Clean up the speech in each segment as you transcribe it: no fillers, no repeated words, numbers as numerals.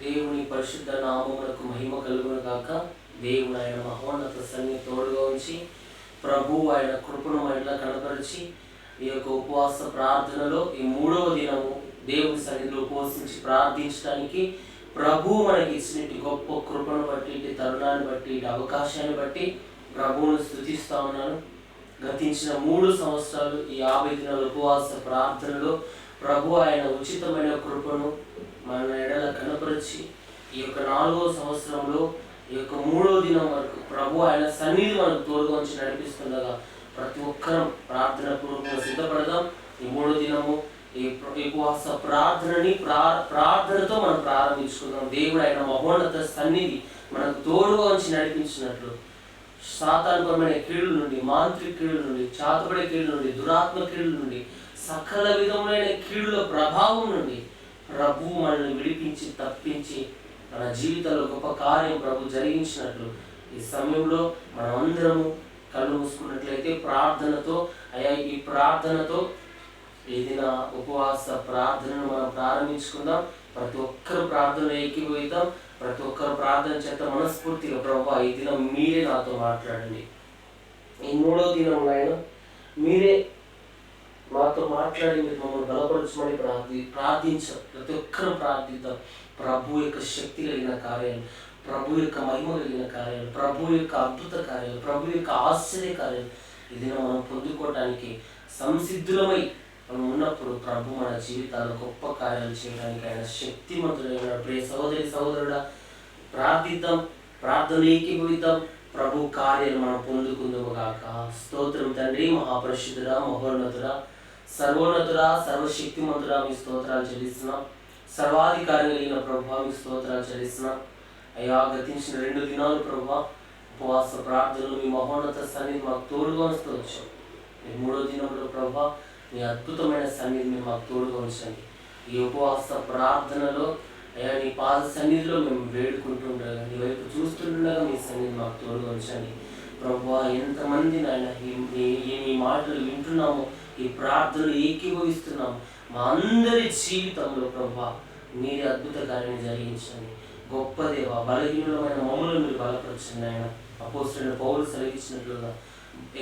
దేవుని పరిశుద్ధ నామమునకు మహిమ కలుగును గాక. దేవుడు ఆయన మహోన్నత సన్నిధి తోడుగా ఉంచి ప్రభు ఆయన కృపను మహిళ కనపరిచి ఈ యొక్క ఉపవాస ప్రార్థనలో ఈ 3వ దినము దేవుని సన్నిధిలో ఉపవసించి ప్రార్థించడానికి ప్రభు మనకి ఇచ్చినట్టు గొప్ప కృపను బట్టి, ఇటు తరుణాన్ని బట్టి, ఇటు అవకాశాన్ని బట్టి ప్రభువును స్తుతిస్తా ఉన్నాను. గతించిన 3 సంవత్సరాలు ఈ 50 దినాల ఉపవాస ప్రార్థనలో ప్రభు ఆయన ఉచితమైన కృపను మన ఎడల కనపరిచి ఈ యొక్క 4వ సంవత్సరంలో ఈ యొక్క 3వ దినం వరకు ప్రభు ఆయన సన్నిధి మనకు తోడుగా ఉంచి నడిపిస్తుండగా ప్రతి ఒక్కరం ప్రార్థన పూర్వకంగా సిద్ధపడదాం. ఈ 3వ దినము ఈ ఉపవాస ప్రార్థనని ప్రార్థనతో మనం ప్రారంభించుకుందాం. దేవుడు ఆయన మహోన్నత సన్నిధి మనకు తోడుగా ఉంచి నడిపించినట్లు సాతానుపరమైన కీడుల నుండి, మాంత్రిక కీడుల నుండి, చాతపడే కీడుల నుండి, దురాత్మ కీడుల నుండి, సకల విధములైన కీడుల ప్రభావం నుండి ప్రభు మనల్ని విడిపించి తప్పించి మన జీవితంలో గొప్ప కార్యం ప్రభు జరిగించినట్లు ఈ సమయంలో మనం అందరము కళ్ళు మూసుకున్నట్లయితే ప్రార్థనతో ఈ ప్రార్థనతో ఏదైనా ఉపవాస ప్రార్థనను మనం ప్రారంభించుకుందాం. ప్రతి ఒక్కరు ప్రార్థన ఏకీభవిద్దాం. ప్రతి ఒక్కరు ప్రార్థన చేత మనస్ఫూర్తిగా ప్రభు ఈ దినం మీరే నాతో మాట్లాడండి. ఈ 3వ దినంలో ఆయన మీరే మాతో మాట్లాడి మీరు మమ్మల్ని బలపరచమని ప్రార్థించాం. ప్రతి ఒక్కరూ ప్రార్థిద్దాం. ప్రభు యొక్క శక్తి కలిగిన కార్యాలు, ప్రభు యొక్క మహిమ కలిగిన కార్యాలు, ప్రభు యొక్క అద్భుత కార్యాలు, ప్రభు యొక్క ఆశ్చర్య కార్యాలు ఇది మనం పొందుకోవటానికి సంసిద్ధులమై మనం ఉన్నప్పుడు ప్రభు మన జీవితాల్లో గొప్ప కార్యాలు చేయడానికి ఆయన శక్తిమంతుడైన ప్రియ సహోదరి సహోదరుడా ప్రార్థిద్దాం. ప్రార్థన ఏకీభవిద్దాం. ప్రభు కార్యాలు మనం పొందుకుందాము గాక. స్తోత్రం తండ్రి, మహాపరిశుద్ధుడా, మహోన్నతుడా, సర్వోన్నతుడా, సర్వశక్తిమంతుడా మీ స్తోత్రాలు చెల్లిస్తున్నాం. సర్వాధికారి కలిగిన ప్రభు మీ స్తోత్రాలు చెల్లిస్తున్నాం. అయ్యా గతించిన 2 దినాలు ప్రభు ఉపవాస ప్రార్థనలు మీ మహోన్నత సన్నిధి మాకు తోడుగా ఉంచుతూ వచ్చాం. ఈ 3వ దినంలో ప్రభు మీ అద్భుతమైన సన్నిధిని మాకు తోడుగా ఉంచండి. ఈ ఉపవాస ప్రార్థనలో అయ్యా నీ పాద సన్నిధిలో మేము వేడుకుంటుండగా, నీ వైపు చూస్తుండగా మీ సన్నిధి మాకు తోడుగా ఉంచండి. ప్రభు ఎంతమంది నాయన ఈ మాటలు వింటున్నామో, ఈ ప్రార్థనలు ఏకీభవిస్తున్నాము, మా అందరి జీవితంలో ప్రభు మీరే అద్భుత కార్యాన్ని జరిగించండి. గొప్ప దేవ, బలహీనమైన మమ్మల్ని మీరు బలపరచండి. ఆయన అపోస్తలుడైన పౌలు సెలవిచ్చినట్లుగా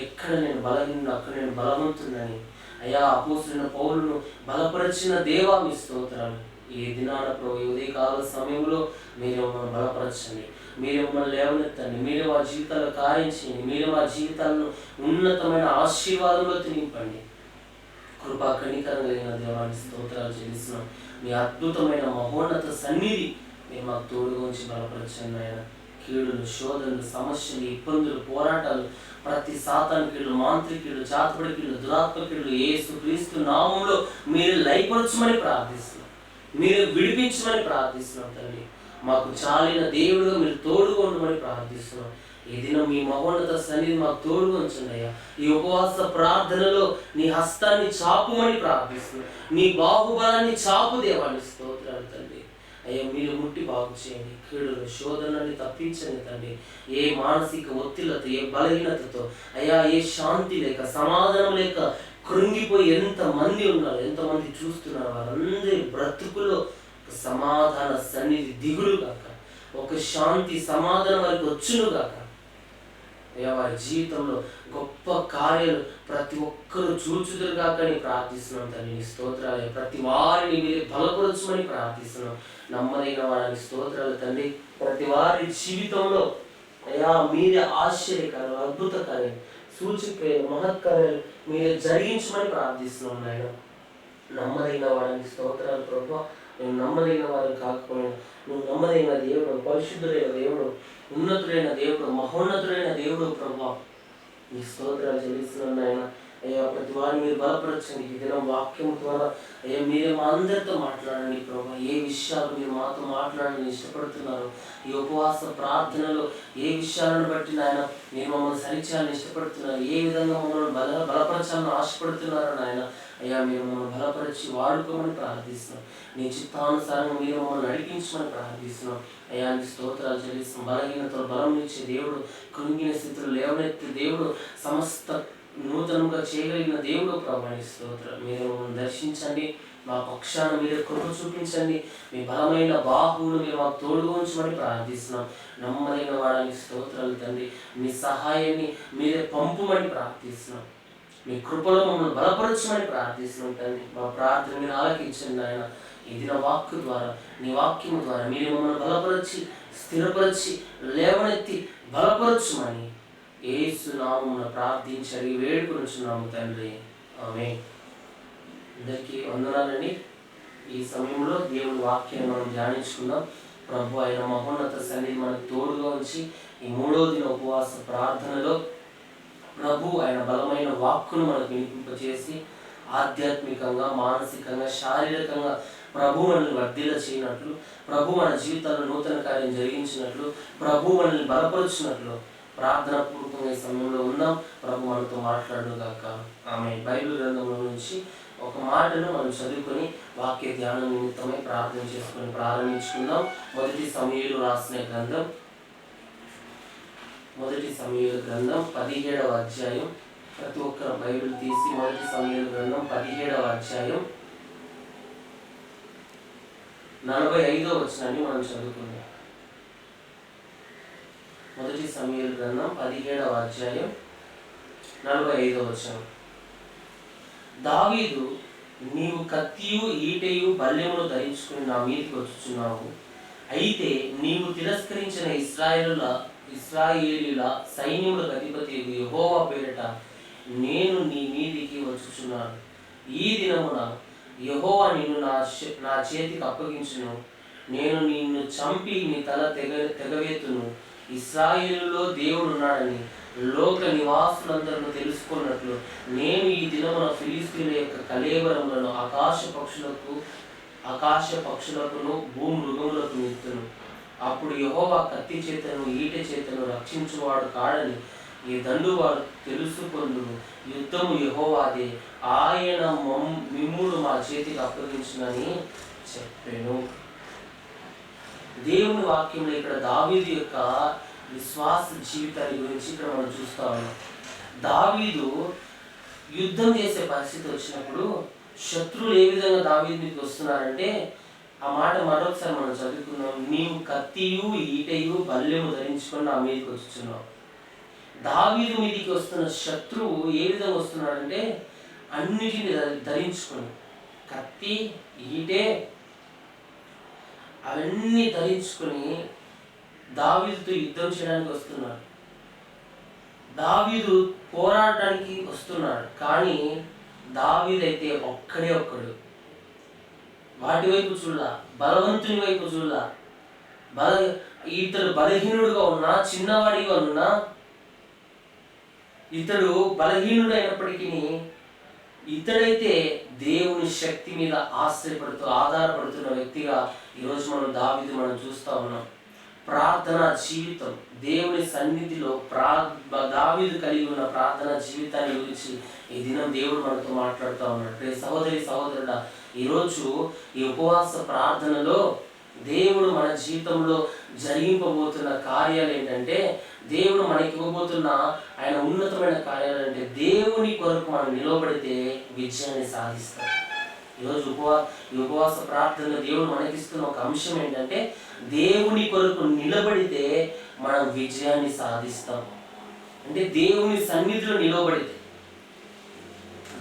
ఎక్కడ నేను బలహీనుడు అక్కడ నేను బలవంతుడని అయ్యా అపోస్తలుడైన పౌలును బలపరిచిన దేవా మీ స్తోత్రాలు. ఈ దినాన ప్రభు ఉదయకాల సమయంలో మీరే మమ్మల్ని బలపరచండి, మీరే మమ్మల్ని లేవనెత్తండి, మీరే మా జీవితాల్లో కార్యం చేయండి, మీరే మా జీవితాలను ఉన్నతమైన ఆశీర్వాదంలో నింపండి. కృపా కనికరం కలిగిన దేవాన్ని స్తోత్రాలు చెల్లిస్తున్నాం. మీ అద్భుతమైన మహోన్నత సన్నిధి మీరు మాకు తోడుగా ఉంచి బలపరచండి. ఆయన కీడులు, శోధనలు, సమస్యలు, ఇబ్బందులు, పోరాటాలు, ప్రతి సాతాను కీడులు, మాంత్రిక కీడులు, చాతపడి కీడులు, దురాత్మ కీడులు యేసు క్రీస్తు నామంలో మీరు లయపరచమని ప్రార్థిస్తున్నాం, మీరు విడిపించమని ప్రార్థిస్తున్నాం. తండ్రి మాకు చాలిన దేవుడుగా మీరు తోడుగా ఉండమని ప్రార్థిస్తున్నాం. ఈ దినం మీ మహోన్నత సన్నిధి మాకు తోడుగా ఉంచండి అయ్యా. ఈ ఉపవాస ప్రార్థనలో నీ హస్తాన్ని చాపుమని ప్రార్థిస్తున్నాం, నీ బాహుబలాన్ని చాపు దేవాన్ని స్తోత్రాలు తండ్రి. అయ్యా మీరు ముట్టి బాగు చేయండి, కీడులు శోధనని తప్పించండి తండ్రి. ఏ మానసిక ఒత్తిళ్లతో, ఏ బలహీనతతో అయ్యా, ఏ శాంతి లేక, సమాధానం లేక కృంగిపోయి ఎంతమంది ఉన్నారు, ఎంతమంది చూస్తున్నారు, వారందరి బ్రతుకుల్లో సమాధాన సన్నిధి దిగులు కాక, ఒక శాంతి సమాధానం వారికి వచ్చును కాక. అయ్యా వారి జీవితంలో గొప్ప కార్యాలు ప్రతి ఒక్కరూ చూచుదురు కాక అని ప్రార్థిస్తున్నాం తండ్రి. నీ స్తోత్రాలు. ప్రతి వారిని మీరే బలపరచమని ప్రార్థిస్తున్నాం. నమ్మదైన వారికి స్తోత్రాలు తండ్రి. ప్రతి వారి జీవితంలో అయ్యా మీరే ఆశ్చర్యకార్యాలు, అద్భుత కార్యాలు, సూచక్రియలు, మహత్కార్యాలు మీరే జరిగించమని ప్రార్థిస్తున్నాం నాయన. నమ్మదైన వారికి స్తోత్రాలు ప్రభు. నువ్వు నమ్మదైన వారు కాకపోయినా నువ్వు నమ్మదైన దేవుడు, పరిశుద్ధుడైన దేవుడు, ఉన్నతుడైన దేవుడు, మహోన్నతుడైన దేవుడు ప్రభు. నీ స్తోత్రాలు చెల్లిస్తున్నాను ఆయన. అయ్యా ప్రతి వారిని మీరు బలపరచండి. ఈ దినం వాక్యం ద్వారా అయ్యా మీరే మా అందరితో మాట్లాడండి ప్రభు. ఏ విషయాలు మీరు మాతో మాట్లాడాలని ఇష్టపడుతున్నారు, ఈ ఉపవాస ప్రార్థనలో ఏ విషయాలను బట్టి నాయన మీరు మమ్మల్ని సరిచేయాలని ఇష్టపడుతున్నారు, ఏ విధంగా మమ్మల్ని బలపరచాలని ఆశపడుతున్నారో నాయన అయ్యా మీరు మమ్మల్ని బలపరిచి వాడుకోమని ప్రార్థిస్తున్నాం. నీ చిత్తానుసారంగా మీరు మమ్మల్ని నడిపించమని ప్రార్థిస్తున్నాం. అయ్యా నీ స్తోత్రాలు చెల్లిస్తున్నాం. బలహీనతలు బలం ఇచ్చే దేవుడు, కృంగిన స్థితులు లేవనెత్తే దేవుడు, సమస్త నూతనంగా చేయగలిగిన దేవుడు ప్రభు. నీ స్తోత్రం. మీరు మమ్మల్ని దర్శించండి, మా పక్షాన మీరే కృప చూపించండి. మీ బలమైన బాహువులు మీరు మాకు తోడుగా ఉంచమని ప్రార్థిస్తున్నాం. నమ్మదైన వాడానికి స్తోత్రాలు తండ్రి. మీ సహాయాన్ని మీరే పంపుమని ప్రార్థిస్తున్నాం. మీ కృపలో మమ్మల్ని బలపరచమని ప్రార్థిస్తున్నాం తండ్రి. మా ప్రార్థన మీరు ఆలకించండి ఆయన. ఈ దిన వాక్కు ద్వారా, నీ వాక్యము ద్వారా మీరు మమ్మల్ని బలపరచి, స్థిరపరిచి, లేవనెత్తి బలపరచుమని యేసు నామమున ప్రార్థించి అడిగి వేడుకొనుచున్నాము తండ్రి. ఆమేన్. అందరికీ వందనాలండి. ఈ సమయంలో దేవుని వాక్యాన్ని మనం ధ్యానించుకుందాం. ప్రభు ఆయన మహోన్నత సన్నిధి మనకు తోడుగా ఉంచి ఈ 3వ దిన ఉపవాస ప్రార్థనలో ప్రభు ఆయన బలమైన వాక్కును మనకు వినిపింపచేసి ఆధ్యాత్మికంగా, మానసికంగా, శారీరకంగా ప్రభు మనల్ని వర్ధిల్ల చేయనట్లు, ప్రభు మన జీవితాల్లో నూతన కార్యం జరిగించినట్లు, ప్రభు మనల్ని బలపరుచినట్లు ప్రార్థన పూర్వకంగా ఈ సమయంలో ఉందాం. ప్రభు మనతో మాట్లాడును గాక. ఆమె బైబిల్ గ్రంథంలో నుంచి ఒక మాటను మనం చదువుకొని వాక్య ధ్యానం నిమిత్తమై ప్రార్థన చేసుకొని ప్రారంభించుకుందాం. మొదటి సమూయేలు రాసిన గ్రంథం 17వ అధ్యాయం. ప్రతి ఒక్కరు బైబిల్ తీసి మొదటి సమూయేలు గ్రంథం 17వ అధ్యాయం 45వ వచనాన్ని మనం చదువుకుందాం. మొదటి సమూయేలు గ్రంథం 17వ అధ్యాయం 45వ వచనం. దావీదు, నీవు కత్తియు ఈటెయు బల్లెమును ధరించుకుని నా మీదికి వచ్చుచున్నావు. అయితే నీవు తిరస్కరించిన ఇశ్రాయేలీల సైన్యములకు అధిపతి యెహోవా పేరిట నేను నీ మీదికి వచ్చుచున్నాను. ఈ దినమున యెహోవా నిన్ను నా చేతికి అప్పగించును. నేను నిన్ను చంపి నీ తల తెగవేతును. ఇశ్రాయేలులో దేవుడు ఉన్నాడని లోక నివాసులందరూ తెలుసుకున్నట్లు నేను ఈ దినమున ఫిలిష్తీయుల యొక్క కళేబరములను ఆకాశ పక్షులకును భూమృగములకు నిత్తును. అప్పుడు యెహోవా కత్తి చేతను ఈటె చేతను రక్షించువాడు కాడని ఈ దండు వారు తెలుసుకొందురు. యుద్ధము యెహోవాదే, ఆయన మిమ్మును మా చేతికి అప్పగించునని చెప్పెను. దేవుని వాక్యంలో ఇక్కడ దావీదు యొక్క విశ్వాస జీవితాన్ని గురించి ఇక్కడ మనం చూస్తా ఉన్నాం. దావీదు యుద్ధం చేసే పరిస్థితి వచ్చినప్పుడు శత్రువులు ఏ విధంగా దావీదు మీదకి వస్తున్నారంటే, ఆ మాట మరొకసారి మనం చదువుకున్నాం. నీవు కత్తియు ఈటెయు బల్లెము ధరించుకొని నా మీదకి వచ్చుచున్నావు. దావీదు మీదికి వస్తున్న శత్రువు ఏ విధంగా వస్తున్నాడంటే, అన్నిటిని ధరించుకొని, కత్తి, ఈటె అవన్నీ ధరించుకొని దావీదుతో యుద్ధం చేయడానికి వస్తున్నాడు. దావీదు పోరాడడానికి వస్తున్నాడు. కానీ దావీదైతే ఒక్కడు వాటి వైపు చూడలా, బలవంతుని వైపు చూడలా. ఇతడు బలహీనుడుగా ఉన్నా, చిన్నవాడిగా ఉన్నా, ఇతడు బలహీనుడైనప్పటికీ ఇతడైతే దేవుని శక్తి మీద ఆధారపడుతున్న వ్యక్తిగా ఈరోజు మనం చూస్తా ఉన్నాం. ప్రార్థన జీవితం, దేవుని సన్నిధిలో దావీదు కలిగి ఉన్న ప్రార్థన జీవితాన్ని గురించి ఈ దినం దేవుడు మనతో మాట్లాడుతూ ఉన్నాడు. సహోదరి సహోదరుడా, ఈరోజు ఈ ఉపవాస ప్రార్థనలో దేవుడు మన జీవితంలో జరిగింపబోతున్న కార్యాలు ఏంటంటే, దేవుడు మనకి ఇవ్వబోతున్న ఆయన ఉన్నతమైన కార్యాలు అంటే, దేవుని కొరకు మనం నిలబడితే విజయాన్ని సాధిస్తాం. ఈరోజు ఉపవాస ప్రార్థనలో దేవుడు మనకిస్తున్న ఒక అంశం ఏంటంటే, దేవుని కొరకు నిలబడితే మనం విజయాన్ని సాధిస్తాం. అంటే దేవుని సన్నిధిలో నిలబడితే,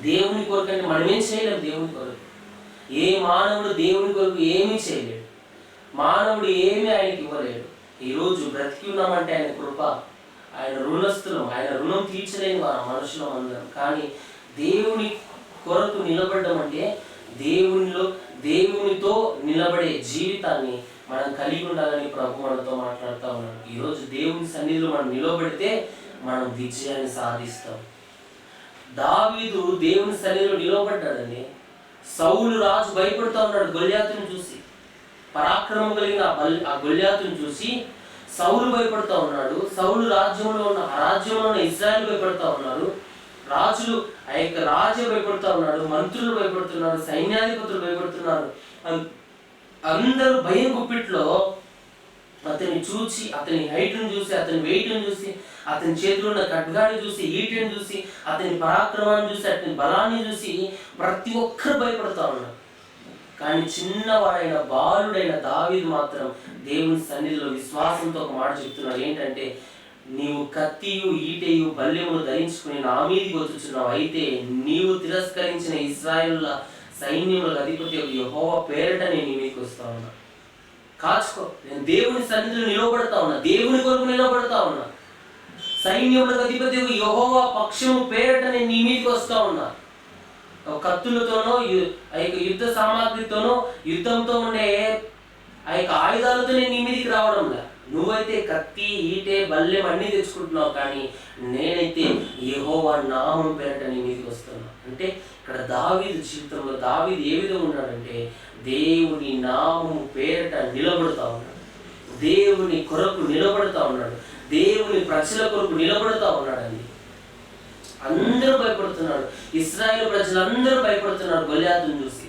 దేవుని కొరకు అంటే మనం ఏం చేయలేము. దేవుని కొరకు ఏ మానవుడు దేవుని కొరకు ఏమీ చేయలేడు. మానవుడు ఏమీ ఆయనకి ఇవ్వలేడు. ఈరోజు బ్రతికి ఉన్నామంటే ఆయన కృప, ఆయన రుణస్థులం, ఆయన రుణం తీర్చలేని వారు మనుషులం అందరం. కానీ దేవుని కొరకు నిలబడడం అంటే దేవునితో నిలబడే జీవితాన్ని మనం కలిగి ఉండాలని ప్రభు మనతో మాట్లాడుతూ ఉన్నాడు. ఈరోజు దేవుని సన్నిధిలో మనం నిలబడితే మనం విజయాన్ని సాధిస్తాం. దావీదు దేవుని సన్నిధిలో నిలబడ్డాడండి. సౌలు రాజు భయపడుతూ ఉన్నాడు గొల్యాతుని చూసి, పరాక్రమం కలిగిన ఆ గొల్యాతుని చూసి సౌలు భయపడుతూ ఉన్నాడు. సౌలు రాజ్యంలో ఉన్న ఇశ్రాయేలు భయపడుతూ ఉన్నారు. రాజులు ఆ యొక్క రాజు భయపడుతూ ఉన్నాడు, మంత్రులు భయపడుతున్నారు, సైన్యాధిపతులు భయపడుతున్నారు. అందరూ భయం గుప్పిట్లో అతన్ని చూసి, అతని హైట్ను చూసి, అతని వెయిట్ను చూసి, అతని చేతిలో ఉన్న ఖడ్గాన్ని చూసి, ఈటెను చూసి, అతని పరాక్రమాన్ని చూసి, అతని బలాన్ని చూసి ప్రతి ఒక్కరు భయపడుతూ ఉన్నారు. కానీ చిన్నవాడైన బాలుడైన దావీదు మాత్రం దేవుని సన్నిధిలో విశ్వాసంతో ఒక మాట చెప్తున్నాడు. ఏంటంటే, నీవు కత్తియు ఈటెయు బల్లెమును ధరించుకుని నా మీదికి వచ్చుచున్నావు. అయితే నీవు తిరస్కరించిన ఇశ్రాయేలుల సైన్యములకు అధిపతి యెహోవా పేరట నేను నీ మీదకి వస్తా ఉన్నా. కాచుకో, నేను దేవుని సన్నిధిలో నిలబడతా ఉన్నా, దేవుని కొరకు నిలబడతా ఉన్నా. సైన్యములకు అధిపతి యెహోవా పక్షము పేరట నేను నీ మీదకి వస్తా ఉన్నా. కత్తులతోనో ఆ యొక్క యుద్ధ సామాగ్రితోనో యుద్ధంతో ఉండే ఆ యొక్క ఆయుధాలతో నేను నీ మీదకి రావడంలా. నువ్వైతే కత్తి ఈటె బల్లెం అన్నీ తెచ్చుకుంటున్నావు, కానీ నేనైతే యెహోవా నామం పేరట నీ మీదకి వస్తున్నా. అంటే ఇక్కడ దావీదు జీవితంలో దావీదు ఏ విధంగా ఉన్నాడంటే, దేవుని నామం పేరట నిలబడుతూ ఉన్నాడు, దేవుని కొరకు నిలబడుతూ ఉన్నాడు, దేవుని ప్రజల కొరకు నిలబడుతూ ఉన్నాడండి. అందరూ భయపడుతున్నారు, ఇశ్రాయేలు ప్రజలందరూ భయపడుతున్నారు గొల్యాతును చూసి.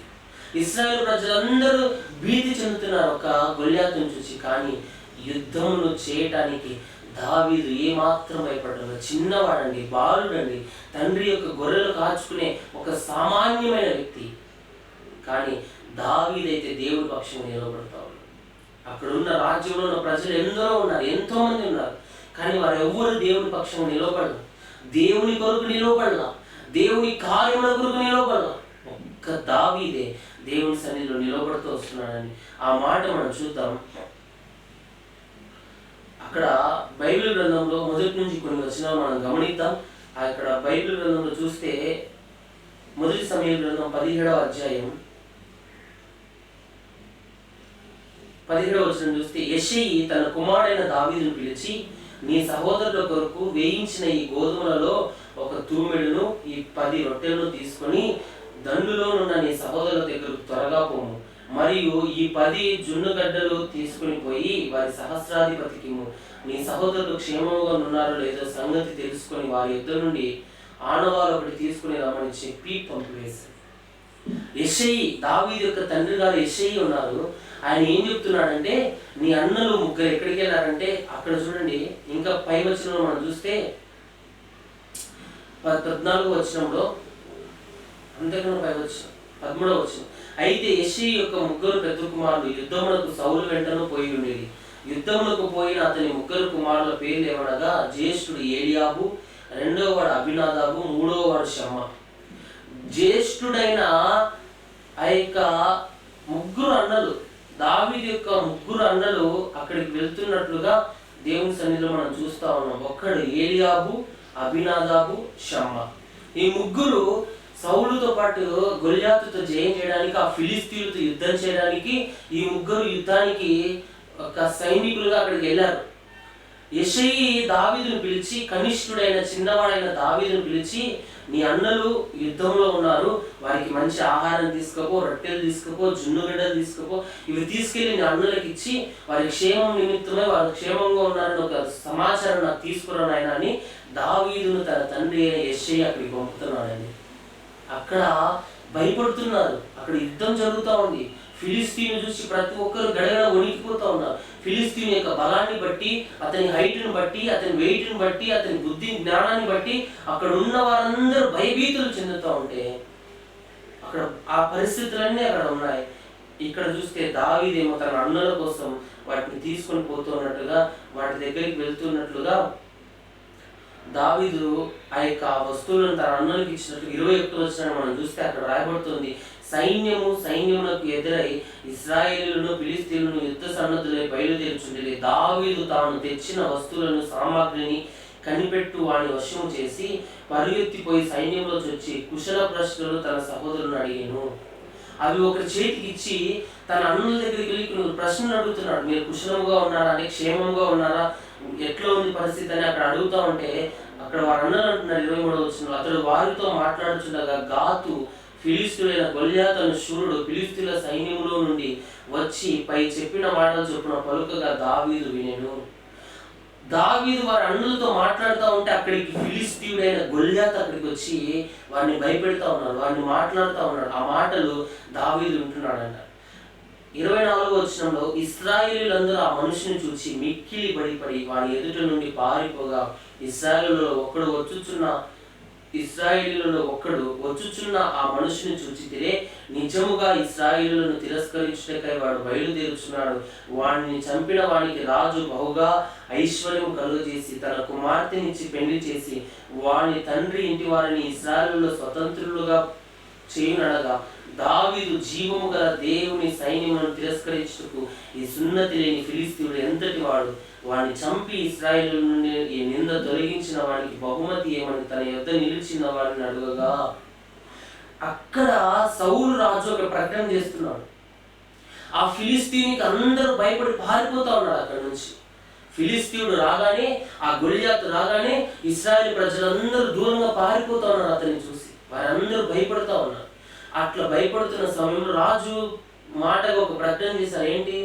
ఇశ్రాయేలు ప్రజలందరూ భీతి చెందుతున్నారు ఒక గొల్యాతును చూసి. కానీ యుద్ధమును చేయటానికి దావీదు ఏమాత్రం భయపడ్డాడు. చిన్నవాడండి, బాలుడండి, తండ్రి యొక్క గొర్రెలు కాచుకునే ఒక సామాన్యమైన వ్యక్తి. కానీ దావీదైతే దేవుడి పక్షంగా నిలబడతా ఉన్నాడు. అక్కడ ఉన్న రాజ్యంలో ఉన్న ప్రజలు ఎందరో ఉన్నారు, ఎంతో మంది ఉన్నారు, కానీ వారు ఎవ్వరు దేవుని పక్షంగా నిలబడరు, దేవుని కొరకు నిలబడలా, దేవుని కార్యముల కొరకు నిలబడలా. ఒక్క దావీదే దేవుని సన్నిధిలో నిలబడుతూ వస్తున్నాడని ఆ మాట మనం చూద్దాం. అక్కడ బైబిల్ గ్రంథంలో మొదటి నుంచి కొన్ని వచనాలు మనం గమనిద్దాం. అక్కడ బైబిల్ గ్రంథంలో చూస్తే మొదటి సమూయేలు గ్రంథం 17వ అధ్యాయం 17వ వచనం చూస్తే, యెషయి తన కుమారుడైన దావీదును పిలిచి, నీ సహోదరుల కొరకు వేయించిన ఈ గోధుమలలో ఒక తూమెడును ఈ 10 రొట్టెలను తీసుకొని దండులోనున్న నీ సహోదరుల దగ్గరకు త్వరగా పోము. మరియు ఈ 10 జున్నుగడ్డలు తీసుకుని పోయి వారి సహస్రాధిపతికి నీ సహోదరులు క్షేమంగా ఉన్నారో లేదో సంగతి తెలుసుకొని వారి యుద్ధ నుండి ఆనవాలు ఒకటి తీసుకుని రమ్మని చెప్పి పంపివేశాడు. యెషయి, దావీదు యొక్క తండ్రి గారు యెషయి ఉన్నారు. ఆయన ఏం చెప్తున్నాడంటే, నీ అన్నలు ముగ్గురు ఎక్కడికి వెళ్ళారంటే, అక్కడ చూడండి, ఇంకా పై వచనంలో మనం చూస్తే 14వ వచనంలో, అంతకన్నా పై వచనం 13వ వచనం, అయితే యెషయి యొక్క ముగ్గురు పెద్ద కుమారులు యుద్ధమునకు సౌలు వెంటను పోయి ఉండేది. యుద్ధమునకు పోయిన అతని ముగ్గురు కుమారుల పేర్లు ఏమనగా, జ్యేష్ఠుడు ఏలియాబు, రెండవ వాడు అభినాదాబు, మూడవ వాడు షమ్మా. జ్యేష్ఠుడైన ఆ యొక్క ముగ్గురు అన్నలు, దావీదు యొక్క ముగ్గురు అన్నలు అక్కడికి వెళ్తున్నట్లుగా దేవుని సన్నిధిలో మనం చూస్తా ఉన్నాం. ఒక్కడు ఏలియాబు, అభినాదాబు, షమ్మా. ఈ ముగ్గురు సౌలుతో పాటు గొల్యాతుతో జయం చేయడానికి, ఆ ఫిలిస్తీయులతో యుద్ధం చేయడానికి ఈ ముగ్గురు యుద్ధానికి ఒక సైనికులుగా అక్కడికి వెళ్ళారు. యెషయి దావీదును పిలిచి, కనిష్ఠుడైన చిన్నవాడైన దావీదును పిలిచి, నీ అన్నలు యుద్ధంలో ఉన్నారు, వారికి మంచి ఆహారం తీసుకపో, రొట్టెలు తీసుకపో, జున్నుగడ్డలు తీసుకపో, ఇవి తీసుకెళ్లి నీ అన్నలకు ఇచ్చి వారి క్షేమం నిమిత్తమై వారు క్షేమంగా ఉన్నారని ఒక సమాచారం నాకు తీసుకురాను ఆయన అని దావీదును తన తండ్రి అయిన యెషయి అక్కడికి పంపుతున్నాడండి. అక్కడ భయపడుతున్నారు, అక్కడ యుద్ధం జరుగుతూ ఉంది. ఫిలిస్తీన్ చూసి ప్రతి ఒక్కరు గడగడ వణికిపోతూ ఉన్నారు. ఫిలిస్తీన్ యొక్క బలాన్ని బట్టి, అతని హైట్ను బట్టి, అతని వెయిట్ను బట్టి, అతని బుద్ధి జ్ఞానాన్ని బట్టి అక్కడ ఉన్న వారందరూ భయభీతులు చెందుతూ ఉంటే అక్కడ ఆ పరిస్థితులన్నీ అక్కడ ఉన్నాయి. ఇక్కడ చూస్తే దావీదేమో తన అన్నల కోసం వాటిని తీసుకొని పోతున్నట్టుగా, వాటి దగ్గరికి వెళ్తున్నట్లుగా దావీదు ఆ యొక్క వస్తువులను తన అన్నలకు ఇచ్చినట్లు 21వ వచనాన్ని మనం చూస్తే అక్కడ రాయబడుతుంది, సైన్యమునకు ఎదురై ఇశ్రాయేలును ఫిలిస్తీయులను యుద్ధ సన్నద్ధులై బయలుదేరుచుండేది. దావీదు తాను తెచ్చిన వస్తువులను సామాగ్రిని కనిపెట్టు వాని వశము చేసి పరుగెత్తిపోయి సైన్యంలో చొచ్చి కుశల ప్రశ్నలు తన సహోదరుని అడిగాను. అవి ఒకరి చేతికి ఇచ్చి తన అన్నుల దగ్గరికి వెళ్ళి ప్రశ్నలు అడుగుతున్నాడు. మీరు కుశలంగా ఉన్నారా, అంటే క్షేమంగా ఉన్నారా, ఎట్లా ఉంది పరిస్థితి అని అక్కడ అడుగుతా ఉంటే అక్కడ వారు అన్నారు అంటున్నారు 23వ వచనంలో, అతడు వారితో మాట్లాడుచుండగా గాతు ఫిలిస్తీయుడైన గొల్యాతు అను శూరుడు ఫిలిస్తీయుల సైన్యంలో నుండి వచ్చి పై చెప్పిన మాటలు చొప్పున పలుకగా దావీదు వినెను. దావీదు వారి అన్నులతో మాట్లాడుతూ ఉంటే అక్కడికి ఫిలిస్తీయుడైన గొల్యాతు అక్కడికి వచ్చి వారిని భయపెడతా ఉన్నాడు, వారిని మాట్లాడుతూ ఉన్నాడు. ఆ మాటలు దావీదు వింటున్నాడంట. 24వ వచనంలో, ఇశ్రాయేలీయులందరూ ఆ మనుషుని చూసి మిక్కిలి భయపడి వారి ఎదుట నుండి పారిపోగా ఇశ్రాయేలులో ఒకడు వచ్చుచున్న ఇశ్రాయేలీయులలో ఒక్కడు వచ్చుచున్న ఆ మనుషుని చూచితిరే, నిజముగా ఇశ్రాయేలీయులను తిరస్కరించుటకై వాడు బయలుదేరుచున్నాడు. వాడిని చంపిన వానికి రాజు బహుగా ఐశ్వర్యం కలుగజేసి తన కుమార్తెనిచ్చి పెళ్లి చేసి వాని తండ్రి ఇంటి వారిని ఇశ్రాయేలులో స్వతంత్రులుగా చేయునడగా, దావీదు జీవము గల దేవుని సైన్యమును తిరస్కరించుటకు ఈ సున్నతి లేని ఫిలిస్తీయుడు ఎంతటి వాడు, వాడిని చంపి ఇశ్రాయేలు నుండి ఈ నింద తొలగించిన వాడికి బహుమతి ఏమని తన యొద్ద నిలిచిన వాడిని అడుగగా, అక్కడ సౌలు రాజు ఒక ప్రకటన చేస్తున్నాడు. ఆ ఫిలిస్తీయునికి అందరూ భయపడి పారిపోతా ఉన్నారు అక్కడ నుంచి. ఫిలిస్తీయుడు రాగానే, ఆ గొలియాతు రాగానే ఇశ్రాయేలు ప్రజలందరూ దూరంగా పారిపోతా ఉన్నారు అతన్ని చూసి. వారందరూ భయపడుతూ ఉన్నారు. అట్లా భయపడుతున్న సమయంలో రాజు మాటగా ఒక ప్రకటన చేశారు. ఏంటి?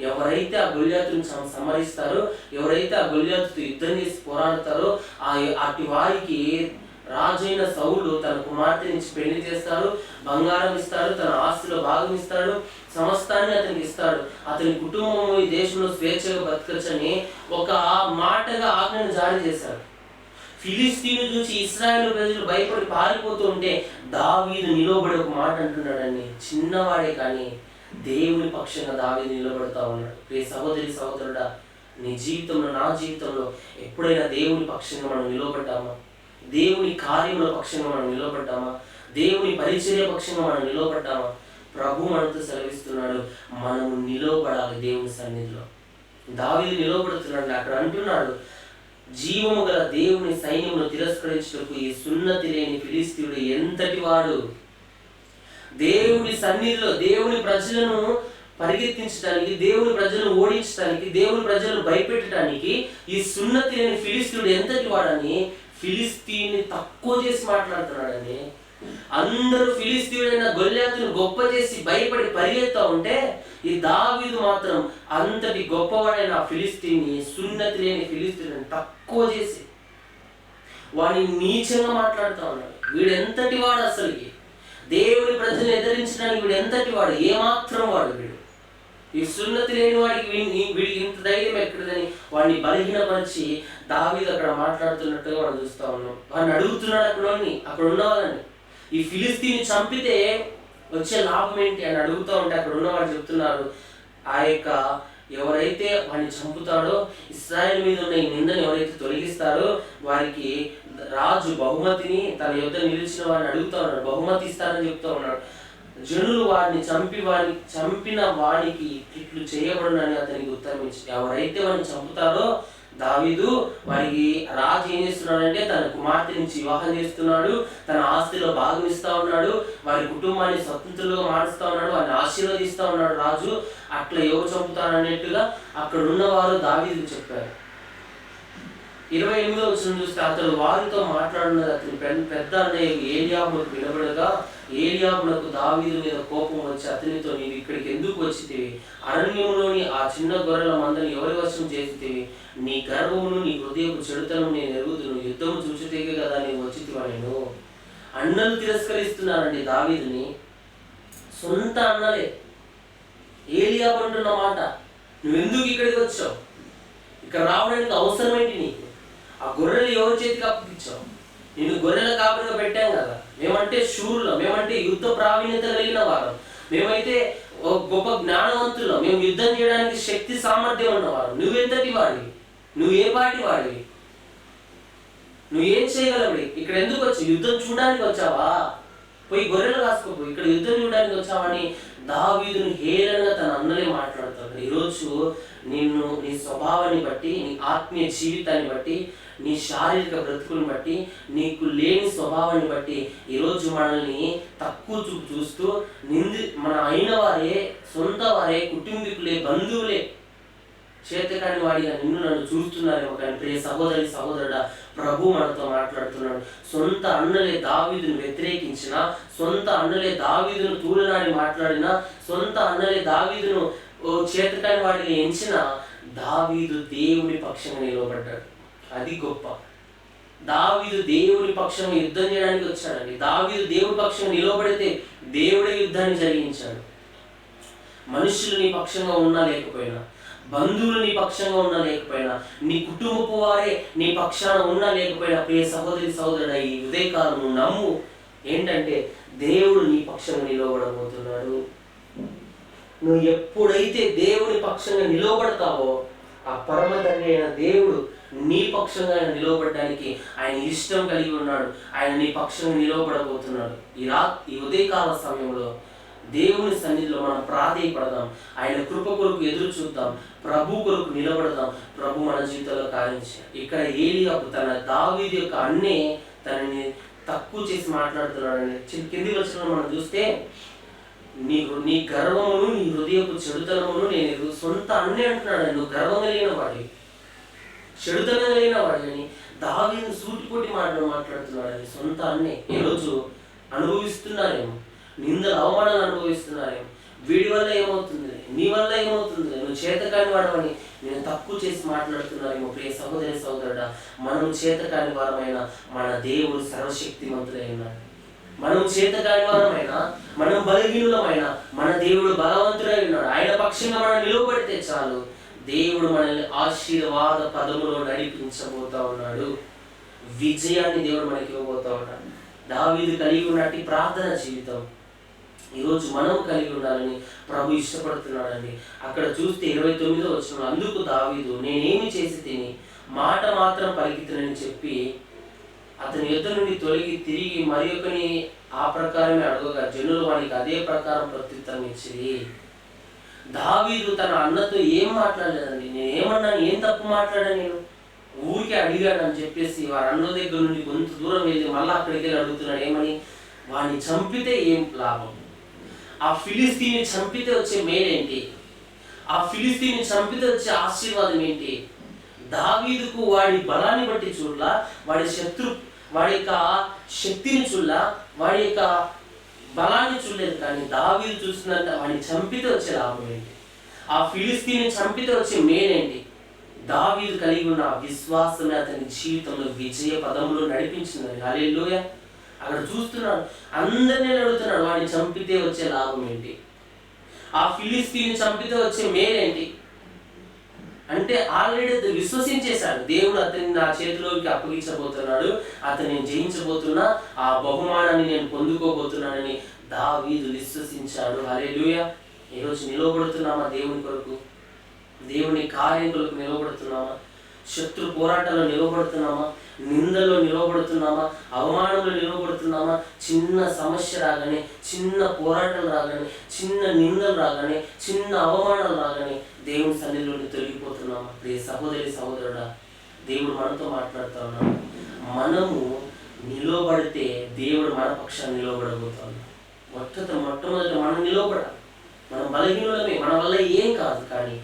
ఎవరైతే ఆ గొలియాతుని సంహరిస్తారో, ఎవరైతే ఆ గొలియాతుతో యుద్ధం చేసి పోరాడతారో అటు వారికి రాజైన సౌలు తన కుమార్తె నుంచి పెళ్లి చేస్తాడు, బంగారం ఇస్తాడు, తన ఆస్తిలో భాగం ఇస్తాడు, సమస్తాన్ని అతనికి ఇస్తాడు. అతని కుటుంబం ఈ దేశంలో స్వేచ్ఛగా బతకచ్చని ఒక మాటగా ఆజ్ఞను జారీ చేశాడు. ఫిలిస్తీను చూసి ఇశ్రాయేలు ప్రజలు భయపడి పారిపోతూ ఉంటే దావీదు నిలబడి ఒక మాట అంటున్నాడని, చిన్నవాడే కానీ దేవుని పక్షంగా దావీదు నిలబడతా ఉన్నాడు. ప్రియ సహోదరి సహోదరుడా, నీ జీవితంలో, నా జీవితంలో ఎప్పుడైనా దేవుని పక్షంగా మనం నిలబడ్డామా? దేవుని కార్యముల పక్షంగా మనం నిలబడ్డామా? దేవుని పరిచర్య పక్షంగా మనం నిలబడ్డామా? ప్రభు మనతో సెలవిస్తున్నాడు, మనము నిలబడాలి దేవుని సన్నిధిలో. దావీదు నిలబడుతున్నాడు. అక్కడ అంటున్నాడు, జీవము గల దేవుని సైన్యమును తిరస్కరించుటకు ఈ సున్నతి లేని ఫిలిస్తీయుడు ఎంతటి వాడు. దేవుని సన్నిధిలో దేవుని ప్రజలను పరిగెత్తించడానికి, దేవుని ప్రజలను ఓడించడానికి, దేవుని ప్రజలను భయపెట్టడానికి ఈ సున్నతి లేని ఫిలిస్తీయుడు ఎంతటి వాడని ఫిలిస్తీయుని తక్కువ చేసి మాట్లాడుతున్నాడని. అందరూ ఫిలిస్తీయుడైన గొల్యాతును గొప్ప చేసి భయపడి పరిగెత్తా ఉంటే ఈ దావీదు మాత్రం అంతటి గొప్పవాడైన ఫిలిస్తీని, సున్నతి లేని ఫిలిస్తీయుని తక్కువ చేసి వాడిని నీచంగా మాట్లాడుతూ ఉన్నాడు. వీడు ఎంతటి వాడు, అసలుకి దేవుని ప్రజలను ఎదిరించడానికి వీడు ఎంతటి వాడు, ఏమాత్రం వాడు వీడు. ఈ సున్నతి లేని వాడికి వీడికి ఇంత ధైర్యం ఎక్కడదని వాడిని బలహీనపరిచి దావీదు అక్కడ మాట్లాడుతున్నట్టుగా మనం చూస్తూ ఉన్నాం. వాడిని అడుగుతున్నాడు అక్కడ ఉన్న వాళ్ళని, ఈ ఫిలిస్తీని చంపితే వచ్చే లాభం ఏంటి అని అడుగుతూ ఉంటే అక్కడ ఉన్నవాడు చెప్తున్నారు, ఆ యొక్క ఎవరైతే వాడిని చంపుతాడో, ఇశ్రాయేలు మీద ఉన్న ఈ నిందను ఎవరైతే తొలగిస్తారో వారికి రాజు బహుమతిని తన యొద్ద నిలిచిన వాడిని అడుగుతా ఉన్నాడు, బహుమతి ఇస్తారని చెప్తా ఉన్నాడు. జనులు వాడిని చంపిన వాడికి ఇట్లు చేయబడునని అతనికి ఉత్తరం ఇచ్చి, ఎవరైతే వాడిని చంపుతారో దావీదు వారికి రాజు ఏం చేస్తున్నాడంటే తన కుమార్తె నుంచి వివాహం చేస్తున్నాడు, తన ఆస్తిలో భాగం ఇస్తా ఉన్నాడు, వారి కుటుంబాన్ని స్వతంత్రులుగా మారుస్తా ఉన్నాడు, వారిని ఆశీర్వదిస్తా ఉన్నాడు రాజు. అట్లా ఎవరు చంపుతారన్నట్టుగా అక్కడ ఉన్నవారు దావీదు చెప్పారు. 28వ వచనం చూస్తే, అతడు వారితో మాట్లాడినది అతని పెద్ద అన్నయ్య ఏలియాబుకు వినబడగా, ఏలియాబునకు దావీదు మీద కోపం వచ్చి అతనితో, నీవు ఇక్కడికి ఎందుకు వచ్చితివి? అరణ్యంలోని ఆ చిన్న గొర్రెల మందని ఎవరి వశం చేసితివి? నీ గర్వమును నీ హృదయపు చెడుతనం నేను ఎరుగుదును, యుద్ధము చూచుటకే కదా నేను వచ్చితివా? నేను అన్నలు తిరస్కరిస్తున్నానండి దావీదుని, సొంత అన్నలే. ఏలియాబు అంటున్న మాట, నువ్వెందుకు ఇక్కడికి వచ్చావు? ఇక్కడ రావడానికి అవసరం ఏంటి నీకు? ఆ గొర్రెలు ఎవరి చేతికి అప్పగించావు? నేను గొర్రెల కాపరిగా పెట్టాం కదా. మేమంటే శూరులం, మేమంటే యుద్ధ ప్రావీణ్యత కలిగిన వారం, మేమైతే గొప్ప జ్ఞానవంతులం, మేము యుద్ధం చేయడానికి శక్తి సామర్థ్యం ఉన్నవారు. నువ్వెంతటి వాడివి? నువ్వు ఏ పాటి వాడివి? నువ్వేం చేయగలవు? ఇక్కడ ఎందుకు వచ్చి యుద్ధం చూడడానికి వచ్చావా? పోయి గొర్రెలు కాసుకోపో, ఇక్కడ యుద్ధం చూడడానికి వచ్చావని దావీదును హేళనగా తన అన్నలే మాట్లాడతాడు. ఈరోజు నిన్ను నీ స్వభావాన్ని బట్టి, నీ ఆత్మీయ జీవితాన్ని బట్టి, నీ శారీరక బ్రతుకుని బట్టి, నీకు లేని స్వభావాన్ని బట్టి ఈరోజు మనల్ని తక్కువ చూస్తూ మన అయిన వారే, సొంత వారే, కుటుంబీకులే, బంధువులే చేతకాని వాడిగా నిన్ను నన్ను చూస్తున్నారేమో. కానీ ప్రియ సహోదరి సహోదరుడా, ప్రభు మనతో మాట్లాడుతున్నాడు. సొంత అన్నలే దావీదును వ్యతిరేకించిన, సొంత అన్నలే దావీదును తూలనాడి మాట్లాడిన, సొంత అన్నలే దావీదును చేతకాని వాడిని ఎంచిన దావీదు దేవుని పక్షంగా నిలబడ్డాడు. అది గొప్ప. దావీదు దేవుని పక్షంగా యుద్ధం చేయడానికి వచ్చాడండి. దావీదు దేవుని పక్షంగా నిలబడితే దేవుడే యుద్ధాన్ని జరిగించాడు. మనుషులు నీ పక్షంగా ఉన్నా లేకపోయినా, బంధువులు నీ పక్షంగా ఉన్నా లేకపోయినా, నీ కుటుంబపు వారే నీ పక్షాన ఉన్నా లేకపోయినా, ప్రియ సహోదరి సహోదరుడు, ఈ ఉదయకాలం నువ్వు నమ్ము, ఏంటంటే దేవుడు నీ పక్షంగా నిలవబడబోతున్నాడు. నువ్వు ఎప్పుడైతే దేవుని పక్షంగా నిలవబడతావో, ఆ పరమ తండ్రి అయిన దేవుడు నీ పక్షంగా ఆయన నిలవబడడానికి ఆయన ఇష్టం కలిగి ఉన్నాడు. ఆయన నీ పక్షంగా నిలవబడబోతున్నాడు. ఈ ఉదయకాల సమయంలో దేవుని సన్నిధిలో మనం ప్రాధేయపడదాం, ఆయన కృప కొరకు ఎదురు చూద్దాం, ప్రభు కొరకు నిలబడదాం. ప్రభు మన జీవితంలో కార్యించాడు. ఇక్కడ ఏలీయాబు తన దావీదు యొక్క అన్నే తనని తక్కువ చేసి మాట్లాడుతున్నాడని కింది వచనంలో మనం చూస్తే, నీ గర్వమును నీ హృదయపు చెడుతనమును నేను సొంత అన్నే అంటున్నాడు. నువ్వు గర్వం కలిగిన వాడి, చెడుతనం కలిగిన వాడిని దావీదును సూటిపోటి మాట్లాడుతున్నాడని సొంత అన్నే ఈరోజు అనుభవిస్తున్నారేమో, నిందలు అవమానాలు అనుభవిస్తున్నారేమో. వీడి వల్ల ఏమవుతుంది, నీ వల్ల ఏమవుతుంది, నువ్వు చేతకాని వాడవని నేను తక్కువ చేసి మాట్లాడుతున్నారేమో. ప్రియ సహోదరి సహోదరుడా, మనం చేతకాని వారమైన మన దేవుడు సర్వశక్తిమంతుడై ఉన్నాడు. మనం చేతకాని వారమైన, మనం బలహీనులమైన మన దేవుడు బలవంతుడై ఉన్నాడు. ఆయన పక్షంగా మనం నిలవబడితే చాలు, దేవుడు మనల్ని ఆశీర్వాద పదములో నడిపించబోతా ఉన్నాడు. విజయాన్ని దేవుడు మనకి ఇవ్వబోతా ఉన్నాడు. దావీదు కలిగి ఉన్నట్టు ప్రార్థన జీవితం ఈరోజు మనం కలిగి ఉండాలని ప్రభు ఇష్టపడుతున్నాడండి. అక్కడ చూస్తే 29వ వచనంలో, అందుకు దావీదు నేనేమి చేసి తిని మాట మాత్రం పలికితునని చెప్పి అతని యుద్ధ నుండి తొలగి తిరిగి మరి ఒకని ఆ ప్రకారమే అడగగా జనులు వానికి అదే ప్రకారం ప్రత్యుత్తరం ఇచ్చిరి. దావీదు తన అన్నతో ఏం మాట్లాడలేదండి. నేనేమన్నాను, ఏం తప్పు మాట్లాడాను, నేను ఊరికే అడిగాడు అని చెప్పేసి వారి అన్న దగ్గర నుండి కొంత దూరం వెళ్ళి మళ్ళీ అక్కడికి వెళ్ళి అడుగుతున్నాడు. ఏమని? వాడిని చంపితే ఏం లాభం, ఆ ఫిలిస్తీని చంపితే వచ్చే మేలేంటి, ఆ ఫిలిస్తీని చంపితే వచ్చే ఆశీర్వాదం ఏంటి? దావీదుకు వాడి బలాన్ని బట్టి చూడలా, వాడి యొక్క శక్తిని చూడలా, వాడి యొక్క బలాన్ని చూడలేదు. కానీ దావీదు చూస్తున్నంత వాడిని చంపితే వచ్చే లాభం ఏంటి, ఆ ఫిలిస్తీని చంపితే వచ్చే మేలేంటి? దావీదు కలిగి ఉన్న విశ్వాసమే అతని జీవితంలో విజయ పదంలో నడిపించిందని. హల్లెలూయా. అక్కడ చూస్తున్నాడు, అందరినీ అడుగుతున్నాడు, వాడిని చంపితే వచ్చే లాభం ఏంటి, ఆ ఫిలిస్తీని చంపితే వచ్చే మేలేంటి అంటే ఆల్రెడీ విశ్వసించేశాడు. దేవుడు అతన్ని నా చేతిలోకి అప్పగించబోతున్నాడు, అతన్ని జయించబోతున్నా, ఆ బహుమానాన్ని నేను పొందుకోబోతున్నానని దావీదు విశ్వసించాడు. హల్లెలూయా. ఈరోజు నిలవబడుతున్నామా దేవుని కొరకు, దేవుని కార్యం కొరకు నిలవబడుతున్నామా, శత్రు పోరాటాల్లో నిలవబడుతున్నామా, నిందల్లో నిలవబడుతున్నామా, అవమానంలో నిలవబడుతున్నామా? చిన్న సమస్య రాగానే, చిన్న పోరాటాలు రాగానే, చిన్న నిందలు రాగానే, చిన్న అవమానాలు రాగానే దేవుని సన్నిధిలోని తొలగిపోతున్నామా? ప్రియ సహోదరి సహోదరుడా, దేవుడు మనతో మాట్లాడుతూ ఉన్నాడు. మనము నిలవబడితే దేవుడు మన పక్షాన్ని నిలవబడబోతున్నాడు. మొట్టమొదట మనం నిలవబడాలి. మనం బలహీనులమే, మన వల్ల ఏం కాదు. కానీ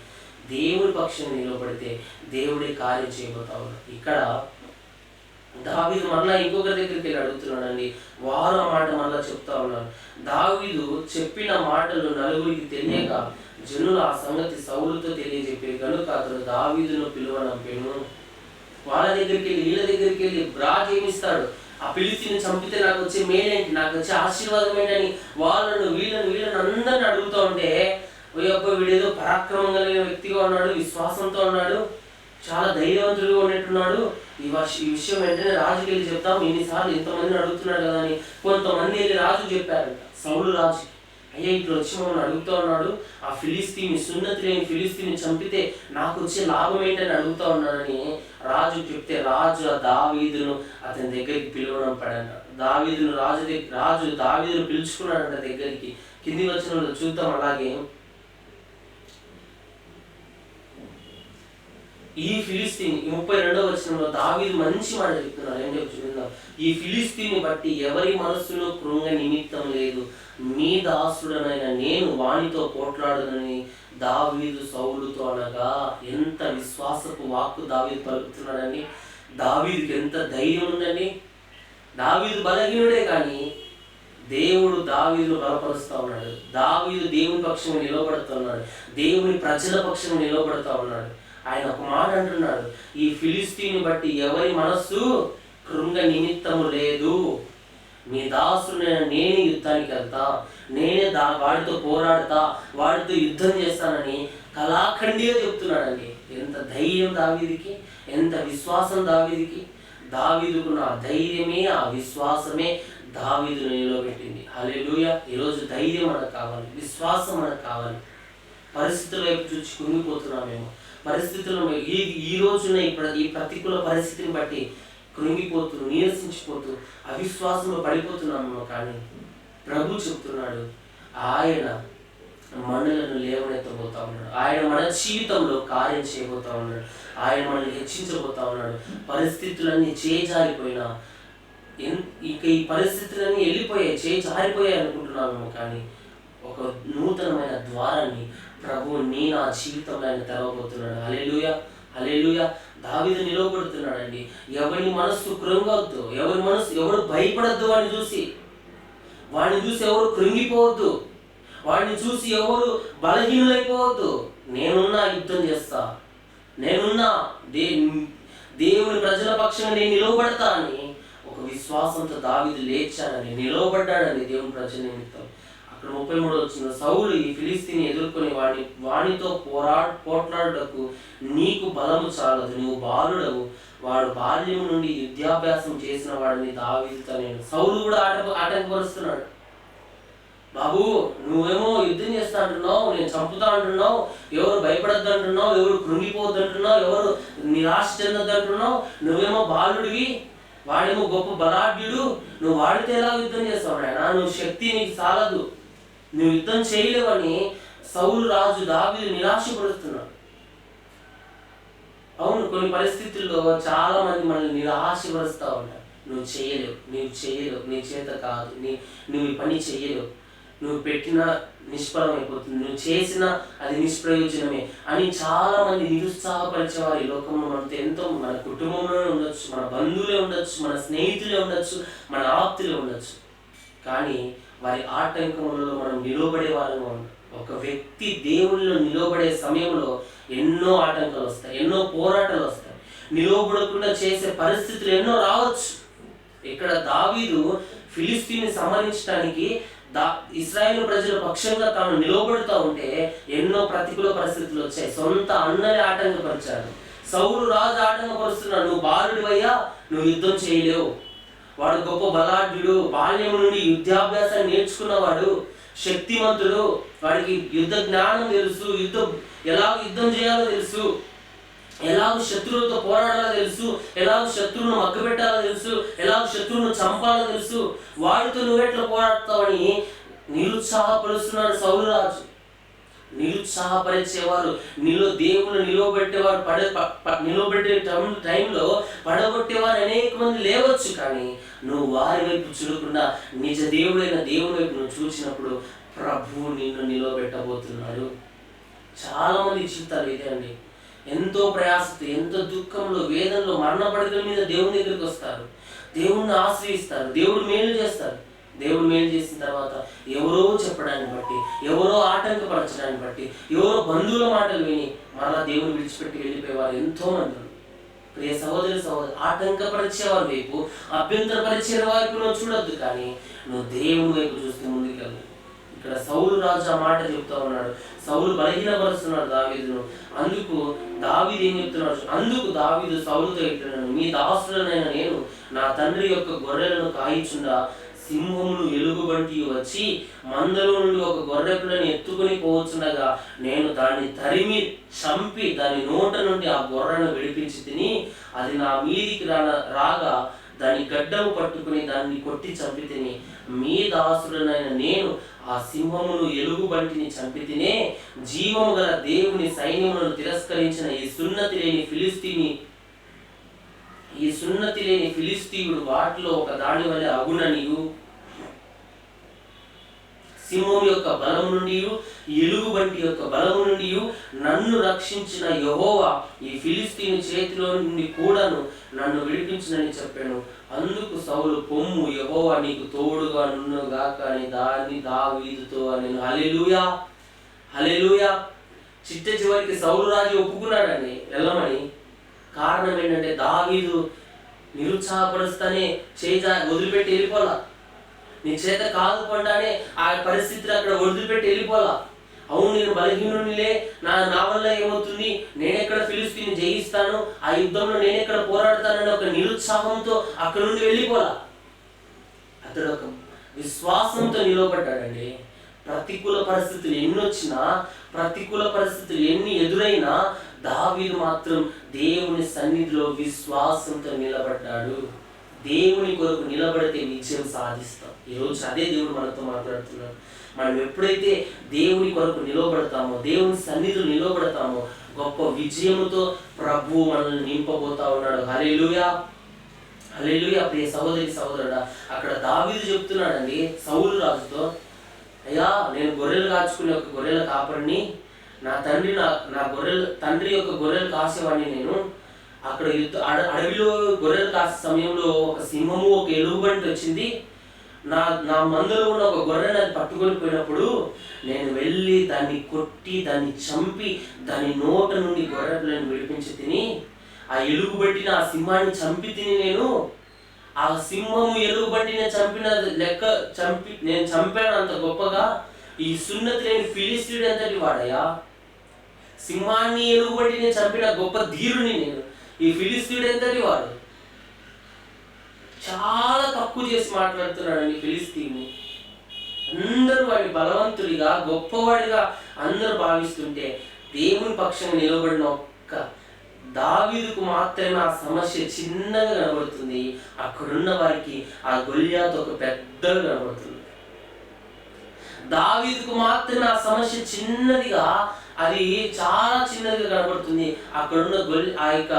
దేవుడి పక్షాన్ని నిలవబడితే దేవుడే కార్యం చేయబోతా ఉన్నాడు. ఇక్కడ దావీదు మళ్ళా ఇంకొకరి దగ్గరికి వెళ్ళి అడుగుతున్నాడండి. వారు ఆ మాట మళ్ళా చెప్తా ఉన్నారు. దావీదు చెప్పిన మాటలు నలుగురికి తెలియక జనులు ఆ సంగతి సౌలుతో తెలియజెప్పారు కనుక అతను దావీదును పిలువనంపెను. వాళ్ళ దగ్గరికి వెళ్ళి, వీళ్ళ దగ్గరికి వెళ్ళి రాజు ఏమిస్తాడు, ఆ ఫిలిస్తీని చంపితే నాకు వచ్చే మేలేంటి, నాకు వచ్చే ఆశీర్వాదం ఏంటని వీళ్ళని అందరిని అడుగుతూ ఉంటే, వీడేదో పరాక్రమం కలిగిన వ్యక్తిగా ఉన్నాడు, విశ్వాసంతో ఉన్నాడు, చాలా ధైర్యవంతుడిగా ఉన్నట్టున్నాడు, ఈ విషయం వెంటనే రాజుకి వెళ్ళి చెప్తాం, ఇన్నిసార్లు ఇంతమందిని అడుగుతున్నాడు కదా అని కొంతమంది వెళ్ళి రాజు చెప్పారంట. సౌలు రాజు, అయ్యా ఇట్లా వచ్చి మమ్మల్ని అడుగుతూ ఉన్నాడు, ఆ ఫిలిస్తీని సున్నతి లేని ఫిలిస్తీని చంపితే నాకు వచ్చే లాభం ఏంటని అడుగుతూ ఉన్నాడని రాజు చెప్తే, రాజు ఆ దావీదును అతని దగ్గరికి పిలవడం పడంట. రాజు దావీదును పిలుచుకున్నాడంట దగ్గరికి. కింది వచనంలో చూద్దాం. అలాగే ఈ ఫిలిస్తీని 32వ వచనంలో దావీదు మంచి మాట చెప్తున్నారు. ఏం చెప్తున్నా, ఈ ఫిలిస్తీని బట్టి ఎవరి మనస్సులో కృంగ నిమిత్తం లేదు, మీ దాసుడనైన నేను వానితో పోట్లాడనని దావీదు సౌలుతో అనగా. ఎంత విశ్వాసపు వాక్కు దావీదు పలుకుతున్నాడని, దావీదుకి ఎంత ధైర్యం ఉందండి. దావీదు బలహీనుడే కానీ దేవుడు దావీదును బలపరుస్తూ ఉన్నాడు. దావీదు దేవుని పక్షంగా నిలబడుతున్నాడు, దేవుని ప్రజల పక్షంగా నిలబడుతూ ఉన్నాడు. ఆయన ఒక మాట అంటున్నాడు, ఈ ఫిలిస్తీని బట్టి ఎవరి మనస్సు కృంగ నిమిత్తము లేదు. మీ దాసుడైన నేనే యుద్ధానికి వెళ్తా, నేనే వాడితో పోరాడతా, వాడితో యుద్ధం చేస్తానని కళాఖండిగా చెప్తున్నాడండి. ఎంత ధైర్యం దావీదుకి, ఎంత విశ్వాసం దావీదుకి. దావీదుకున్న ఆ ధైర్యమే, ఆ విశ్వాసమే దావీదును నిలబెట్టింది. హల్లెలూయా. ఈరోజు ధైర్యం మనకు కావాలి, విశ్వాసం మనకు కావాలి. పరిస్థితుల వైపు చూసి కృంగిపోతున్నామేమో, పరిస్థితుల్లో ఈ రోజున ఈ ప్రతికూల పరిస్థితిని బట్టి కృంగిపోతూ, నీరసించిపోతూ, అవిశ్వాసంలో పడిపోతున్నామేమో. కానీ ప్రభు చెప్తున్నాడు, ఆయన మనలను లేవనెత్తబోతా ఉన్నాడు. ఆయన మన జీవితంలో కార్యం చేయబోతా ఉన్నాడు. ఆయన మనల్ని హెచ్చించబోతా ఉన్నాడు. పరిస్థితులన్నీ చేజారిపోయినా, ఇక ఈ పరిస్థితులన్నీ వెళ్ళిపోయాయి, చేజారిపోయాయి అనుకుంటున్నామేమో. కానీ ఒక నూతనమైన ద్వారాన్ని ప్రభు నా జీవితంలో ఆయన తెరవబోతున్నాడు. హల్లెలూయా, హల్లెలూయా. దావీదు నిలవబడుతున్నాడండి. ఎవరి మనస్సు కృంగవద్దు, ఎవరు భయపడద్దు. వాడిని చూసి ఎవరు కృంగిపోవద్దు, వాడిని చూసి ఎవరు బలహీనులైపోవద్దు. నేనున్నా, యుద్ధం చేస్తా, నేనున్నా, దేవుని ప్రజల పక్షంగా నేను నిలవబడతా అని ఒక విశ్వాసంతో దావీదు లేచాడని, నిలవబడ్డాడని దేవుని ప్రజల నిమిత్తం. అక్కడ 33 వచ్చిన సౌలు ఈ ఫిలిస్తీని ఎదుర్కొని వానితో పోట్లాడుటకు నీకు బలము చాలదు, నువ్వు బాలుడవు, వాడు బాల్యం నుండి విద్యాభ్యాసం చేసిన వాడిని దావీదుతో నేను. సౌలు కూడా ఆటంకపరుస్తున్నాడు. బాబు, నువ్వేమో యుద్ధం చేస్తా అంటున్నావు, నేను చంపుతా అంటున్నావు, ఎవరు భయపడద్దు అంటున్నావు, ఎవరు కృంగిపోవద్దు అంటున్నావు, ఎవరు నిరాశ చెందొద్దు అంటున్నావు, నువ్వేమో బాలుడివి, వాడేమో గొప్ప బలాఢ్యుడు, నువ్వు వాడితే ఎలా యుద్ధం చేస్తావు నాయనా, నువ్వు శక్తి నీకు చాలదు, నువ్వు యుద్ధం చేయలేవని సౌలు రాజు దావీదు నిరాశపరుస్తున్నాడు. అవును, కొన్ని పరిస్థితుల్లో చాలా మంది మనల్ని నిరాశపరుస్తూ ఉంటారు. నువ్వు చేయలేవు, నీ చేత కాదు, నువ్వు ఈ పని చేయలేవు, నువ్వు పెట్టినా నిష్ఫలం అయిపోతుంది, నువ్వు చేసినా అది నిష్ప్రయోజనమే అని చాలా మంది నిరుత్సాహపరిచేవారు ఈ లోకంలో మనతో ఎంతో. మన కుటుంబంలోనే ఉండొచ్చు, మన బంధువులే ఉండొచ్చు, మన స్నేహితులే ఉండొచ్చు, మన ఆప్తులే ఉండొచ్చు. కానీ వారి ఆటంకములలో మనం నిలబడే వాళ్ళము. ఒక వ్యక్తి దేవునిలో నిలబడే సమయంలో ఎన్నో ఆటంకాలు వస్తాయి, ఎన్నో పోరాటాలు వస్తాయి, నిలబడకుండా చేసే పరిస్థితులు ఎన్నో రావచ్చు. ఇక్కడ దావీదు ఫిలిస్తీన్ని సంహరించడానికి ఇశ్రాయేలు ప్రజల పక్షంగా తాను నిలబడుతూ ఉంటే ఎన్నో ప్రతికూల పరిస్థితులు వచ్చాయి. సొంత అన్నని ఆటంకపరిచాడు. సౌలు రాజు ఆటంకపరుస్తున్నాడు, నువ్వు బాలుడివయ్యా, నువ్వు యుద్ధం చేయలేవు, వాడు గొప్ప బలాఢ్యుడు, బాల్యం నుండి విద్యాభ్యాసాన్ని నేర్చుకున్నవాడు, శక్తివంతుడు, వాడికి యుద్ధ జ్ఞానం తెలుసు, ఎలా యుద్ధం చేయాలో తెలుసు, ఎలాగో శత్రువులతో పోరాడాలో తెలుసు, ఎలాగో శత్రువును మగ్గబెట్టాలో తెలుసు, ఎలాగో శత్రువును చంపాలో తెలుసు, వాడితో నువ్వెట్లా పోరాడతావని నిరుత్సాహపరుస్తున్నాడు సౌలు రాజు. నిరుత్సాహపరిచేవారు, దేవుని నిలవబెట్టేవారు, నిలవబెట్టే టైంలో పడగొట్టేవారు అనేక మంది లేవచ్చు. కానీ నువ్వు వారి వైపు చూడకుండా నిజ దేవుడైన దేవుని వైపు నువ్వు చూసినప్పుడు ప్రభువు నిన్ను నిలవబెట్టబోతున్నాడు. చాలా మంది జీవితాలు ఇదే అండి. ఎంతో ప్రయాసతో, ఎంతో దుఃఖంలో, వేదనలో, మరణ పడకల మీద దేవుని దగ్గరికి వస్తారు, దేవుణ్ణి ఆశ్రయిస్తారు, దేవుడు మేలు చేస్తారు. దేవుడు మేలు చేసిన తర్వాత ఎవరో చెప్పడాన్ని బట్టి, ఎవరో ఆటంకపరచడాన్ని బట్టి, ఎవరో బంధువుల మాటలు విని మరలా దేవుని విడిచిపెట్టి వెళ్ళిపోయేవారు ఎంతో మంది. ప్రియ సహోదరి ఆటంకపరిచేవారి వైపు, అభ్యంతరపరిచే వైపు నువ్వు చూడొద్దు, కానీ నువ్వు దేవుని వైపు చూస్తే ముందుకెళ్ళు. ఇక్కడ సౌలు రాజు ఆ మాట చెప్తా ఉన్నాడు. సౌలు బలహీనపరుస్తున్నాడు దావీదును. అందుకు దావీదు ఏం చెప్తున్నాడు? అందుకు దావీదు సౌలుతో ఇట్లనెను, మీ దాసుడనైన నేను నా తండ్రి యొక్క గొర్రెలను కాయిచుండా సింహమును ఎలుగుబంటి వచ్చి మందలో నుండి ఒక గొర్రె పిల్లని ఎత్తుకుని పోవచ్చుండగా నేను దాన్ని తరిమి చంపి దాని నోట నుండి ఆ గొర్రెను విడిపించి తిని అది నా మీదికి రాగా దాని గడ్డము పట్టుకుని దాన్ని కొట్టి చంపి తిని మీ దాసుడనైన నేను ఆ సింహమును ఎలుగుబంటిని చంపి తినే జీవము గల దేవుని సైన్యములను తిరస్కరించిన ఈ సున్నతి లేని ఫిలిస్తీయుడు వాటిలో ఒక దాని వలె అగుననియు సింహం యొక్క బలము నుండి ఎలుగుబంటి యొక్క బలము నుండి నన్ను రక్షించిన యెహోవా ఈ ఫిలిస్తీని చేతిలో నుండి కూడాను నన్ను విడిపించునని చెప్పాను. అందుకు సౌలు పొమ్ము, యెహోవా నీకు తోడుగా నుండుగాక అని దావీదుతో అనెను. హల్లెలూయా, హల్లెలూయా. చిట్ట చివరికి సౌలు రాజు ఒప్పుకున్నాడని వెళ్ళమని. కారణం ఏంటంటే దావీదు నిరుత్సాహపరుస్తానే వదిలిపెట్టి వెళ్ళిపోలా. నీ చేత కాదు కొంటానే ఆ పరిస్థితిని అక్కడ వదిలిపెట్టి వెళ్ళిపోలా. అవును నేను బలహీనునిలే, నా వల్ల ఏమవుతుంది, నేనెక్కడ ఫిలిస్తీన్ని జయిస్తాను, ఆ యుద్ధంలో నేనెక్కడ పోరాడతానని ఒక నిరుత్సాహంతో అక్కడ నుండి వెళ్ళిపోలా. అతడు ఒక విశ్వాసంతో నిలబడ్డాడండి. ప్రతికూల పరిస్థితులు ఎన్నొచ్చినా, ప్రతికూల పరిస్థితులు ఎన్ని ఎదురైనా దావీదు మాత్రం దేవుని సన్నిధిలో విశ్వాసంతో నిలబడ్డాడు. దేవుని కొరకు నిలబడితే విజయం సాధిస్తాం. ఈరోజు అదే దేవుడు మనతో మాట్లాడుతున్నాడు. మనం ఎప్పుడైతే దేవుని కొరకు నిలబడతామో, దేవుని సన్నిధిలో నిలబడతామో, గొప్ప విజయముతో ప్రభువు మనల్ని నింపబోతా ఉన్నాడు. హల్లెలూయా, హల్లెలూయా. ప్రియ సహోదరి సహోదరుడా, అక్కడ దావీదు చెప్తున్నాడండి సౌలు రాజుతో, అయ్యా నేను గొర్రెలు కాచుకునే ఒక గొర్రెల కాపరిని, నా తండ్రి యొక్క గొర్రెలు కాసేవాడిని నేను. అక్కడ అడవిలో గొర్రెలు కాసే సమయంలో ఒక సింహము ఒక ఎలుగుబంటి వచ్చింది. నా మందులో ఉన్న ఒక గొర్రెని అది పట్టుకొని పోయినప్పుడు నేను వెళ్ళి దాన్ని కొట్టి దాన్ని చంపి దాని నోట నుండి గొర్రెలను విడిపించి తిని ఆ ఎలుగుబంటిని ఆ సింహాన్ని చంపి తిని నేను ఆ సింహము ఎలుగుబంటిని చంపిన లెక్క నేను చంపాను అంత గొప్పగా. ఈ సున్నతి లేని ఫిలిస్తీయుడు ఎంతటి వాడయ్యా, సింహాన్ని ఎలుగుబంటిని చంపిన గొప్ప ధీరుని నేను. ఈ ఫిలిస్తీయుడు ఎంతటి వాడు, చాలా తక్కువ చేసి మాట్లాడుతున్నాడండి ఫిలిస్తీయుని. అందరూ వాడి బలవంతుడిగా గొప్పవాడిగా అందరూ భావిస్తుంటే దేవుని పక్షంగా నిలబడిన ఒక్క దావీదుకు మాత్రమే ఆ సమస్య చిన్నగా కనబడుతుంది. అక్కడున్న వారికి ఆ గొల్యాతు ఒక పెద్దగా కనబడుతుంది. దావీదుకు మాత్రమే ఆ సమస్య చిన్నదిగా, అది చాలా చిన్నదిగా కనబడుతుంది. అక్కడున్న ఆ యొక్క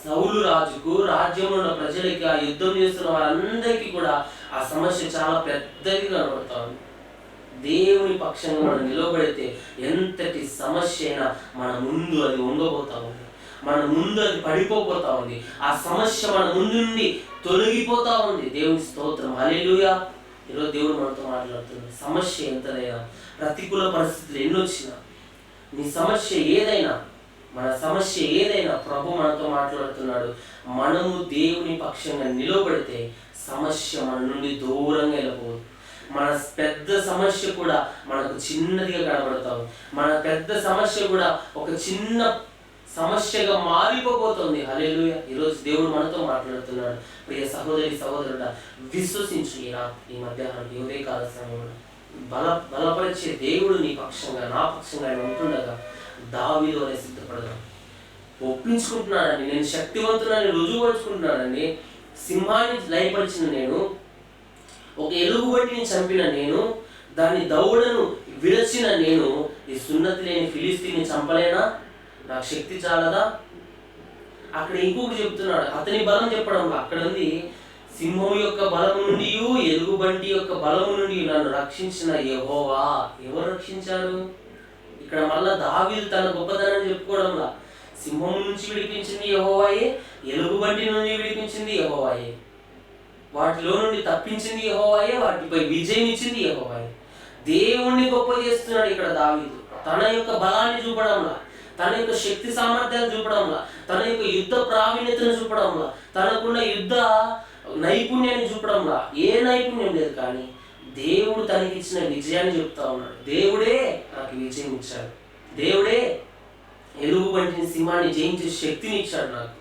సౌలు రాజుకు, రాజ్యంలో ఉన్న ప్రజలకి, ఆ యుద్ధం చేస్తున్న వారందరికీ కూడా ఆ సమస్య చాలా పెద్దగా కనబడుతూ ఉంది. దేవుని పక్షంగా మనం నిలబడితే ఎంతటి సమస్య అయినా మన ముందు అది ఉండబోతా ఉంది, మన ముందు అది పడిపోతా ఉంది. ఆ సమస్య మన ముందు నుండి తొలగిపోతా ఉంది. దేవుని స్తోత్రం, హల్లెలూయా. ఈరోజు దేవుడు మనతో మాట్లాడుతున్నాడు. సమస్య ఎంతదైనా, ప్రతికూల పరిస్థితులు ఎన్నొచ్చినా, నీ సమస్య ఏదైనా, మన సమస్య ఏదైనా ప్రభు మనతో మాట్లాడుతున్నాడు. మనము దేవుని పక్షంగా నిలబడితే సమస్య మన నుండి దూరంగా వెళ్ళిపోదు. మన పెద్ద సమస్య కూడా మనకు చిన్నదిగా కనబడతాం. మన పెద్ద సమస్య కూడా ఒక చిన్న సమస్యగా మారిపోబోతుంది. హల్లెలూయా. ఈరోజు దేవుడు మనతో మాట్లాడుతున్నాడు. ప్రియ సహోదరి సహోదరుడా, విశ్వసించు. ఈ మధ్యాహ్నం ఉదయ కాల సమయంలో బలపరిచే దేవుడు నీ పక్షంగా, నా పక్షంగా ఆయన ఉంటుండగా దావీదు అనే సిద్ధపడదాం. ఒప్పించుకుంటున్నాడండి, నేను శక్తివంతులని రుజువుపరుచుకుంటున్నానండి. సింహాన్ని లయపరిచిన నేను, ఒక ఎలుగుబంటిని చంపిన నేను, దాని దౌడను విరచిన నేను, ఈ సున్నతి లేని ఫిలిస్తీన్ని చంపలేనా? నాకు శక్తి చాలదా? అక్కడ ఇంకొకటి చెప్తున్నాడు, అతని బలం చెప్పడంలో అక్కడ ఉంది, సింహం యొక్క బలము నుండి, ఎలుగుబంటి యొక్క బలము నుండి నన్ను రక్షించిన యెహోవా. ఎవరు రక్షించారు? ఇక్కడ మళ్ళా దావీదు తన గొప్పతనాన్ని చెప్పుకోవడంలా, సింహం నుంచి విడిపించింది యెహోవాయే, ఎలుగుబంటి నుండి విడిపించింది యెహోవాయే, వాటిలో నుండి తప్పించింది యెహోవాయే, వాటిపై విజయం ఇచ్చింది యెహోవాయే. దేవుణ్ణి గొప్ప చేస్తున్నాడు ఇక్కడ దావీదు. తన యొక్క బలాన్ని చూపడంలా, తన యొక్క శక్తి సామర్థ్యాలు చూపడంలా, తన యొక్క యుద్ధ ప్రావీణ్యతను చూపడంలా, తనకున్న యుద్ధ నైపుణ్యాన్ని చూపడంలా, ఏ నైపుణ్యం లేదు, కానీ దేవుడు తనకిచ్చిన విజయాన్ని చెప్తా ఉన్నాడు. దేవుడే నాకు విజయం ఇచ్చాడు, దేవుడే ఎలుగుబంటిని సింహాన్ని జయించే శక్తిని ఇచ్చాడు నాకు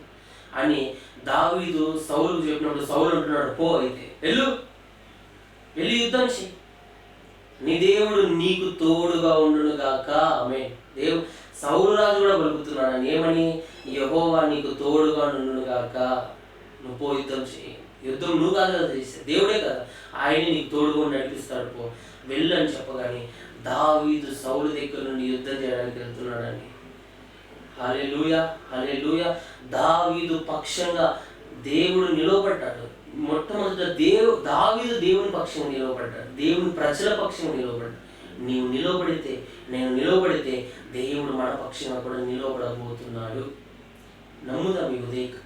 అని దావీదు సౌలుకు చెప్పినప్పుడు సౌలు అంటున్నాడు, పో అయితే వెళ్ళి యుద్ధం చెయ్యి, నీ దేవుడు నీకు తోడుగా ఉండును గాక. ఆమేన్. సౌలు రాజు కూడా పలుకుతున్నాడు ఏమని, యెహోవా నీకు తోడుగా ఉండును గాక, నువ్వు పో యుద్ధం చెయ్యి. యుద్ధం నువ్వు కాదు కదా చేస్తే, దేవుడే కదా, ఆయనే నీకు తోడుగా నడిపిస్తాడు, పో వెళ్ళు అని చెప్పగానే దావీదు సౌలు దగ్గర నుండి యుద్ధం చేయడానికి వెళ్తున్నాడండి. హల్లెలూయా, హల్లెలూయా. దావీదు పక్షంగా దేవుడు నిలవబడ్డాడు. మొట్టమొదట దావీదు దేవుని పక్షంగా నిలవబడ్డాడు, దేవుని ప్రజల పక్షంగా నిలవబడ్డాడు. నీవు నిలబడితే, నేను నిలబడితే దేవుడు మన పక్షంగా కూడా నిలబడబోతున్నాడు. నమ్ముదాం. ఈ ఉదయం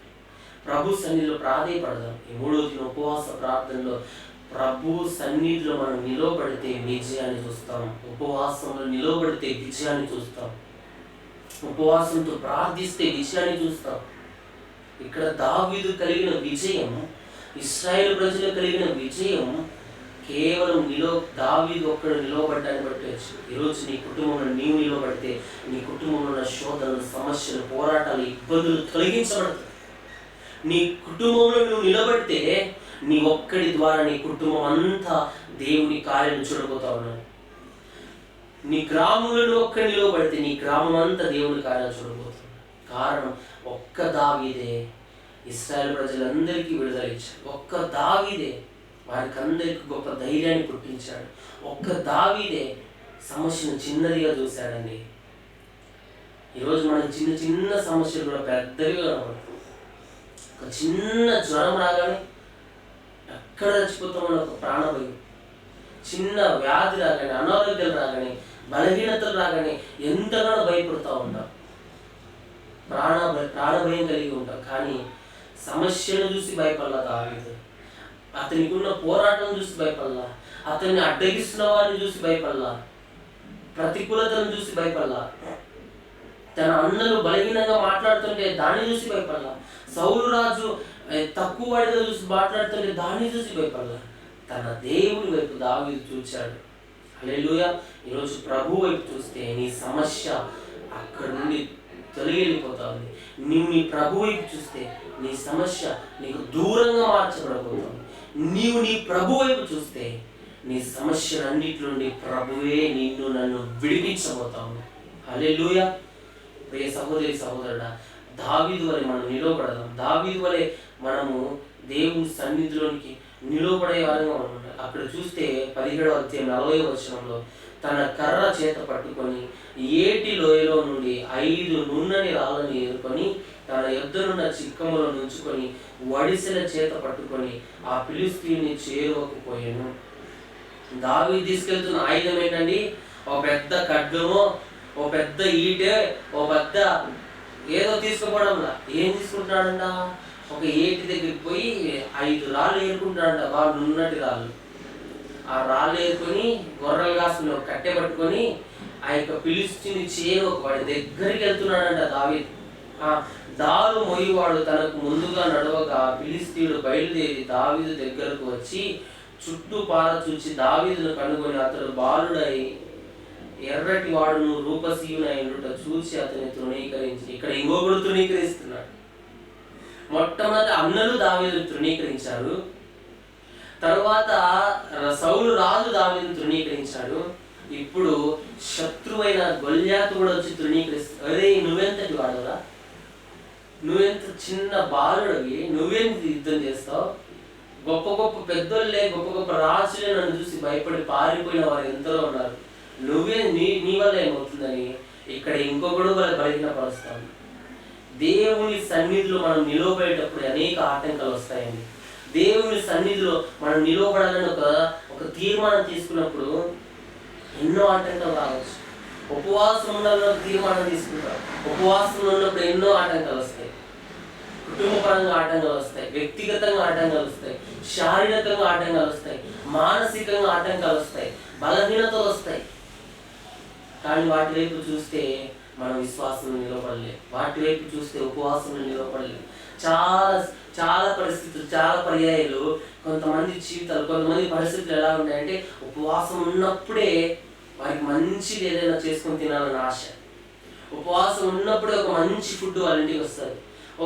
ప్రభు సన్నిధిలో ప్రాధేయపడదాం. ఈ 3వ దిన ఉపవాస ప్రార్థనలో ప్రభు సన్నిధిలో మనం నిలబడితే విజయాన్ని చూస్తాం. ఉపవాసంలో నిలబడితే విజయాన్ని చూస్తాం. ఉపవాసంతో ప్రార్థిస్తే విజయాన్ని చూస్తాం. ఇక్కడ దావీదు కలిగిన విజయం, ఇశ్రాయేలు ప్రజలు కలిగిన విజయం కేవలం దావీదు ఒక్కడు నిలవబడ్డాన్ని బట్టవచ్చు. ఈరోజు నీ కుటుంబంలో నీవు నిలవబడితే నీ కుటుంబంలో ఉన్న శోధనలు, సమస్యలు, పోరాటాలు, ఇబ్బందులు తొలగించబడతాయి. నీ కుటుంబంలో నువ్వు నిలబడితే నీ ఒక్కడి ద్వారా నీ కుటుంబం అంతా దేవుని కార్యం చూడబోతా ఉన్నాడు. నీ గ్రామంలో నువ్వు ఒక్కడి నిలబడితే నీ గ్రామం అంతా దేవుని కార్యాలు చూడబోతుంది. కారణం ఒక్క దావీదే ఇశ్రాయేలు ప్రజలందరికీ విడుదల ఇచ్చాడు. ఒక్క దావీదే వారికి అందరికీ గొప్ప ధైర్యాన్ని పుట్టించాడు. ఒక్క దావీదే సమస్యను చిన్నదిగా చూశాడండి. ఈరోజు మనకి చిన్న చిన్న సమస్యలు కూడా పెద్దవిగా కనబడతాయి. ఒక చిన్న జ్వరం రాగానే ఎక్కడ చచ్చిపోతామని ఒక ప్రాణభయం, చిన్న వ్యాధి రాగానే, అనారోగ్యాలు రాగానే, బలహీనతలు రాగానే ఎంతగానో భయపడుతూ ఉంటాం, ప్రాణభయం కలిగి ఉంటాం. కానీ సమస్యను చూసి భయపడలా దావీదు, అతనికి ఉన్న పోరాటం చూసి భయపడలా, అతన్ని అడ్డగిస్తున్న వారిని చూసి భయపడలా, ప్రతికూలతను చూసి భయపడలా, తన అన్నలు బలహీనంగా మాట్లాడుతుంటే దాన్ని చూసి భయపడలా, సౌలు రాజు తక్కువ వాడిగా చూసి మాట్లాడుతుంటే దాన్ని చూసి భయపడలా, తన దేవుని వైపు దావీదు చూచాడు. హల్లెలూయా. ఈరోజు ప్రభు వైపు చూస్తే నీ సమస్య అక్కడ నుండి తొలగి వెళ్ళిపోతా ఉంది. నీవు నీ ప్రభు వైపు చూస్తే నీ సమస్య నీకు దూరంగా మార్చబడబోతుంది. నీవు నీ ప్రభు వైపు చూస్తే నీ సమస్యలన్నిటి నుండి ప్రభువే నన్ను విడిపించబోతాము. హల్లెలూయా. ప్రియ సహోదరి సహోదరుడా, దావీదు వలె మనం నిలవబడదాం. దావీదు వలె మనము దేవుని సన్నిధిలోనికి నిలవబడే వారంగా మనం ఉండాలి. అక్కడ చూస్తే 17వ అధ్యాయం 40వ వచనంలో తన కర్ర చేత పట్టుకొని ఏటి లోయలో నుండి 5 నున్నని రాళ్ళని ఏరుకొని తన యొద్దనున్న చిక్కములో నుంచుకొని వడిసెల చేత పట్టుకొని ఆ ఫిలిష్తీయుని చేరువకుపోయాను. దావీదు తీసుకెళ్తున్న ఆయుధం ఏంటండి? ఒక పెద్ద ఖడ్గమో, ఓ పెద్ద ఈటే, ఓ పెద్ద ఏదో తీసుకుపోవడంలా. ఏం తీసుకుంటున్నాడంట? ఒక ఏటి దగ్గరికి పోయి 5 రాళ్ళు ఏరుకుంటాడంట, బాగా నున్నటి రాళ్ళు. ఆ రాళ్ళు ఏరుకొని గొర్రెలు కాసుకుని ఒక కట్టె పట్టుకొని ఆ యొక్క ఫిలిష్తీయుని చేరు వాడి దగ్గరికి వెళ్తున్నాడంట దావీదు. ఆ దారు మొయ్యవాడు తనకు ముందుగా నడవగా ఫిలిష్తీయుడు బయలుదేరి దావీదు దగ్గరకు వచ్చి చుట్టూ పారచూచి దావీదును కనుగొని అతడు బాలుడై ఎర్రటి వాడును రూపసీయునైనట చూసి అతన్ని తృణీకరించి, ఇక్కడ ఇంకొకడు తృణీకరిస్తున్నాడు. మొట్టమొదటి అన్నలు దావీదును తృణీకరించారు, తరువాత సౌలు రాజు దావీదును తృణీకరించాడు. ఇప్పుడు శత్రువైన గొల్యాతు కూడా వచ్చి తృణీకరిస్తాడు. అదే నువ్వెంతటి వాడురా, నువ్వెంత చిన్న బాలుడివి, నువ్వెంత యుద్ధం చేస్తావు? గొప్ప గొప్ప పెద్దోళ్ళే, గొప్ప గొప్ప రాజులే నన్ను చూసి భయపడి పారిపోయిన వారు ఎంతలో ఉన్నారు. నువ్వే నీ వల్ల ఏమవుతుందని ఇక్కడ ఇంకొకడు బలహీనపరుస్తాను. దేవుని సన్నిధిలో మనం నిలవబడేటప్పుడు అనేక ఆటంకాలు వస్తాయండి. దేవుని సన్నిధిలో మనం నిలవబడాలని ఒక తీర్మానం తీసుకున్నప్పుడు ఎన్నో ఆటంకాలు రావచ్చు. ఉపవాసం ఉండాలని తీర్మానం తీసుకుంటాం. ఉపవాసంలో ఉన్నప్పుడు ఎన్నో ఆటంకాలు వస్తాయి. కుటుంబపరంగా ఆటంకాలు వస్తాయి, వ్యక్తిగతంగా ఆటంకాలు వస్తాయి, శారీరకంగా ఆటంకాలు వస్తాయి, మానసికంగా ఆటంకాలు వస్తాయి, బలహీనతలు వస్తాయి. కానీ వాటి వైపు చూస్తే మనం విశ్వాసంలో నిలబడలేం. వాటి వైపు చూస్తే ఉపవాసంలో నిలబడలేం. చాలా చాలా పరిస్థితులు, చాలా పర్యాయాలు కొంతమంది జీవితాలు, కొంతమంది పరిస్థితులు ఎలా ఉన్నాయంటే ఉపవాసం ఉన్నప్పుడే వారికి మంచిది ఏదైనా చేసుకొని తినాలని ఆశ, ఉపవాసం ఉన్నప్పుడే ఒక మంచి ఫుడ్ వాళ్ళ ఇంటికి వస్తుంది,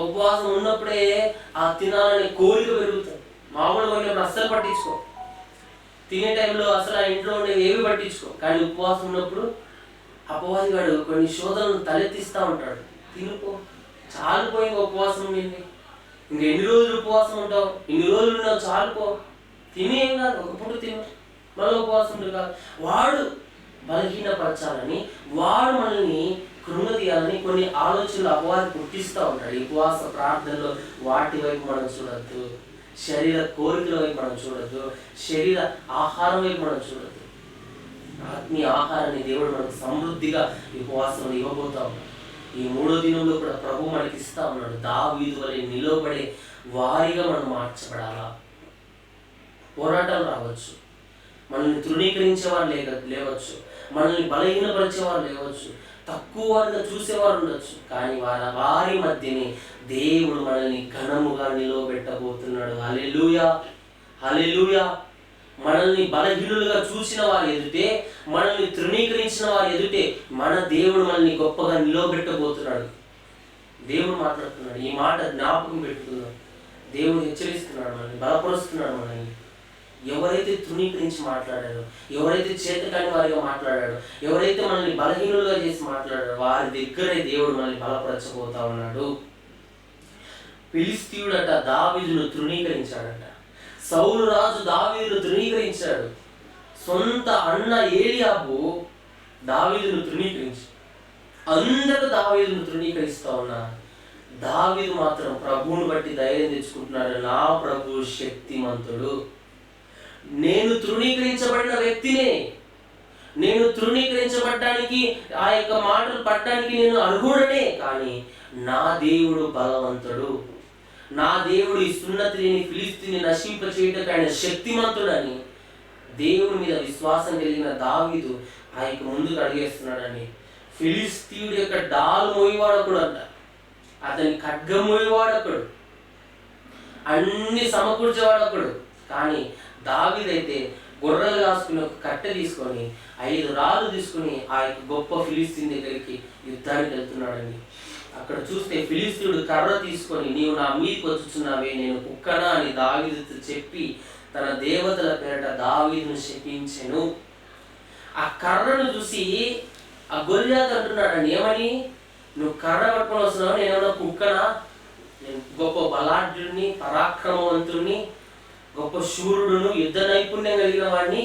ఉపవాసం ఉన్నప్పుడే ఆ తినాలనే కోరిక పెరుగుతుంది. మామూలుగా ఉన్నప్పుడు అస్సలు పట్టించుకో, తినే టైంలో అసలు ఆ ఇంట్లో ఉండేవి ఏవి పట్టించుకో. కానీ ఉపవాసం ఉన్నప్పుడు అపవాదిగాడు కొన్ని శోధనలు తలెత్తిస్తూ ఉంటాడు. తినుకో, చాలుపో, ఇంకా ఉపవాసం ఉండింది, ఇంక ఎన్ని రోజులు ఉపవాసం ఉంటావు, ఇన్ని రోజులు ఉన్నావు, చాలుకో, తినేం కాదు, ఒక పూట తిను, మళ్ళీ ఉపవాసం ఉంటుంది కాదు. వాడు బలహీనపరచాలని, వాడు మనల్ని కృంగతీయాలని కొన్ని ఆలోచనలు అపవాది పుట్టిస్తూ ఉంటాడు. ఈ ఉపవాస ప్రార్థనలో వాటి వైపు మనం చూడద్దు, శరీర కోరికల వైపు మనం చూడద్దు, శరీర ఆహారం వైపు మనం చూడద్దు. ఆత్మీయ ఆహారాన్ని దేవుడు మనకు సమృద్ధిగా ఈ ఉపవాసంలో ఇవ్వబోతా ఉన్నాడు. ఈ 3వ దినంలో కూడా ప్రభు మనకి ఇస్తా ఉన్నాడు. దావీదు వలె నిలబడే వారిగా మనం మార్చబడాలా. పోరాటాలు రావచ్చు, మనల్ని తృణీకరించేవారు లేవచ్చు, మనల్ని బలహీనపరిచేవారు లేవచ్చు, తక్కువ వారిగా చూసేవారు ఉండొచ్చు. కానీ వారి మధ్యనే దేవుడు మనల్ని ఘనముగా నిలవబెట్టబోతున్నాడు. హల్లెలూయా, హల్లెలూయా. మనల్ని బలహీనులుగా చూసిన వారి ఎదుటే, మనల్ని తృణీకరించిన వారి ఎదుటే మన దేవుడు మనల్ని గొప్పగా నిలవబెట్టబోతున్నాడు. దేవుడు మాట్లాడుతున్నాడు. ఈ మాట జ్ఞాపకం పెట్టుకున్నాడు. దేవుడు హెచ్చరిస్తున్నాడు, మనల్ని బలపరుస్తున్నాడు. మనల్ని ఎవరైతే తృణీకరించి మాట్లాడారో, ఎవరైతే చేతకాని వారిగా మాట్లాడారో, ఎవరైతే మనల్ని బలహీనులుగా చేసి మాట్లాడారో వారి దగ్గరే దేవుడు మనల్ని బలపరచబోతా ఉన్నాడు. ఫిలిష్తీయుడట దావీదును తృణీకరించాడట. సౌలు రాజు దావీదును తృణీకరించాడు. సొంత అన్న ఏలియాబు దావీదును తృణీకరించాడు. అందరూ దావీదును తృణీకరిస్తా ఉన్నారు. దావీదు మాత్రం ప్రభువుని బట్టి ధైర్యం తెచ్చుకుంటున్నాడు. నా ప్రభు శక్తిమంతుడు. నేను తృణీకరించబడిన వ్యక్తినే. నేను తృణీకరించబడ్డానికి, ఆ యొక్క మాటలు పట్టడానికి నేను అర్హుడనే. కానీ నా దేవుడు బలవంతుడు. నా దేవుడు ఈ సున్నతిని ఫిలిష్తీయుని నశింప చేయటకు ఆయన శక్తిమంతుడని దేవుని మీద విశ్వాసం కలిగిన దావీదు ఆ యొక్క ముందుకు అడిగేస్తున్నాడని. ఫిలిష్తీయుడి యొక్క డాలు మోయివాడకుడు అంట, అతని ఖడ్గం మోయివాడకుడు, అన్ని సమకూర్చేవాడకుడు. కానీ దావీదైతే గొర్రెలు కాసుకుని ఒక కట్టె తీసుకొని 5 రాళ్ళు తీసుకుని ఆ యొక్క గొప్ప ఫిలిష్తీయుని దగ్గరికి యుద్ధానికి వెళ్తున్నాడని. అక్కడ చూస్తే ఫిలిష్తీయుడు కర్ర తీసుకొని, నీవు నా మీదకి వచ్చుచున్నావే, నేను కుక్కనా అని దావీదుతో చెప్పి తన దేవతల పేరట దావీదును శపించెను. ఆ కర్రను చూసి ఆ గొల్యాతు అంటున్నాడు, ఏమని, నువ్వు కర్ర పట్టుకొని వస్తున్నావు, నేనేమన్నా కుక్కనా? నేను గొప్ప బలాఢ్యుడిని, పరాక్రమవంతుడిని, గొప్ప శూరుడును, యుద్ధ నైపుణ్యం కలిగిన వాడిని,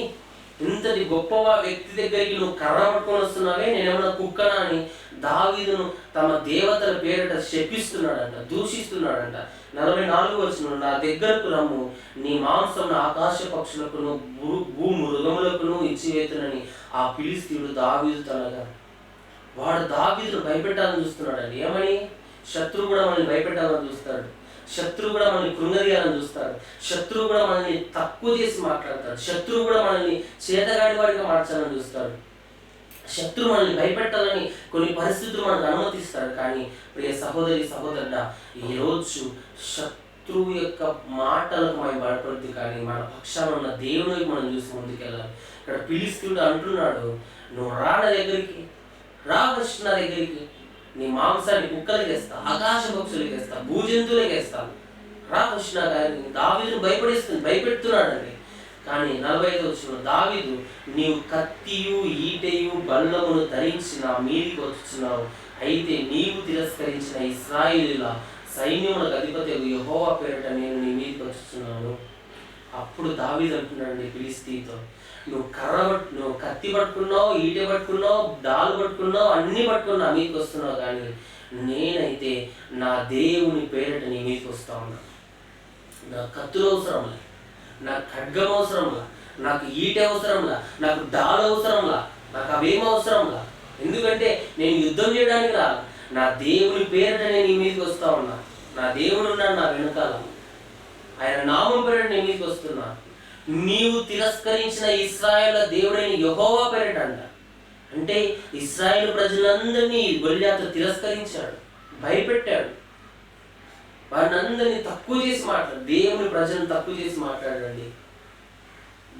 ఇంతటి గొప్ప వ్యక్తి దగ్గరికి నువ్వు కర్ర పట్టుకొని వస్తున్నావే, నేనేమన్నా కుక్కనా అని దావీదును తమ దేవతల పేరిట శపిస్తున్నాడంట, దూషిస్తున్నాడంట. 44 వచనం, నా దగ్గరకు రమ్ము, నీ మాంసం ఆకాశ పక్షులకును భూమృగములకును ఇచ్చివేతునని ఆ ఫిలిష్తీయుడు దావీదు తనగా. వాడు దావీదును భయపెట్టాలని చూస్తున్నాడండి. ఏమని? శత్రువు కూడా మనల్ని భయపెట్టాలని చూస్తాడు. శత్రువు కూడా మనల్ని కృంగదీయాలని చూస్తాడు. శత్రువు కూడా మనల్ని తక్కువ చేసి మాట్లాడతాడు. శత్రువు కూడా మనల్ని చేతగాడి వాడిగా మార్చాలని చూస్తాడు. శత్రువు మనల్ని భయపెట్టాలని కొన్ని పరిస్థితులు మనకు అనుమతిస్తాడు. కానీ ప్రియ సహోదరి సహోదరుడా, ఈరోజు శత్రువు యొక్క మాటలకు మనం భయపడద్దు, కానీ మన పక్షాన ఉన్న దేవునికి మనం చూసి ముందుకెళ్ళాలి. ఇక్కడ ఫిలిష్తీయుడు అంటున్నాడు, నువ్వు రా నా దగ్గరికి, రా ఫస్ట్ నా దగ్గరికి, నీ మాంసాన్ని కుక్కలకి వేస్తా, ఆకాశ పక్షులకి వేస్తా, భూజంతువులకి వేస్తా, రా ఫస్ట్ నా దగ్గరికి. దావీదును భయపెడుతున్నాడండి. కానీ 45 వచనం, దావీదు, నీవు కత్తియు ఈటెయు బల్లమును ధరించి నా మీదికి వచ్చుచున్నావు, అయితే నీవు తిరస్కరించిన ఇశ్రాయేలీయుల సైన్యములకు అధిపతి యెహోవా పేరిట నేను నీ మీదకి వచ్చుచున్నాను. అప్పుడు దావీదు అంటున్నాడు ఫిలిష్తీయుతో, నువ్వు కత్తి పట్టుకున్నావు, ఈటె పట్టుకున్నావు, డాలు పట్టుకున్నావు, అన్ని పట్టుకుని నా మీదకి వస్తున్నావు, కానీ నేనైతే నా దేవుని పేరిట నీ మీదకి వస్తా ఉన్నా. నా కత్తులు అవసరంలా, నాకు ఖడ్గం అవసరంలా, నాకు ఈటె అవసరంలా, నాకు డాలు అవసరంలా, నాకు అవేం అవసరంలా. ఎందుకంటే నేను యుద్ధం చేయడానికి రా, నా దేవుని పేరిట నేను నీ మీదకి వస్తా ఉన్నా. నా దేవుడు ఉన్నాడు నా వెనుకాల, ఆయన నామం పేరిట నీ మీదకి వస్తున్నా. నీవు తిరస్కరించిన ఇశ్రాయేలు దేవుడైన యెహోవా పేరిట అంట. అంటే ఇశ్రాయేలు ప్రజలందరినీ గొల్యాతు తిరస్కరించాడు, భయపెట్టాడు, వారిని అందరినీ తక్కువ చేసి మాట్లాడు, దేవుని ప్రజలను తక్కువ చేసి మాట్లాడండి.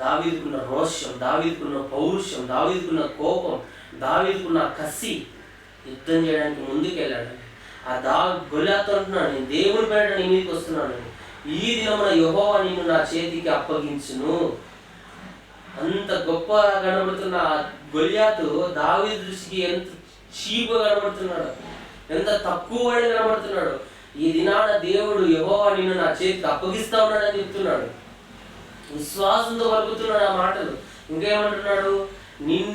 దావీదుకున్న రోషం, దావీదుకున్న పౌరుషం, దావీదుకున్న కోపం, దావీదుకున్న కసి, యుద్ధం చేయడానికి ముందుకెళ్ళాడు. ఆ గొల్యాతు అంటున్నాడు, నేను దేవుని పేరిట నీ మీదకి వస్తున్నాను, ఈ దినమున యెహోవా నిన్ను నా చేతికి అప్పగించును. అంత గొప్ప కనబడుతున్న గొల్యాతు దావీదు దృష్టికి ఎంత చీపుగా కనబడుతున్నాడు, ఎంత తక్కువ వాడి కనబడుతున్నాడు. ఈ దినాన దేవుడు యెహోవా నిన్ను నా చేతికి అప్పగిస్తా ఉన్నాడని చెప్తున్నాడు. విశ్వాసంతో పలుకుతున్నాడు ఆ మాటలు. ఇంకేమంటున్నాడు,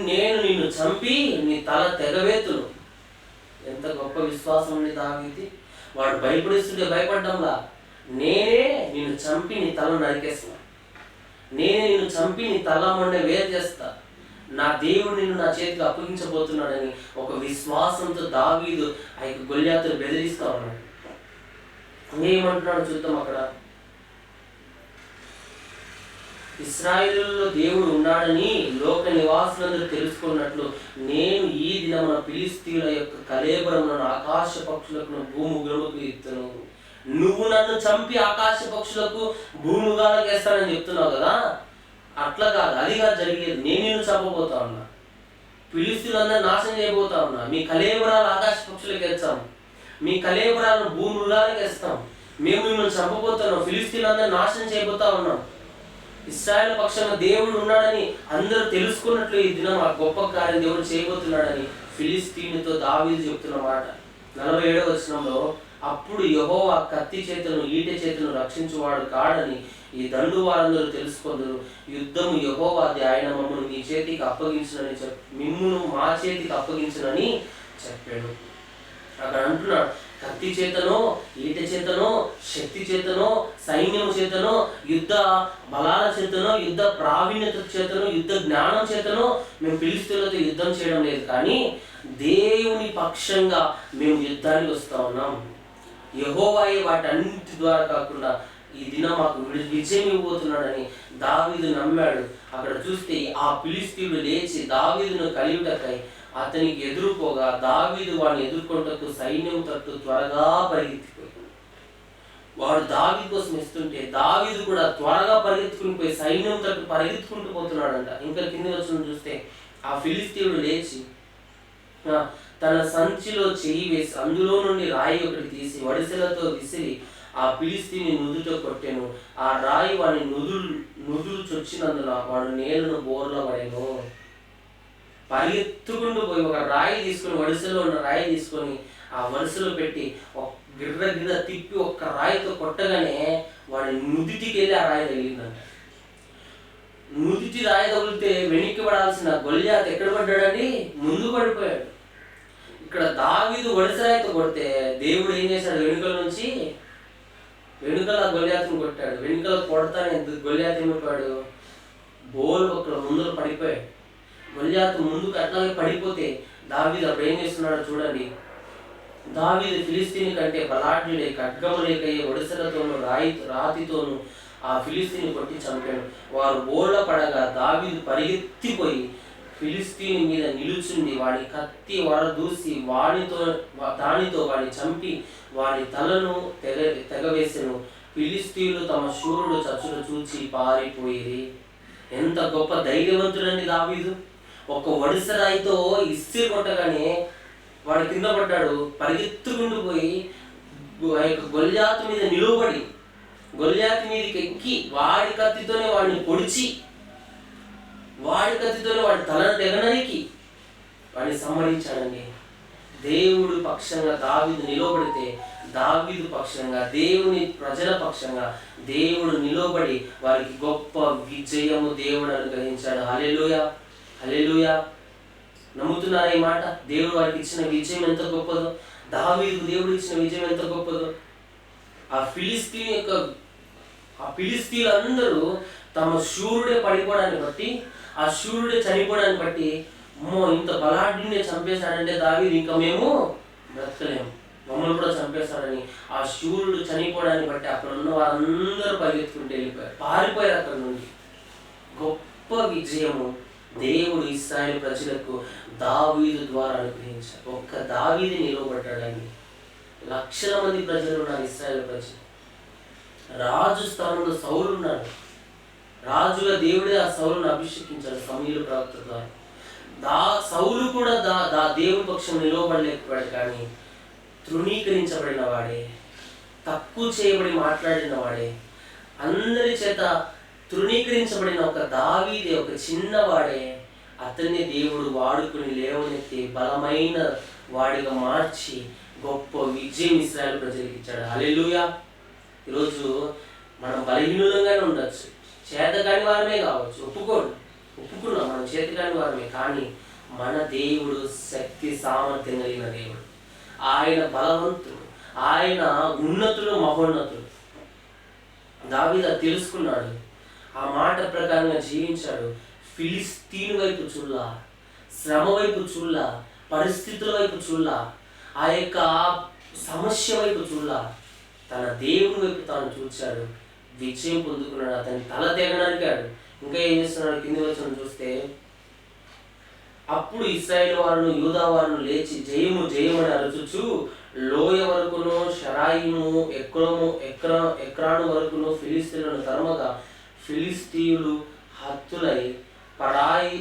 నేను నిన్ను చంపి నీ తల తెగవేతును. ఎంత గొప్ప విశ్వాసం ఉంది దావీది. వాడు భయపడిస్తుంటే భయపడ్డంలా, నేనే నిన్ను చంపి నీ తల నరికేస్తా, నేనే నిన్ను చంపి నీ తల మొండె వేరు చేస్తా, నా దేవుడు నిన్ను నా చేతికి అప్పగించబోతున్నాడని ఒక విశ్వాసంతో దావీదు ఆ యొక్క గొల్యాతును బెదిరిస్తా ఉన్నాడు. ఏమంటున్నాడు చూద్దాం. అక్కడ ఇశ్రాయేలులో దేవుడు ఉన్నాడని లోక నివాసులందరూ తెలుసుకున్నట్లు నేను ఈ దినమున ఫిలిష్తీయుల యొక్క కళేబరములను ఆకాశ పక్షులకు భూముగములకు ఇస్తాను. నువ్వు నన్ను చంపి ఆకాశ పక్షులకు భూముగాలకు వేస్తానని చెప్తున్నావు కదా, అట్లా కాదు, అది కాదు జరిగేది. నేను నిన్ను చంపబోతా ఉన్నా, ఫిలిష్తీయులందరూ నాశనం చేయబోతా ఉన్నా, మీ కళేబరాలు ఆకాశ పక్షులకు వేస్తాం, మీ కళేబరాలను భూమృగాలకు వేస్తాం, మేము మిమ్మల్ని చంపబోతున్నాం, ఫిలిష్తీయులందరూ నాశనం చేయబోతా ఉన్నాం. ఇశ్రాయేలు పక్షంగా దేవుడు ఉన్నాడని అందరూ తెలుసుకున్నట్లు ఈ దినం ఆ గొప్ప కార్యం దేవుడు చేయబోతున్నాడని ఫిలిష్తీయునితో దావీదు చెప్తున్న మాట. 47వ వచనంలో, అప్పుడు యెహోవా కత్తి చేతను ఈటె చేతను రక్షించువాడు కాడని ఈ దండు వారందరూ తెలుసుకొందరు. యుద్ధము యెహోవాది, ఆయన మమ్మల్ని నీ చేతికి అప్పగించునని మిమ్మును మా చేతికి అప్పగించునని చెప్పాడు. అక్కడ అంటున్నాడు, కత్తి చేతనో ఈట చేతనో శక్తి చేతనో సైన్యం చేతనో యుద్ధ బలాల చేతనో యుద్ధ ప్రావీణ్యత చేతనో యుద్ధ జ్ఞానం చేతనో మేము ఫిలిష్తీయులతో యుద్ధం చేయడం లేదు, కానీ దేవుని పక్షంగా మేము యుద్ధానికి వస్తూ ఉన్నాం. యెహోవాయే వాటన్నిటి ద్వారా కాకుండా ఈ దినం మాకు విజయం ఇవ్వబోతున్నాడని దావీదు నమ్మాడు. అక్కడ చూస్తే ఆ ఫిలిష్తీయుడు లేచి దావీదును కలియుటకై అతనికి ఎదురుపోగా దావీదు వాడిని ఎదుర్కొంటకు సైన్యం తట్టు త్వరగా పరిగెత్తిపోయి, వాడు దావీదు కోసం ఇస్తుంటే దావీదు కూడా త్వరగా పరిగెత్తుకుని పోయి సైన్యం తట్టు పరిగెత్తుకుంటూ పోతున్నాడంట. ఇంకా కింద వచ్చిన చూస్తే ఆ ఫిలిష్తీయుడు లేచి తన సంచిలో చెయ్యి వేసి అందులో నుండి రాయి ఒకటి తీసి వడిసెలతో విసిరి ఆ ఫిలిష్తీయుని నుదుట కొట్టెను. ఆ రాయి వాడిని నుదురు చొచ్చినందున వాడు నేలను బోర్ల పడెను. పరిగెత్తుకుంటూ పోయి ఒక రాయి తీసుకొని, వడిసెలో ఉన్న రాయి తీసుకొని ఆ వరుసలో పెట్టి గిర్ర తిప్పి ఒక్క రాయితో కొట్టగానే వాడి నుదిటికి వెళ్ళి ఆ రాయి తగిలిందంట. నుదిటి రాయి తగిలితే వెనక్కి పడాల్సిన గొల్యాత్ ఎక్కడ పడ్డాడని ముందు పడిపోయాడు. ఇక్కడ దావీదు వడిసరాయితో కొడితే దేవుడు ఏం చేశాడు, వెనుకల గొల్యాతును కొట్టాడు. వెనుకల కొడతానే గొల్యాత్ ఏమైపోయాడు, బోల్ ఒక్క ముందులో పడిపోయాడు. గొల్యాతు ముందుకు అట్లాగే పడిపోతే దావీదు అప్పుడు ఏం చేస్తున్నాడో చూడండి. దావీదు ఫిలిష్తీయుని కంటే బలాఢ్యుడే, ఖడ్గము లేకయ్యే వడిసెలతోనూ రాతితోనూ ఆ ఫిలిష్తీయుని కొట్టి చంపాడు. వారు బోళ్ళ పడగా దావీదు పరిగెత్తిపోయి ఫిలిష్తీయుని మీద నిలుచుండి వాడి కత్తి వరదూసి దానితో వాడిని చంపి వాడి తలను తెగవేసెను. ఫిలిష్తీయులు తమ శూరుడు చచ్చును చూచి పారిపోయిరి. ఎంత గొప్ప ధైర్యవంతుడండి దావీదు. ఒక వడిసరాయితో ఇస్త్రీ కొట్టగానే వాడు కింద పడ్డాడు. పరిగెత్తుకుంటూ పోయి ఆ యొక్క గొల్యాతు మీద నిలువబడి గొల్యాతు మీదకి ఎక్కి వాడి కత్తితోనే వాడిని పొడిచి వాడి కత్తితోనే వాడి తలను తెగనరికి వాడిని సంహరించాడండి. దేవుడు పక్షంగా దావీదు నిలబడితే దావీదు పక్షంగా దేవుని ప్రజల పక్షంగా దేవుడు నిలబడి వారికి గొప్ప విజయము దేవుడు అనుగ్రహించాడు. హల్లెలూయా, హల్లెలూయా. నమ్ముతున్నారా ఈ మాట? దేవుడు వారికి ఇచ్చిన విజయం ఎంత గొప్పదో, దావీదుకు దేవుడు ఇచ్చిన విజయం ఎంత గొప్పదో. ఆ ఫిలిష్తీయులందరూ తమ శూరుడే పడిపోవడాన్ని బట్టి, ఆ శూరుడే చనిపోవడాన్ని బట్టి, ఇంత బలాఢ్యుని చంపేశాడంటే దావీదు, ఇంకా మేము బ్రతకలేము, మమ్మల్ని కూడా చంపేశాడని ఆ శూరుడు చనిపోవడాన్ని బట్టి అక్కడ ఉన్న వారందరూ పరిగెత్తుకుంటూ వెళ్ళిపోయారు, పారిపోయారు అక్కడ నుండి. గొప్ప విజయము దేవుడు ఇశ్రాయేలు ప్రజలకు దావీదు ద్వారా అనుగ్రహించాడు. ఒక్క దావీదు నిలవబడ్డాడని లక్షల మంది ప్రజలు ఉన్నారు ఇశ్రాయేలు ప్రజలు. రాజు స్థానంలో సౌలు ఉన్నాడు. రాజుగా దేవుడే ఆ సౌలును అభిషేకించాడు సమూయేలు ప్రవక్త ద్వారా. సౌలు కూడా దేవుని పక్షం నిలవబడలేకపోయాడు, కానీ తృణీకరించబడిన వాడే, తక్కువ చేయబడి మాట్లాడిన వాడే, అందరి చేత తృణీకరించబడిన ఒక దావీదే, ఒక చిన్నవాడే, అతన్ని దేవుడు వాడుకుని లేవనెత్తి బలమైన వాడిగా మార్చి గొప్ప విజయం ఇశ్రాయేలు ప్రజలకు ఇచ్చాడు. హల్లెలూయా. ఈరోజు మనం బలహీనులంగానే ఉండొచ్చు, చేతకాని వారమే కావచ్చు, ఒప్పుకున్నాం మనం చేతకాని వారమే, కానీ మన దేవుడు శక్తి సామర్థ్యం కలిగిన దేవుడు. ఆయన బలవంతుడు, ఆయన ఉన్నతుడు, మహోన్నతుడు. దావీదు తెలుసుకున్నాడు, ఆ మాట ప్రకారంగా జీవించాడు. ఫిలిష్తీయుని వైపు చూడలా, శ్రమ వైపు చూడలా, పరిస్థితుల వైపు చూడలా, ఆ యొక్క సమస్య వైపు చూడలా, తన దేవుని వైపు తాను చూచాడు, విజయం పొందుకున్నాడు. అతని తల తెగనరికాడు. ఇంకా ఏం చేస్తున్నాడు కింది వచనం చూస్తే, అప్పుడు ఇశ్రాయేలు వారును యూదా వారును లేచి జయము జయమని అరుచుచు లోయ వరకును షరాయిము ఎక్రాను వరకును ఫిలిష్తీయులను తరమగా ఫిలిష్తీయులు హత్తులై పరాయి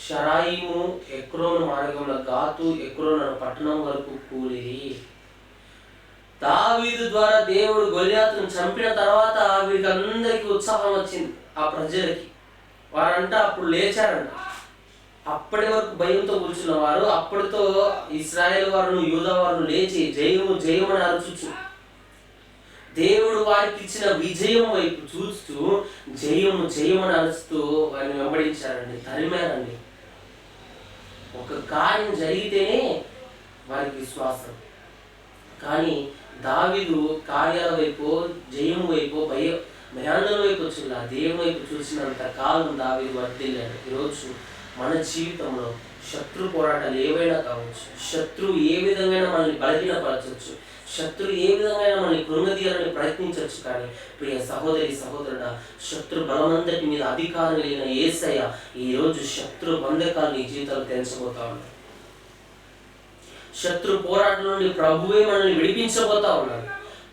షరాయిము ఎక్రోను మార్గంలో గాతు ఎక్రోను పట్టణం వరకు కూలిరి. దావీదు ద్వారా దేవుడు గొలియాతును చంపిన తర్వాత వీరికి అందరికీ ఉత్సాహం వచ్చింది. ఆ ప్రజలకి వారంతా అప్పుడు లేచారంట. అప్పటి వరకు భయంతో కూర్చున్న వారు అప్పటితో ఇశ్రాయేల్ వారు యూదా వారు లేచి జయము జయమని అరుచుచు దేవుడు వారికి ఇచ్చిన విజయం వైపు చూస్తూ జయము జయమని అరుస్తూ వారిని వెంబడించారండి, తరిమారండి. ఒక కార్యం జరిగితేనే వారికి విశ్వాసం. కానీ దావీదు కార్యాల వైపు, జయం వైపు, భయాందోళన వైపు వచ్చిన దేవుని వైపు చూసినంత కాలం దావీదు వర్ధిల్లాడు. ఈరోజు మన జీవితంలో శత్రు పోరాటాలు ఏవైనా కావచ్చు, శత్రువు ఏ విధంగా మనల్ని బలహీనపరచవచ్చు, శత్రువు ఏ విధంగా మనల్ని కృంగదీయాలని ప్రయత్నించవచ్చు. కానీ ప్రియ సహోదరి సహోదరుడా, శత్రు బలమందటి మీద అధికారం కలిగిన యేసయ్య ఈరోజు శత్రు బంధకాలు నీ జీవితాలు తెంచబోతా ఉన్నాడు. శత్రు పోరాటం నుండి ప్రభువే మనల్ని విడిపించబోతా ఉన్నాడు.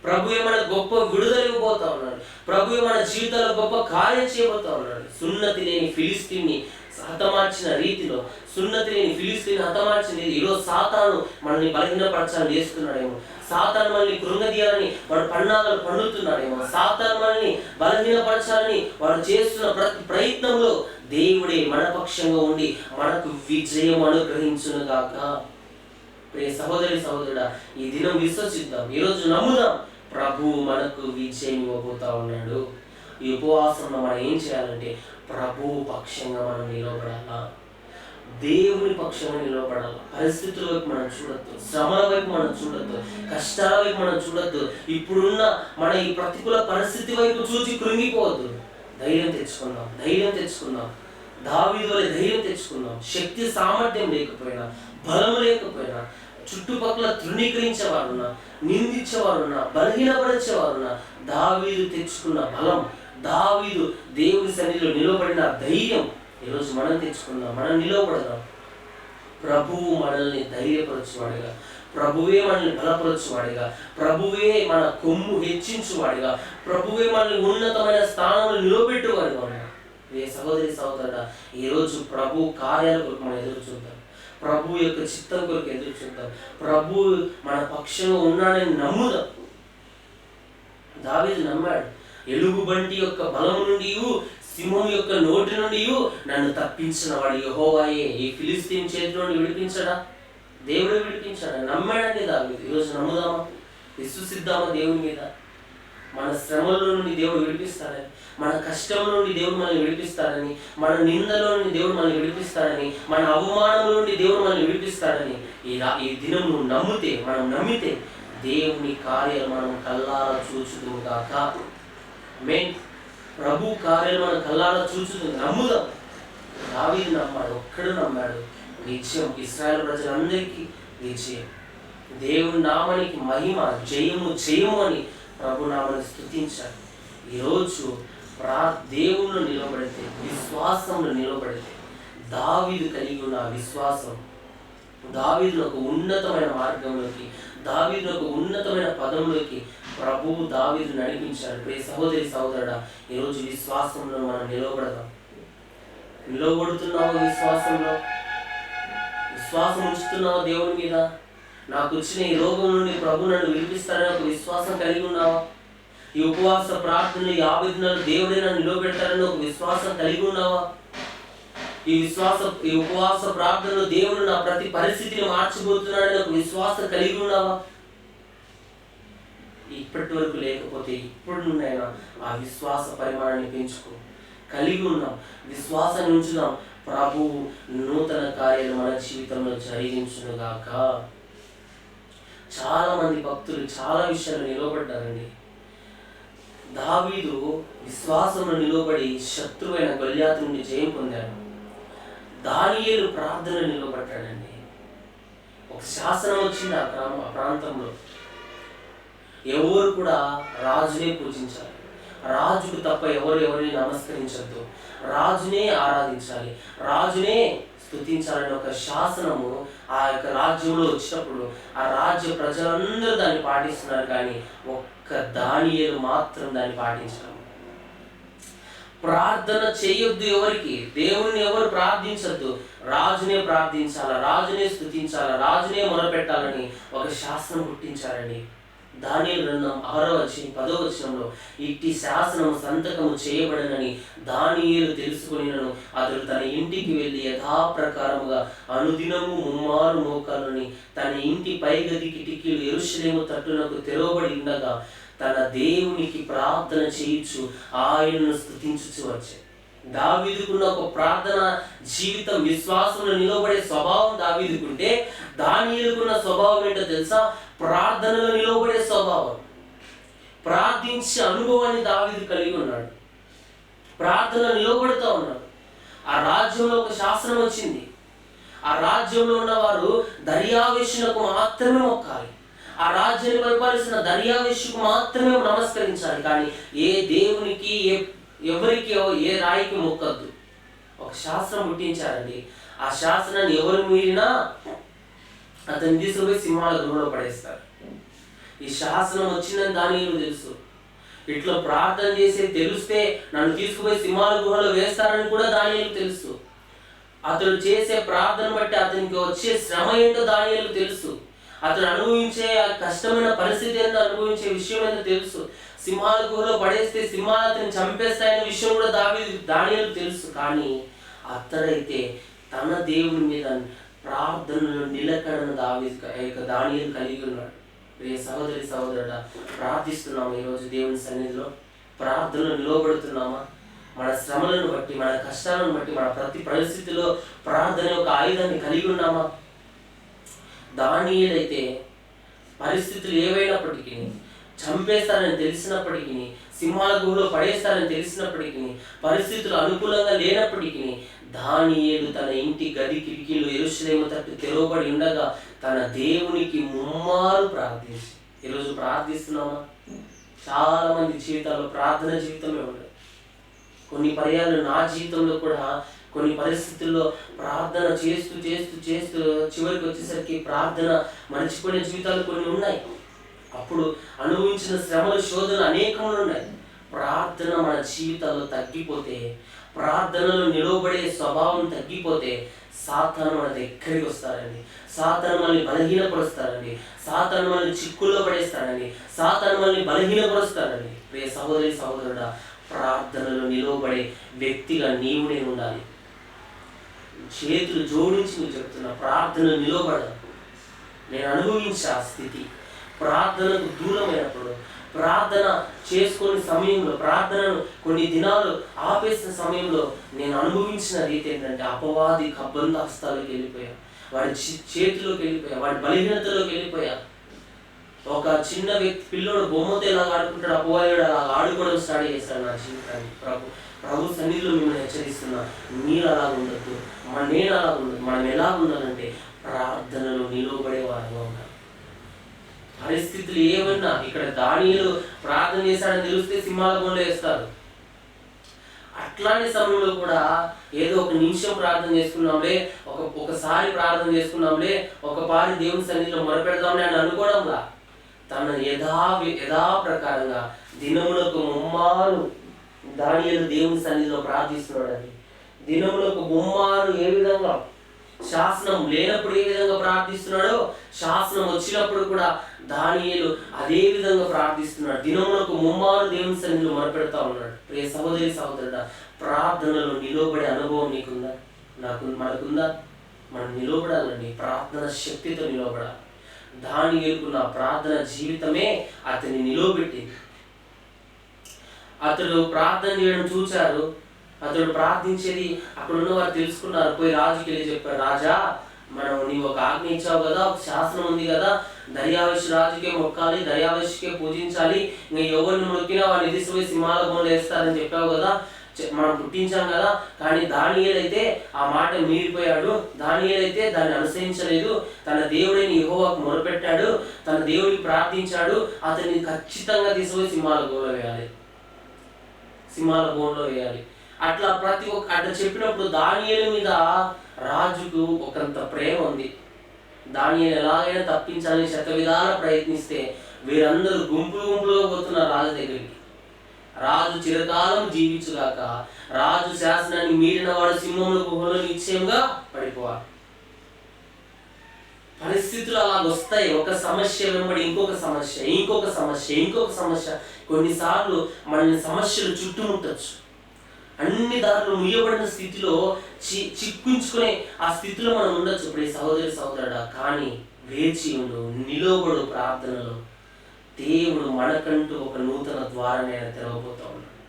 ప్రభువే మన గొప్ప విడుదల ఇవ్వబోతా ఉన్నాడు. ప్రభువే మన జీవితాల్లో గొప్ప కార్యం చేయబోతా ఉన్నాడు. సున్నతి లేని ఫిలిస్తీన్ని హతమార్చిన రీతిలో, సున్నతి లేని ఫిలిస్తీన్ని హతమార్చిన ఈరోజు సాతాను మనల్ని బలహీనపరచాలని చేస్తున్నాడేమో, సాతాను మనల్ని కృంగదీయాలని వాడు పన్నాగాలు పండుతున్నాడేమో, సాతాను మనల్ని బలహీనపరచాలని వాడు చేస్తున్న ప్రతి ప్రయత్నంలో దేవుడే మన పక్షంగా ఉండి మనకు విజయం అనుగ్రహించును గాక. ప్రియ సహోదరి సహోదరుడా, ఈ దినం విశ్వసిద్దాం, ఈరోజు నమ్ముదాం, ప్రభువు మనకు విజయం ఇవ్వబోతా ఉన్నాడు. ఈ ఉపవాసంలో మనం ఏం చేయాలంటే ప్రభువు పక్షంగా మనం నిలబడాలా, దేవుని పక్షంగా నిలబడాలి. పరిస్థితుల వైపు మనం చూడొద్దు, శ్రమల వైపు మనం చూడొద్దు, కష్టాల వైపు మనం చూడొద్దు. ఇప్పుడున్న మన ఈ ప్రతికూల పరిస్థితి వైపు చూసి కృంగిపోవద్దు. ధైర్యం తెచ్చుకుందాం, ధైర్యం తెచ్చుకుందాం. దావీదు వలె ధైర్యం తెచ్చుకుందాం. శక్తి సామర్థ్యం లేకపోయినా, బలం లేకపోయినా, చుట్టుపక్కల తృణీకరించేవారున్నా, నిందించేవారున్నా, బలహీనపరిచేవారున్నా, దావీదు తెచ్చుకున్న బలం, దావీదు దేవుని సన్నిధిలో నిలబడిన ధైర్యం ఈరోజు మనం తెచ్చుకుందాం. మనం నిలబడదాం. ప్రభువు మనల్ని ధైర్యపరచువాడిగా, ప్రభువే మనల్ని బలపరచువాడిగా, ప్రభువే మన కొమ్ము హెచ్చించువాడిగా, ప్రభువే మనల్ని ఉన్నతమైన స్థానంలో నిలబెట్టువాడిగా ఉన్నాడు. ఏ సహోదరి సహోదరుడా, ఈరోజు ప్రభు కార్యాల కొరకు మనం ఎదురు చూద్దాం. ప్రభు యొక్క చిత్తం కొరకు ఎదురు చూద్దాం. ప్రభు మన పక్షంగా ఉన్నాడని నమ్ముదాం. దావీదు నమ్మాడు. ఎలుగుబంటి యొక్క బలం నుండి, సింహం యొక్క నోటి నుండి నన్ను తప్పించిన వాడు యెహోవాయే. ఈ ఫిలిస్తీన్ చేతి నుండి విడిపించడా? దేవుడు విడిపించాడా? నమ్మాడండి దావీదు. ఈరోజు నమ్ముదామా? విశ్వసిద్దామా దేవుని మీద? మన శ్రమల నుండి దేవుడు విడిపిస్తాడని, మన కష్టం నుండి దేవుడు మనల్ని విడిపిస్తాడని, మన నిందలో నుండి దేవుడు మనల్ని విడిపిస్తాడని, మన అవమానం నుండి దేవుడు మనల్ని విడిపిస్తాడని ఈ దినం నువ్వు నమ్మితే, మనం నమ్మితే దేవుని కార్యాలు మనం కల్లారా చూచుదుము గాక. మెయిన్ ప్రభు కార్యాలు మనం కల్లారా చూచుదు నమ్ముదాం. దావీదు నమ్మాడు, ఒక్కడు నమ్మాడు. విజయం ఇశ్రాయేలు ప్రజలందరికీ విజయం. దేవుని నామానికి మహిమ, జయము జయము అని ప్రభు నామాన్ని స్తుతించాడు. ఈరోజు దేవుణ్ణి నిలబడితే, విశ్వాసంలో నిలబడితే, దావీదు కలిగి ఉన్న విశ్వాసం దావీదును ఒక ఉన్నతమైన మార్గంలోకి, దావీదును ఒక ఉన్నతమైన పదంలోకి ప్రభువు దావీదు నడిపించాడు. ప్రియ సహోదరి సహోదరుడా, ఈరోజు విశ్వాసంలో మనం నిలబడదాం. నిలబడుతున్నావు విశ్వాసంలో? విశ్వాసం ఉంచుతున్నావా దేవుని మీద? నాకు వచ్చిన ఈ రోగం నుండి ప్రభు నన్ను విడిపిస్తారని ఒక విశ్వాసం కలిగి ఉన్నావా? ఈ ఉపవాస ప్రార్థనలు 50 దినాలు దేవుడే నన్ను నిలబెడతారని ఒక విశ్వాసం కలిగి ఉన్నావా? ఈ ఉపవాస ప్రార్థనలో దేవుడు నా ప్రతి పరిస్థితిని మార్చబోతున్నాడని ఒక విశ్వాసం కలిగి ఉన్నావా? ఇప్పటి వరకు లేకపోతే ఇప్పుడు నుండైనా ఆ విశ్వాస పరిమాణాన్ని పెంచుకో. కలిగి ఉన్నాం, విశ్వాసాన్ని ఉంచుదాం. ప్రభువు నూతన కార్యాలు మన జీవితంలో జరిగించునుగాక. చాలా మంది భక్తులు చాలా విషయాలు నిలబడ్డారండి. దావీదు విశ్వాసంలో నిలబడి శత్రువైన గొల్యాతు నుండి జయం పొందాడు. దానియేలు ప్రార్థన నిలబడ్డాడండి. ఒక శాసనం వచ్చింది ఆ ప్రాంతంలో, ఎవరు కూడా రాజునే పూజించాలి, రాజుకు తప్ప ఎవరిని నమస్కరించద్దు, రాజునే ఆరాధించాలి, రాజునే స్తుతించాలని ఒక శాసనము ఆ యొక్క రాజ్యంలో వచ్చినప్పుడు ఆ రాజ్య ప్రజలందరూ దాన్ని పాటిస్తున్నారు. కానీ ఒక్క దానియేలు మాత్రం దాన్ని పాటించడం. ప్రార్థన చేయొద్దు ఎవరికి, దేవుణ్ణి ఎవరు ప్రార్థించొద్దు, రాజునే ప్రార్థించాలా, రాజునే స్తుతించాలా, రాజునే మొరపెట్టాలని ఒక శాసనం పుట్టించారండి. దానియేలు గ్రంథం 6వ-10వ ఇట్టి శాసనం సంతకము చేయబడనని దానియేలు తెలుసుకొనినను అతడు తన ఇంటికి వెళ్ళి యథాప్రకారముగా అనుదినము ముమ్మారు మోకాలని తన ఇంటి పైగది కిటికీలు యెరూషలేము తట్టునకు తెరవబడి ఉండగా తన దేవునికి ప్రార్థన చేయుచు ఆయనను స్తుతించుచు వచ్చే. దావీదుకున్న ఒక ప్రార్థన జీవితం, విశ్వాసంలో నిలబడే స్వభావం దావీదుకుంటే, దానియేలుకున్న స్వభావం ఏంటో తెలుసా? ప్రార్థనలో నిలబడే స్వభావం, ప్రార్థించే అనుభవాన్ని దావీదు కలిగి ఉన్నాడు. ప్రార్థన నిలబడుతూ ఉన్నాడు. ఆ రాజ్యంలో ఒక శాసనం వచ్చింది. ఆ రాజ్యంలో ఉన్నవారు దర్యావేషునకు మాత్రమే మొక్కాలి, ఆ రాజ్యాన్ని పరిపాలిస్తున్న దర్యావేషుకు మాత్రమే నమస్కరించాలి. కానీ ఏ దేవునికి, ఎవరికి, ఏ రాయికి మొక్కద్దు. ఒక శాస్త్రం పుట్టించారండి. ఆ శాసనాన్ని ఎవరు మీరినా అతన్ని తీసుకుపోయి సింహాల గుహలో పడేస్తారు. ఈ శాసనం వచ్చిందని దానియేలు తెలుసు. ఇట్లా ప్రార్థన చేసే తెలిస్తే నన్ను తీసుకుపోయి సింహాల గుహలో వేస్తారని కూడా దానియేలు తెలుసు. అతడు చేసే ప్రార్థన బట్టి అతనికి వచ్చే శ్రమ ఏంటో దానియేలు తెలుసు. అతడు అనుభవించే ఆ కష్టమైన పరిస్థితి ఏంటో, అనుభవించే విషయం ఏంటో తెలుసు. సింహాల గుహలో పడేస్తే సింహాలు అతన్ని చంపేస్తాయనే విషయం కూడా దానియేలు తెలుసు. కానీ అతడైతే తన దేవుని మీద ప్రార్థనలో నిలకడను దానియేలు కలిగి ఉన్నాడు. ప్రియ సహోదరి సహోదరుడా, ప్రార్థిస్తున్నామా ఈరోజు దేవుని సన్నిధిలో? ప్రార్థనలో నిలబడుతున్నామా? మన శ్రమలను బట్టి, మన కష్టాలను బట్టి, మన ప్రతి పరిస్థితిలో ప్రార్థన యొక్క ఆయుధాన్ని కలిగి ఉన్నామా? దానియేలైతే పరిస్థితులు ఏవైనప్పటికీ, చంపేస్తారని తెలిసినప్పటికీ, సింహాల గుహలో పడేస్తారని తెలిసినప్పటికీ, పరిస్థితులు అనుకూలంగా లేనప్పటికీ, దానియేలు తన ఇంటి గది కిటికీలు యెరూషలేము తట్టు తెరవబడి ఉండగా తన దేవునికి ముమ్మారు ప్రార్థించి. ఈరోజు ప్రార్థిస్తున్నామా? చాలా మంది జీవితాల్లో ప్రార్థన జీవితమే ఉండదు. కొన్ని పర్యాలు నా జీవితంలో కూడా కొన్ని పరిస్థితుల్లో ప్రార్థన చేస్తూ చేస్తూ చేస్తూ చివరికి వచ్చేసరికి ప్రార్థన మర్చిపోయిన జీవితాలు కొన్ని ఉన్నాయి. అప్పుడు అనుభవించిన శ్రమలు, శోధనలు అనేకములు ఉన్నాయి. ప్రార్థన మన జీవితాల్లో తగ్గిపోతే, ప్రార్థనలో నిలవబడే స్వభావం తగ్గిపోతే సాతాను మన దగ్గరికి వస్తారండి. సాతాను మనల్ని బలహీనపరుస్తారండి. సాతాను మనల్ని చిక్కుల్లో పడేస్తారండి. సాతాను మనల్ని బలహీనపరుస్తారండి. ప్రియ సహోదరి సహోదరుడా, ప్రార్థనలో నిలవబడే వ్యక్తిగా నీవు నేను ఉండాలి. చేతులు జోడించి నువ్వు చెప్తున్నా, ప్రార్థనలో నిలవబడాలి. నేను అనుభవించే ఆ స్థితి, ప్రార్థనకు దూరమైనప్పుడు, ప్రార్థన చేసుకునే సమయంలో, ప్రార్థనను కొన్ని దినాలు ఆపేసిన సమయంలో నేను అనుభవించిన రీతి ఏంటంటే, అపవాది కబ్బంద హస్తాలకు వెళ్ళిపోయా, వాడి చేతిలోకి వెళ్ళిపోయా, వాడి బలహీనతలోకి వెళ్ళిపోయా. ఒక చిన్న వ్యక్తి, పిల్లోడు బొమ్మతో ఎలా ఆడుకుంటాడు, అపవాదుడు అలా ఆడుకోవడం స్టార్ట్ చేశాడు నా జీవితాన్ని. ప్రభు సన్నిధిలో మిమ్మల్ని హెచ్చరిస్తున్నా, మీరు అలా ఉండద్దు, నేను అలా ఉండదు. మనం ఎలా ఉండాలంటే ప్రార్థనలో నిలవబడే వారంగా ఉండాలి. పరిస్థితులు ఏమన్నా, ఇక్కడ దానియేలు ప్రార్థన చేశాడని తెలిస్తే సింహాల గుహలో వేస్తారు. అట్లాంటి సమయంలో కూడా ఏదో ఒక నిమిషం ప్రార్థన చేసుకున్నాంలే, ఒకసారి ప్రార్థన చేసుకున్నాంలే, ఒకపారి దేవుని సన్నిధిలో మొరపెడదాంలే అని అనుకోవడంలా, తన యథా ప్రకారంగా దినములకు ముమ్మారు దానియేలు దేవుని సన్నిధిలో ప్రార్థిస్తున్నాడని. దినములకు ముమ్మారు ఏ విధంగా, శాసనం లేనప్పుడు ఏ విధంగా ప్రార్థిస్తున్నాడో, శాసనం వచ్చినప్పుడు కూడా దానియేలు అదే విధంగా ప్రార్థిస్తున్నాడు. దినములకు ముమ్మారు దేవుని సన్నిధిలో మొరపెడతా ఉన్నాడు. ప్రియ సహోదరి సహోదరుడా, ప్రార్థనలో నిలబడే అనుభవం నీకుందా? మనకుందా? మనం నిలబడాలండి. ప్రార్థన శక్తితో నిలబడాలి. దానియేలుకున్న ప్రార్థన జీవితమే అతన్ని నిలబెట్టింది. అతడు ప్రార్థన చేయడం చూచారు. అతడు ప్రార్థించేది అక్కడ ఉన్న వారు తెలుసుకున్నారు. పోయి రాజుకి వెళ్ళి చెప్పారు, రాజా, నీవు ఒక ఆజ్ఞ ఇచ్చావు కదా, ఒక శాసనం ఉంది కదా, దర్యావేషు రాజుకే మొక్కాలి, దర్యావేషుకే పూజించాలి, ఇంకా ఎవరిని మొక్కినా వాడిని తీసుకుపోయి సింహాల గుహలో వేస్తారని చెప్పావు కదా, మనం పుట్టించాం కదా. కానీ దానియేలైతే ఆ మాట మీరిపోయాడు. దానియేలైతే దాన్ని అనుసరించలేదు. తన దేవుడిని యెహోవాకు మొరపెట్టాడు, తన దేవుడికి ప్రార్థించాడు. అతన్ని ఖచ్చితంగా తీసుకుపోయి సింహాల గుహలో వేయాలి. అట్లా అట్లా చెప్పినప్పుడు దానియేలు మీద రాజుకు ఒకంత ప్రేమ ఉంది. దానియేలు ఎలాగైనా తప్పించాలని శతవిధాల ప్రయత్నిస్తే వీరందరూ గుంపులుగా పోతున్నారు రాజు దగ్గరికి. రాజు చిరకాలం జీవించుగాక, రాజు శాసనాన్ని మీరిన వాడు సింహముల గుహలో నిశ్చయంగా పడిపోవాలి. పరిస్థితులు అలా వస్తాయి. ఒక సమస్య వెంబడి ఇంకొక సమస్య, ఇంకొక సమస్య, ఇంకొక సమస్య. కొన్నిసార్లు మనల్ని సమస్యలు చుట్టుముట్టచ్చు. అన్ని దారులు ముయ్యబడిన స్థితిలో చిక్కించుకునే ఆ స్థితిలో మనం ఉండొచ్చు. ఇప్పుడు సహోదరి సహోదరుడా, కానీ వేచి ఉండు, నిలబడు ప్రార్థనలో. దేవుడు మనకంటూ ఒక నూతన ద్వారాన్ని ఆయన తెరవబోతా ఉన్నాడు.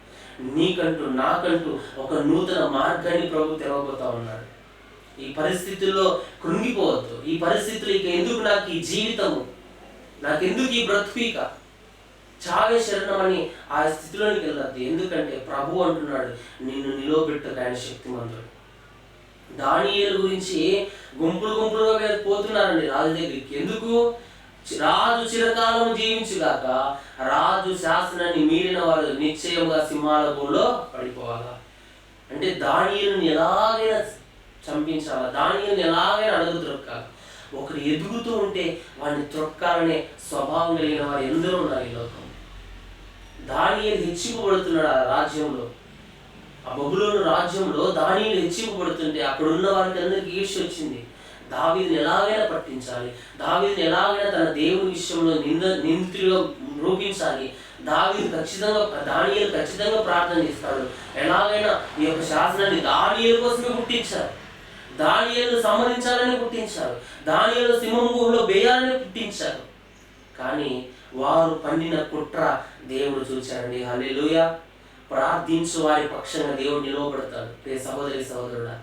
నీకంటూ నాకంటూ ఒక నూతన మార్గాన్ని ప్రభు తెరవబోతా ఉన్నాడు. ఈ పరిస్థితుల్లో కృంగిపోవద్దు. ఈ పరిస్థితులు ఇక ఎందుకు నాకు ఈ జీవితము, నాకెందుకు ఈ బ్రతుకుక, చావే శరణం అని ఆ స్థితిలోనికి వెళ్ళద్దు. ఎందుకంటే ప్రభు అంటున్నాడు, నిన్ను నిలవబెట్టక ఆయన శక్తిమంతుడు. దానియేలు గురించి గుంపులుగా పోతున్నారండి రాజు దగ్గరికి. ఎందుకు? రాజు చిరకాలం జీవించుగాక, రాజు శాసనాన్ని మీరిన వారు నిశ్చయంగా సింహాల గుహలో పడిపోవాలా. అంటే దానియేలుని ఎలాగైనా చంపించాలా, దానియేలుని ఎలాగైనా అడుగు త్రొక్కాలి. ఒకరు ఎదుగుతూ ఉంటే వాడిని త్రొక్కాలనే స్వభావం కలిగిన వారు ఎందరో ఉన్నారు ఈ లోకం. దానియేలు హెచ్చింపబడుతున్నాడు ఆ రాజ్యంలో, ఆ బబులోను రాజ్యంలో దానియేలు హెచ్చింపబడుతుంటే అక్కడ ఉన్న వారికి అందరికీ ఈర్ష్య వచ్చింది. దావీదుని ఎలాగైనా పట్టించాలి, దావీదుని ఎలాగైనా తన దేవుని విషయంలో నిందితుడిగా రూపించాలి. దానియేలు ఖచ్చితంగా ప్రార్థన చేస్తాడు. ఎలాగైనా ఈ యొక్క శాసనాన్ని దానియేలు కోసమే పుట్టించారు, దానియేలు సంహరించాలని పుట్టించారు, దానియేలు సింహం గుహలో వేయాలని పుట్టించారు. కానీ వారు పండిన కుట్ర దేవుడు చూచారండి. హల్లెలూయా. ప్రార్థించు వారి పక్షంగా దేవుడు నిలవబడతాడు. సహోదరి సహోదరుడా,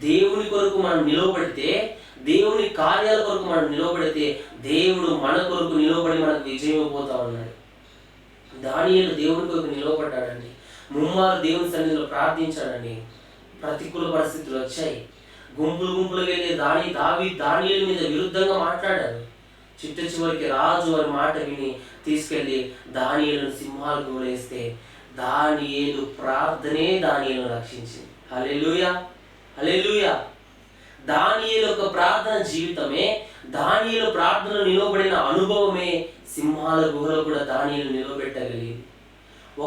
దేవుని కొరకు మనం నిలవబడితే, దేవుని కార్యాల కొరకు మనం నిలవబడితే దేవుడు మన కొరకు నిలవబడి మనకు విజయం ఇవ్వబోతా ఉన్నాడు. దానియేలు దేవుని కొరకు నిలవబడ్డాడండి. ముమ్మారు దేవుని సన్నిధిలో ప్రార్థించాడండి. ప్రతికూల పరిస్థితులు వచ్చాయి. గుంపులు వెళ్ళి దానియేలు మీద విరుద్ధంగా మాట్లాడారు. చివరికి రాజు వారి మాట విని తీసుకెళ్లి దానియేలును సింహాల గుహలో వేస్తే దానియేలు ప్రార్థనే దానియేలును రక్షించింది. హల్లెలూయా, హల్లెలూయా. దానియేలు యొక్క ప్రార్థన జీవితమే, దానియేలు ప్రార్థనలో నిలవబడిన అనుభవమే సింహాల గుహలో కూడా దానియేలు నిలవబెట్టగలిగింది.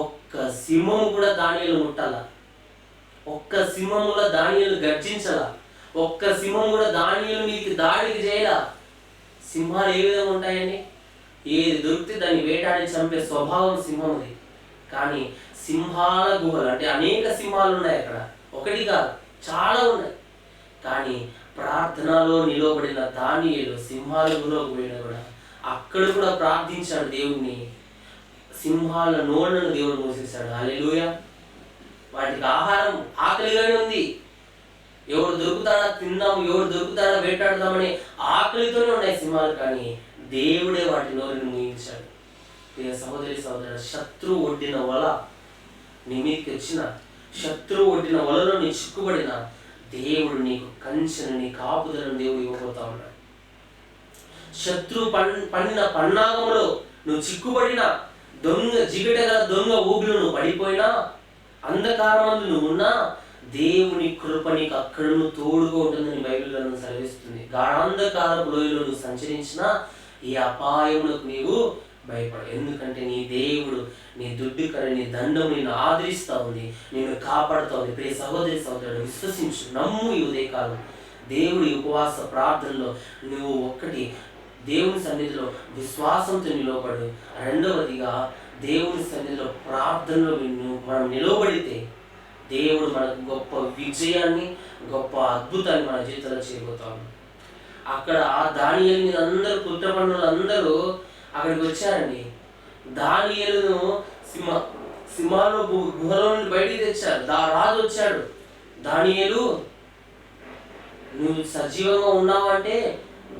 ఒక్క సింహము కూడా దానియేలు ముట్టాల, ఒక్క సింహం కూడా దానియేలు గర్జించాల, ఒక్క సింహం కూడా దానియేలు మీదకి దాడికి చేయాల. సింహాలు ఏ విధంగా ఉంటాయండి? ఏది దొరికితే దాన్ని వేటాడి చంపే స్వభావం సింహంది. కానీ సింహాల గుహలు అంటే అనేక సింహాలు ఉన్నాయి అక్కడ, ఒకటి కాదు చాలా ఉన్నాయి. కానీ ప్రార్థనలో నిలవబడిన దానియేలు సింహాల గుహలోకి పోయినా కూడా అక్కడ కూడా ప్రార్థించాడు దేవుణ్ణి. సింహాల నోళ్లను దేవుడు మూసేశాడు. హల్లెలూయా. వాటికి ఆహారం ఆకలిగానే ఉంది. ఎవరు దొరుకుతాడా తిందాము, ఎవరు దొరుకుతాడా వేటాడదామని ఆకలితోనే ఉన్నాయి సింహాలు. కానీ దేవుడే వాటి నోరుని ముగించాడు. సహోదరి సహోదరు, శత్రువు ఒడ్డిన వల నీ మీదకి వచ్చిన, శత్రువు ఒడ్డిన వలలో నీ చిక్కుబడిన దేవుడు నీకు కంచెను, నీ కాపుదలను దేవుడు ఇవ్వబోతా ఉన్నాడు. శత్రువు పండిన పన్నాగంలో నువ్వు చిక్కుబడిన, జిగటగల దొంగ ఊబిలో నువ్వు పడిపోయినా, అంధకారమందు నువ్వు ఉన్నా, దేవుని కృప నీకు అక్కడ నువ్వు తోడుగా ఉంటుందని బైబిల్ గ్రంథం సెలవిస్తుంది. గాఢాంధకారపు లోయలో నువ్వు సంచరించినా ఈ అపాయములకు నీవు భయపడు. ఎందుకంటే నీ దేవుడు, నీ దుడ్డుకర, నీ దండం నిన్ను ఆదరిస్తూ ఉంది, నిన్ను కాపాడుతూ ఉంది. ప్రియ సహోదరి సహోదరుడు, విశ్వసించు, నమ్ము. ఈ ఉదయకాలం దేవుడి ఉపవాస ప్రార్థనలో నువ్వు ఒక్కటి దేవుని సన్నిధిలో విశ్వాసంతో నిలవబడు. రెండవదిగా దేవుని సన్నిధిలో ప్రార్థనలో మనం నిలవబడితే దేవుడు మనకు గొప్ప విజయాన్ని, గొప్ప అద్భుతాన్ని మన జీవితంలో చేయబోతాం. అక్కడ దానియేలు మీద అందరూ కుట్రపన్నులు అందరూ అక్కడికి వచ్చారండి. దానియేలును సింహాల గుహలో నుండి బయటికి తెచ్చారు. రాజు వచ్చాడు, దానియేలు నువ్వు సజీవంగా ఉన్నావంటే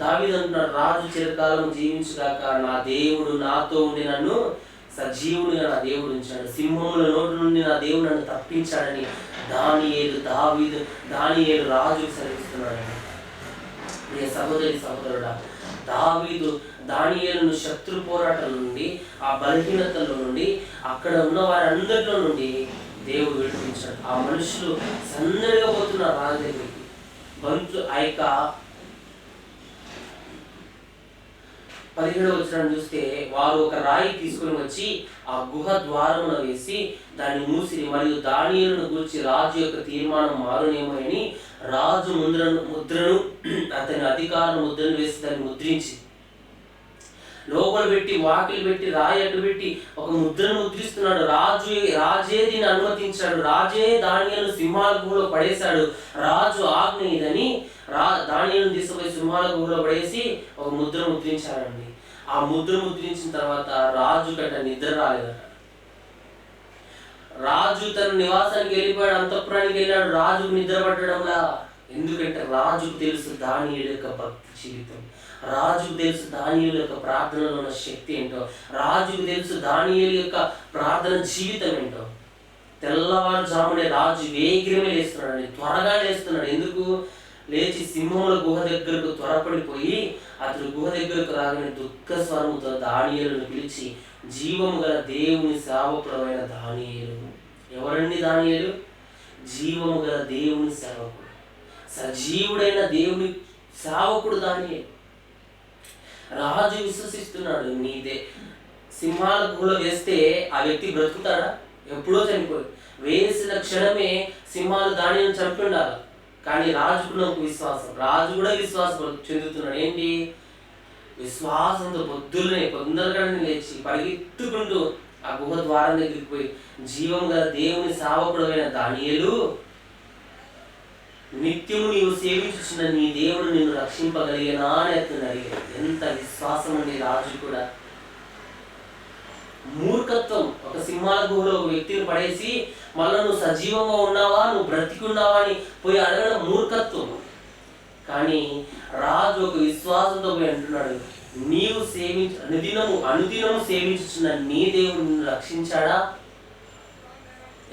దావీదు అంటున్నాడు, రాజు చిరకాలం జీవించుగాక, నా దేవుడు నాతో ఉండి నన్ను సజీవునిగా నా దేవుడు ఉంచాడు, సింహముల నోటి నుండి నా దేవుడు నన్ను తప్పించాడని దానియేలు రాజుకు సెలవిస్తున్నాడని. ప్రియ సహోదరి సహోదరుడా, దావీదు దానియేలును శత్రు పోరాటాల నుండి, ఆ బలహీనతల నుండి, అక్కడ ఉన్న వారందరిలో నుండి దేవుడు విడిపించాడు. ఆ మనుషులు సన్నడిగా పోతున్నారు రాజు దగ్గరికి. ఆ యొక్క 17వ వచనాన్ని చూస్తే, వారు ఒక రాయి తీసుకొని వచ్చి ఆ గుహ ద్వారమున వేసి దాన్ని మూసిరి, మరియు దానియేలును గూర్చి రాజు యొక్క తీర్మానం మారునేమో అని రాజు ముద్రను అతని అధికార ముద్రను వేసి దాన్ని ముద్రించి లోపల పెట్టి, వాకిలి పెట్టి, రాయి అడ్డు పెట్టి ఒక ముద్రను ముద్రిస్తున్నాడు. రాజే దీన్ని అనుమతించాడు. రాజే దానియేలును సింహాల గుహలో పడేశాడు. రాజు ఆజ్ఞ ఇదని దానియేలును తీసుకుపోయి సింహాల గుహలో పడేసి ఒక ముద్ర ముద్రించాడండి. ఆ ముద్ర ముద్రించిన తర్వాత రాజు గట్ట నిద్ర రాలేదట. రాజు తన నివాసానికి వెళ్ళిపోయాడు, అంతఃపురానికి వెళ్ళాడు. రాజుకు నిద్ర పట్టడంలా. ఎందుకంటే రాజుకు తెలుసు దానియేలు యొక్క భక్తి జీవితం, రాజుకు తెలుసు దానియేలు యొక్క ప్రార్థనలో ఉన్న శక్తి ఏంటో, రాజుకు తెలుసు దానియేలు యొక్క ప్రార్థన జీవితం ఏంటో. తెల్లవారుజామునే రాజు వేగిరమే లేస్తున్నాడు, త్వరగా లేస్తున్నాడు. ఎందుకు? లేచి సింహముల గుహ దగ్గరకు త్వరపడిపోయి అతడు గుహ దగ్గరకు రాగానే దుఃఖ స్వరముతో దానియేలును పిలిచి, జీవము గల దేవుని సేవకుడైన దానియేలు. ఎవరండి దానియేలు? జీవము గల దేవుని సేవకుడు, సజీవుడైన దేవుని సేవకుడు దానియేలు. రాజు విశ్వసిస్తున్నాడు, నీదే సింహాల గుహలో వేస్తే ఆ వ్యక్తి బ్రతుకుతాడా? ఎప్పుడో చనిపోయి వేసిన క్షణమే సింహాలు దానిని చంపి ఉండాలి. కానీ రాజుకు నాకు విశ్వాసం, రాజు కూడా విశ్వాసం చెందుతున్నాడు. ఏంటి? విశ్వాసంతో పొద్దులనే లేచి పరిగెత్తుకుంటూ ఆ గుహ ద్వారం దగ్గరికి పోయి, జీవం గల దేవుని సేవకుడైన దానియేలు, నిత్యము నీవు సేవించుచున్న నీ దేవుడు నిన్ను రక్షింపగలిగినా అని అతను అడిగాడు. ఎంత విశ్వాసం అండి రాజు కూడా. మూర్ఖత్వం. ఒక సింహాల గుహలో ఒక వ్యక్తిని పడేసి మళ్ళీ నువ్వు సజీవంగా ఉన్నావా, నువ్వు బ్రతికున్నావా అని పోయి అడగడం మూర్ఖత్వం. కానీ రాజు ఒక విశ్వాసంతో పోయి అంటున్నాడు, నీవు అనుదినము సేవించుచున్న నీ దేవుడు నిన్ను రక్షించాడా?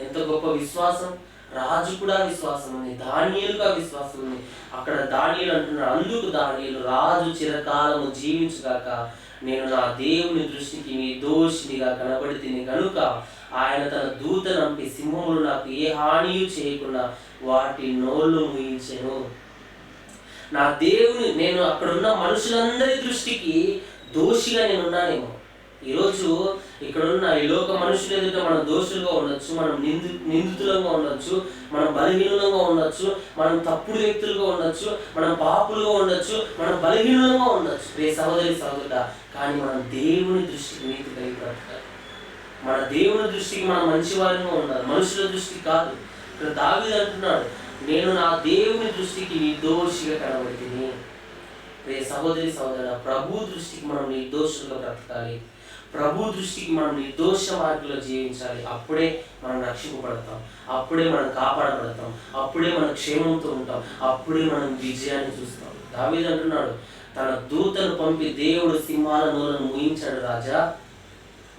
ఎంత గొప్ప విశ్వాసం! రాజు కూడా విశ్వాసం ఉంది, దానియేలుగా విశ్వాసం ఉంది. అక్కడ దానియేలు అంటున్నాడు, అందుకు దానియేలు, రాజు చిరకాలము జీవించుగాక, నేను నా దేవుని దృష్టికి నిర్దోషినిగా కనబడితిని కనుక ఆయన తన దూతను పంపి సింహములు నాకు ఏ హానియు చేయకుండా వాటి నోళ్ళు ముయించెను. నా దేవుని, నేను అక్కడున్న మనుషులందరి దృష్టికి దోషిగా నేనున్నానేమో. ఈరోజు ఇక్కడున్న ఈ లోక మనుషులు ఎదుట మనం దోషులుగా ఉండొచ్చు, మనం నిందితులంగా ఉండొచ్చు, మనం బలహీనులంగా ఉండొచ్చు, మనం తప్పుడు వ్యక్తులుగా ఉండొచ్చు, మనం పాపులుగా ఉండొచ్చు, మనం బలహీనులంగా ఉండొచ్చు. సహోదరుడా, కానీ మనం దేవుని దృష్టికి నీతి కలిగి బ్రతకాలి. మన దేవుని దృష్టికి మనం మంచివారిగా ఉండాలి, మనుషుల దృష్టికి కాదు. ఇక్కడ దావీదు అంటున్నాడు, నేను నా దేవుని దృష్టికి నిర్దోషిగా కనబడితిని. సహోదరుడా, ప్రభు దృష్టికి మనం నిర్దోషులుగా బ్రతకాలి. ప్రభు దృష్టికి మనం నిర్దోష మార్గంలో జీవించాలి. అప్పుడే మనం రక్షింపబడతాం, అప్పుడే మనం కాపాడబడతాం, అప్పుడే మనం క్షేమంతో ఉంటాం, అప్పుడే మనం విజయాన్ని చూస్తాం. దావీదు అంటున్నాడు, తన దూతను పంపి దేవుడు సింహాల నోలను ముయించాడు. రాజా,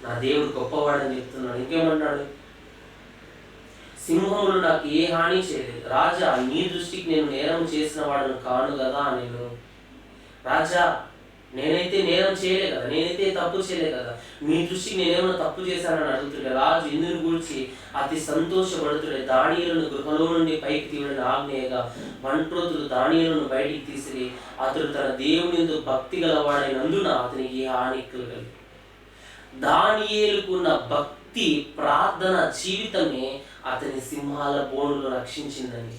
నా దేవుడు గొప్పవాడని చెప్తున్నాడు. ఇంకేమన్నాడు? సింహములు నాకు ఏ హాని చేయలేదు. రాజా, నీ దృష్టికి నేను నేరం చేసిన వాడను కాను కదా. నేను రాజా, నేనైతే నేరం చేయలే కదా, నేనైతే తప్పు చేయలే కదా, మీ దృష్టికి నేనేమైనా తప్పు చేశానని అడుగుతుండే. రాజు ఇందుని గురించి అతి సంతోషపడుతుండే. దానియేలును గృహలో నుండి పైకి తీయడని ఆజ్ఞేయగా మంట్రోతులు దానియేలును బయటికి తీసిరి. అతడు తన దేవుని యందు భక్తి గలవాడైనందున అతనికి ఏ హాని కలగలేదు. దానియేలుకున్న భక్తి ప్రార్థన జీవితమే అతని సింహాల బోనులు రక్షించిందని,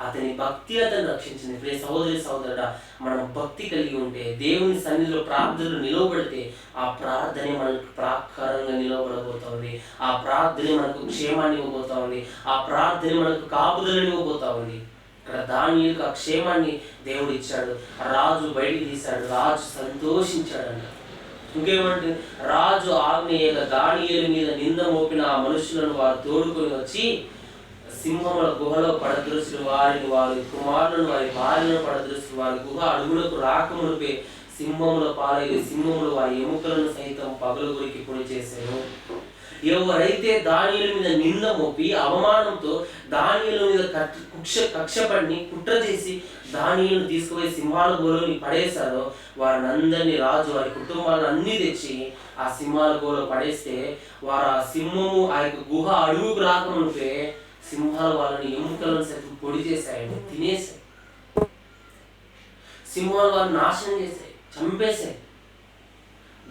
అతని భక్తి అతను రక్షించింది. సహోదరుడా, మనం భక్తి కలిగి ఉంటే, దేవుని సన్నిధిలో ప్రార్థనలు నిలవబడితే, ఆ ప్రార్థనే మనకు ప్రాకారంగా నిలవబడబోతా ఉంది, ఆ ప్రార్థనే మనకు క్షేమాన్ని ఇవ్వబోతా ఉంది, ఆ ప్రార్థనే మనకు కాపుదలని ఇవ్వబోతా ఉంది. ఇక్కడ దానియేలుకు ఆ క్షేమాన్ని దేవుడు ఇచ్చాడు. రాజు బయటికి తీశాడు, రాజు సంతోషించాడంట. ఇంకేమంటే, రాజు ఆజ్ఞేయగా దానియేలు మీద నింద మోపిన ఆ మనుషులను వారు తోడుకొని వచ్చి సింహముల గుహలో పడద్రోసిన వారిని, వారి కుమారులను, వారి భార్యలను పడద్రోసిన వారి గుహ అడుగులకు రాకమునిపే సింహముల పాలయ్యి సింహములు వారి ఎముకలను సైతం పగలుగురికి పొడి చేశాను. ఎవరైతే దానియేలు మీద నింద మోపి అవమానంతో దానియేలు మీద కక్షపడిని కుట్ర చేసి దానియేలును తీసుకుపోయి సింహాల గుహలోని పడేశారో వారిని అందరినీ రాజు వారి కుటుంబాలను అన్నీ తెచ్చి ఆ సింహాల గుహలో పడేస్తే, వారు ఆ సింహము ఆ యొక్క గుహ అడుగుకు రాకమునిపే సింహాలు వాళ్ళని ఎముకలను సైతం పొడి చేశాయండి, తినేసాయి. సింహాలు వారిని నాశనం చేశాయి, చంపేశాయి.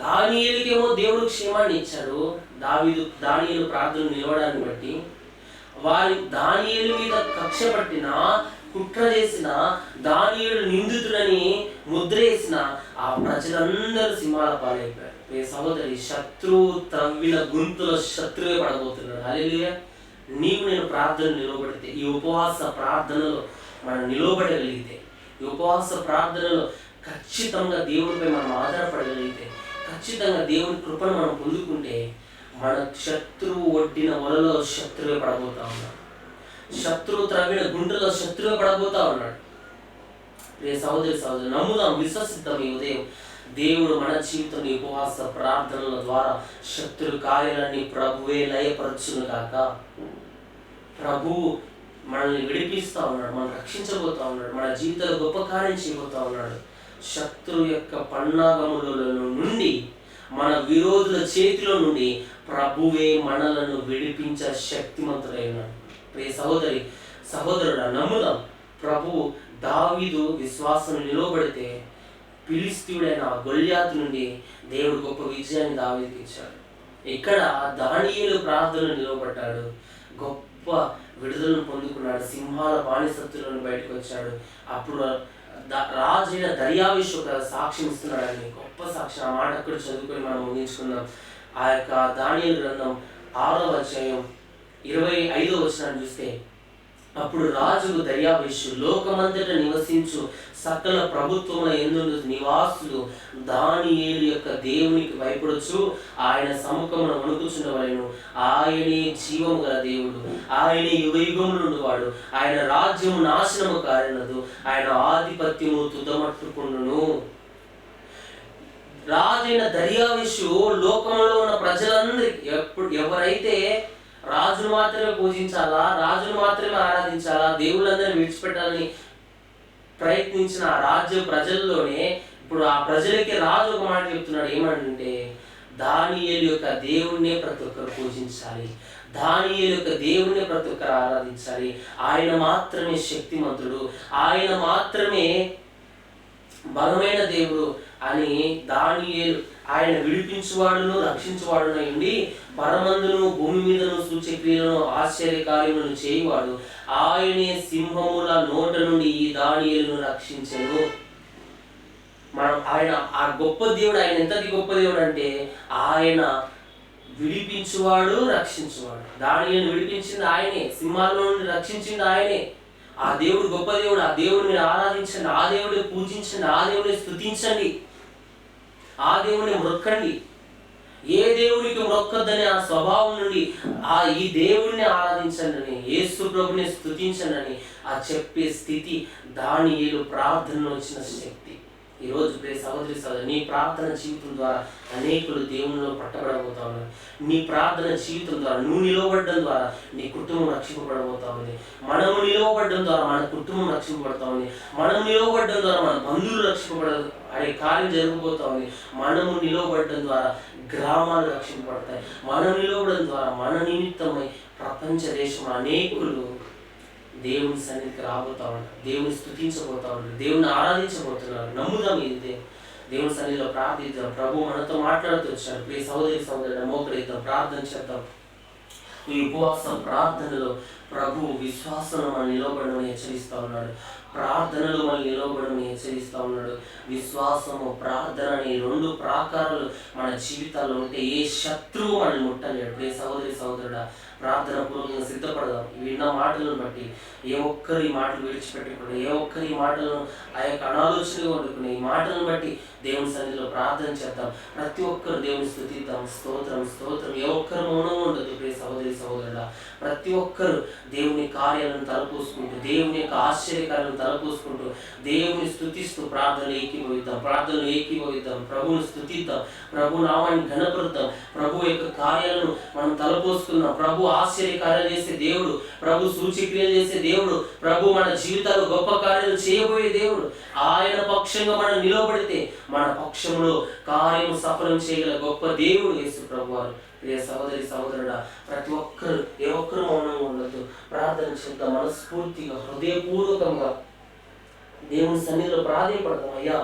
దానియేలుకేమో దేవుడు క్షేమాన్ని ఇచ్చాడు. దానియేలు ప్రార్థన నిలవడాన్ని బట్టి దానియేలు మీద కక్ష పట్టిన, కుట్ర చేసిన, దానియేలు నిందితుడని ముద్ర వేసిన ఆ ప్రజలందరూ సింహాల పాలైపోయారు. ఏ సహోదరి, శత్రువు త్రవ్విన గుంతులో శత్రువే పడబోతున్నాడు. హల్లెలూయా. నీవు నేను ప్రార్థన నిలబడితే, ఈ ఉపవాస ప్రార్థనలో మనం నిలబడగలిగితే, ఈ ఉపవాస ప్రార్థనలో ఖచ్చితంగా దేవుడిపై మనం ఆధారపడగలిగితే, ఖచ్చితంగా దేవుని కృపను మనం పొందుకుంటే, మన శత్రువు ఒడ్డిన వలలో శత్రువే పడబోతా ఉన్నాడు. శత్రువు త్రవ్విన గుంటలో శత్రువే పడబోతా ఉన్నాడు. సహోదరి నమ్ముదాం, విశ్వసిద్దాం. ఈ ఉదయం దేవుడు మన జీవితంలో ఉపవాస ప్రార్థనల ద్వారా శత్రు కార్యాలన్నీ ప్రభువే లయపరచును కాక. ప్రభువు మనల్ని విడిపిస్తూ ఉన్నాడు, మనం రక్షించబోతా ఉన్నాడు, మన జీవితంలో గొప్ప కార్యం చేయబోతా ఉన్నాడు. శత్రు యొక్క పన్నాగముల నుండి, మన విరోధుల చేతిలో నుండి ప్రభువే మనలను విడిపించే శక్తిమంతుడై ఉన్నాడు. సహోదరుడా, నమ్ముదాం. ప్రభువు దావీదు విశ్వాసం నిలబడితే ఫిలిష్తీయుడైన గొల్యాతు నుండి దేవుడు గొప్ప విజయాన్ని దావీదుకి ఇచ్చాడు. ఇక్కడ దానియేలు ప్రార్థన నిలబడ్డాడు, గొప్ప విడుదలను పొందుకున్నాడు, సింహాల బానిసత్తులను బయటకు వచ్చాడు. అప్పుడు రాజైన దర్యావేషు ఒక సాక్ష్యం ఇస్తున్నాడని, గొప్ప సాక్ష్యం. ఆ మాట అక్కడ చదువుకొని మనం ముగించుకున్నాం. ఆ యొక్క దానియేలు గ్రంథం 6వ అధ్యాయం 25వ వచనాన్ని చూస్తే, అప్పుడు రాజు దర్యావేషు లోకమంతట నివసించు సకల ప్రభుత్వముల యందు నివాసులు దానియేలు యొక్క దేవునికి భయపడుచు ఆయన సముఖమున వణుకుచుండవలెను. ఆయనే జీవము గల దేవుడు, ఆయనే యుగయుగముల నుండి వాడు, ఆయన రాజ్యము నాశనము కారణదు, ఆయన ఆధిపత్యము తుదమట్టుకుండును. రాజైన దర్యావేషు లోకంలో ఉన్న ప్రజలందరికీ, ఎవరైతే రాజును మాత్రమే పూజించాలా, రాజును మాత్రమే ఆరాధించాలా, దేవుళ్ళందరినీ విడిచిపెట్టాలని ప్రయత్నించిన ఆ రాజ్య ప్రజల్లోనే ఇప్పుడు ఆ ప్రజలకి రాజు ఒక మాట చెప్తున్నాడు. ఏమంటే, దానియేలు యొక్క దేవుణ్ణే ప్రతి ఒక్కరు పూజించాలి, దానియేలు యొక్క దేవుణ్ణి ప్రతి ఒక్కరు ఆరాధించాలి. ఆయన మాత్రమే శక్తిమంతుడు, ఆయన మాత్రమే బలమైన దేవుడు అని దానియేలు ఆయన విడిపించువాడును రక్షించువాడునై ఉండి పరమందును భూమి మీదను సూచక్రియలను ఆశ్చర్యకార్యములను చేయువాడు, ఆయనే సింహముల నోట నుండి ఈ దానియేలును రక్షించెను. ఆయన ఆ గొప్ప దేవుడు, ఆయన ఎంతటి గొప్ప దేవుడు అంటే ఆయన విడిపించువాడు, రక్షించువాడు. దానియేలును విడిపించింది ఆయనే, సింహాల నుండి రక్షించింది ఆయనే. ఆ దేవుడు గొప్ప దేవుడు. ఆ దేవుడిని ఆరాధించండి, ఆ దేవుడిని పూజించండి, ఆ దేవుడిని స్తుతించండి, ఆ దేవుని మొక్కండి. ఏ దేవునికి మొక్కొద్దని ఆ స్వభావం నుండి ఈ దేవుడిని ఆరాధించండి, యేసు ప్రభుని స్తుతించండి ఆ చెప్పే స్థితి దానియేలు ప్రార్థనలో వచ్చిన శక్తి. ఈరోజు సహోదరి, నీ ప్రార్థన జీవితం ద్వారా అనేకులు దేవునిలో పట్టబడబోతా ఉన్నారు. నీ ప్రార్థన జీవితం ద్వారా నువ్వు నిలవబడడం ద్వారా నీ కుటుంబం రక్షింపబడబోతా ఉంది. మనము నిలవబడడం ద్వారా మన కుటుంబం రక్షింపబడతా ఉంది. మనం నిలవబడడం ద్వారా మన బంధువులు అనే కార్యం జరగబోతా ఉంది. మనము నిలవబడడం ద్వారా గ్రామాలు రక్షింపబడతాయి. మనం నిలవబడడం ద్వారా మన నిమిత్తమై ప్రపంచ దేశంలో అనేకులు దేవుని సన్నిధికి రాబోతా ఉంటారు, దేవుని స్తుతించబోతా ఉంటారు, దేవుని ఆరాధించబోతున్నారు. నమ్ముదాం. ఇది దేవుని సన్నిధిలో ప్రార్థిద్దాం. ప్రభు మనతో మాట్లాడుతూ వచ్చారు. ప్రియ సహోదరి మోకరిద్దాం, ప్రార్థన చేద్దాం. ఈ ఉపవాస ప్రార్థనలో ప్రభు విశ్వాసంలో మనం నిలబడమని హెచ్చరిస్తూ ఉన్నాడు. ప్రార్థనలు మనం నిలబడమని హెచ్చరిస్తూ ఉన్నాడు. విశ్వాసము, ప్రార్థన అనే రెండు ప్రాకారాలు మన జీవితాల్లో ఉంటే ఏ శత్రువు మనల్ని ముట్టలేడు. ప్రియ సహోదరుడా, ప్రార్థన పూర్వకంగా సిద్ధపడదాం. విన్న మాటలను బట్టి ఏ ఒక్కరి మాటలు విడిచిపెట్టకుండా, ఏ ఒక్కరి మాటలను ఆ యొక్క అనాలోచనగా వండుకుని ఈ మాటలను బట్టి దేవుని సన్నిధిలో ప్రార్థన చేద్దాం. ప్రతి ఒక్కరు దేవుని స్తుతిద్దాం. స్తోత్రం స్తోత్రం. ఏ ఒక్కరు మౌనంగా ఉండదు. ప్రియ సహోదరుడా, ప్రతి ఒక్కరు దేవుని కార్యాలను తలపోసుకుంటూ, దేవుని యొక్క ఆశ్చర్యకార్యాలను తలపోసుకుంటూ, దేవుని స్తుతిస్తూ ప్రార్థనలు ఏకీభవిద్దాం. ప్రభువుని స్తుతిద్దాం, ప్రభు నామాన్ని ఘనపరుద్దాం, ప్రభు యొక్క కార్యాలను మనం తలపోసుకుందాం. ప్రభు ఆశ్చర్య కార్యాలు చేసే దేవుడు, ప్రభు సూచక్రియలు చేసే దేవుడు, ప్రభు మన జీవితాల్లో గొప్ప కార్యాలు చేయబోయే దేవుడు. ఆయన పక్షంగా మనం నిలబడితే మన పక్షంలో కార్యం సఫలం చేయగల గొప్ప దేవుడు యేసు ప్రభు వారు. ప్రియ సహోదరుడా, ప్రతి ఒక్కరు ఏ ఒక్కరు మౌనంగా ఉండదు. ప్రార్థన చేద్దాం. మనస్ఫూర్తిగా హృదయపూర్వకంగా దేవుని సన్నిధిలో ప్రాధేయపడదాం. అయ్యా,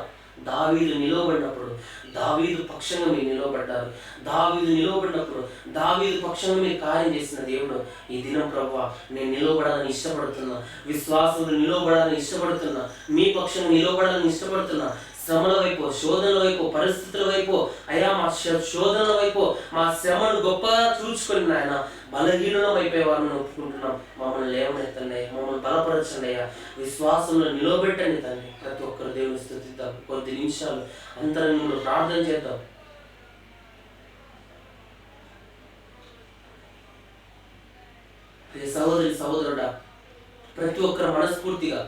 దావీదు నిలవబడినప్పుడు దావీదు పక్షంగా మీరు నిలవబడ్డారు. దావీదు నిలవబడినప్పుడు దావీదు పక్షంగా మీరు కార్యం చేసిన దేవుడు ఈ దినం ప్రభువా నేను నిలవబడాలని ఇష్టపడుతున్నా, విశ్వాసులు నిలవబడాలని ఇష్టపడుతున్నా, మీ పక్షంగా నిలవబడాలని ఇష్టపడుతున్నా. శ్రమల వైపు, శోధనల వైపు, పరిస్థితుల వైపు, అయ్యా మా శోధనల వైపు మా శ్రమను గొప్పగా చూసుకొని నాయన బలహీనం అయిపోయే వారిని ఒప్పుకుంటున్నాం. మమ్మల్ని లేవనెత్తండి అయ్యా, మమ్మల్ని బలపరచండి అయ్యా, విశ్వాసంలో నిలవబెట్టండి తండ్రి. ప్రతి ఒక్కరు దేవుని స్తుతిద్దాం. కొద్ది నిమిషాలు అంతరంగంలో ప్రార్థన చేద్దాం. సహోదరి సహోదరుడా, ప్రతి ఒక్కరు మనస్ఫూర్తిగా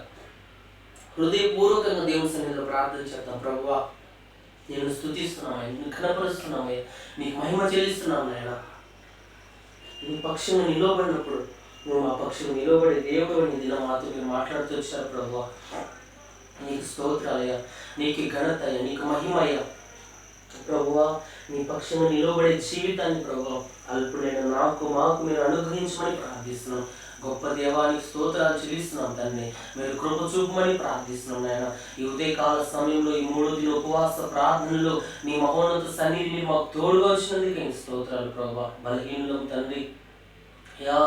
హృదయపూర్వకంగా దేవుని సన్నిధిలో ప్రార్థన చేద్దాం. ప్రభువా నేను స్తుతిస్తున్నామయ్యా, నేను కనపరుస్తున్నామయ్యా, నీకు మహిమ చెల్లిస్తున్నాము నాయన. నీ పక్షంగా నిలవబడినప్పుడు నువ్వు మా పక్షంగా నిలవబడే దేవుడు అని దినం మాతో మీరు మాట్లాడుతూ వచ్చారు. ప్రభువా నీకు స్తోత్రాలయ్యా, నీకు ఘనత అయ్యా, నీకు మహిమ అయ్యా. ప్రభువా నీ పక్షంగా నిలవబడే జీవితాన్ని ప్రభువా అల్పుడైన మాకు మీరు అనుగ్రహించమని ప్రార్థిస్తున్నాం. గొప్ప దేవానికి స్తోత్రాలు చెల్లిస్తున్నాం తండ్రి. మీరు కృప చూపమని ప్రార్థిస్తున్నాం నాయన. ఈ ఉదయకాల సమయంలో ఈ 3 దిన ఉపవాస ప్రార్థనలో నీ మహోన్నత సన్నిధిని మాకు తోడుగా వచ్చినందుకు నేను స్తోత్రాలు ప్రభువా. బలహీనులం తండ్రి అయ్యా,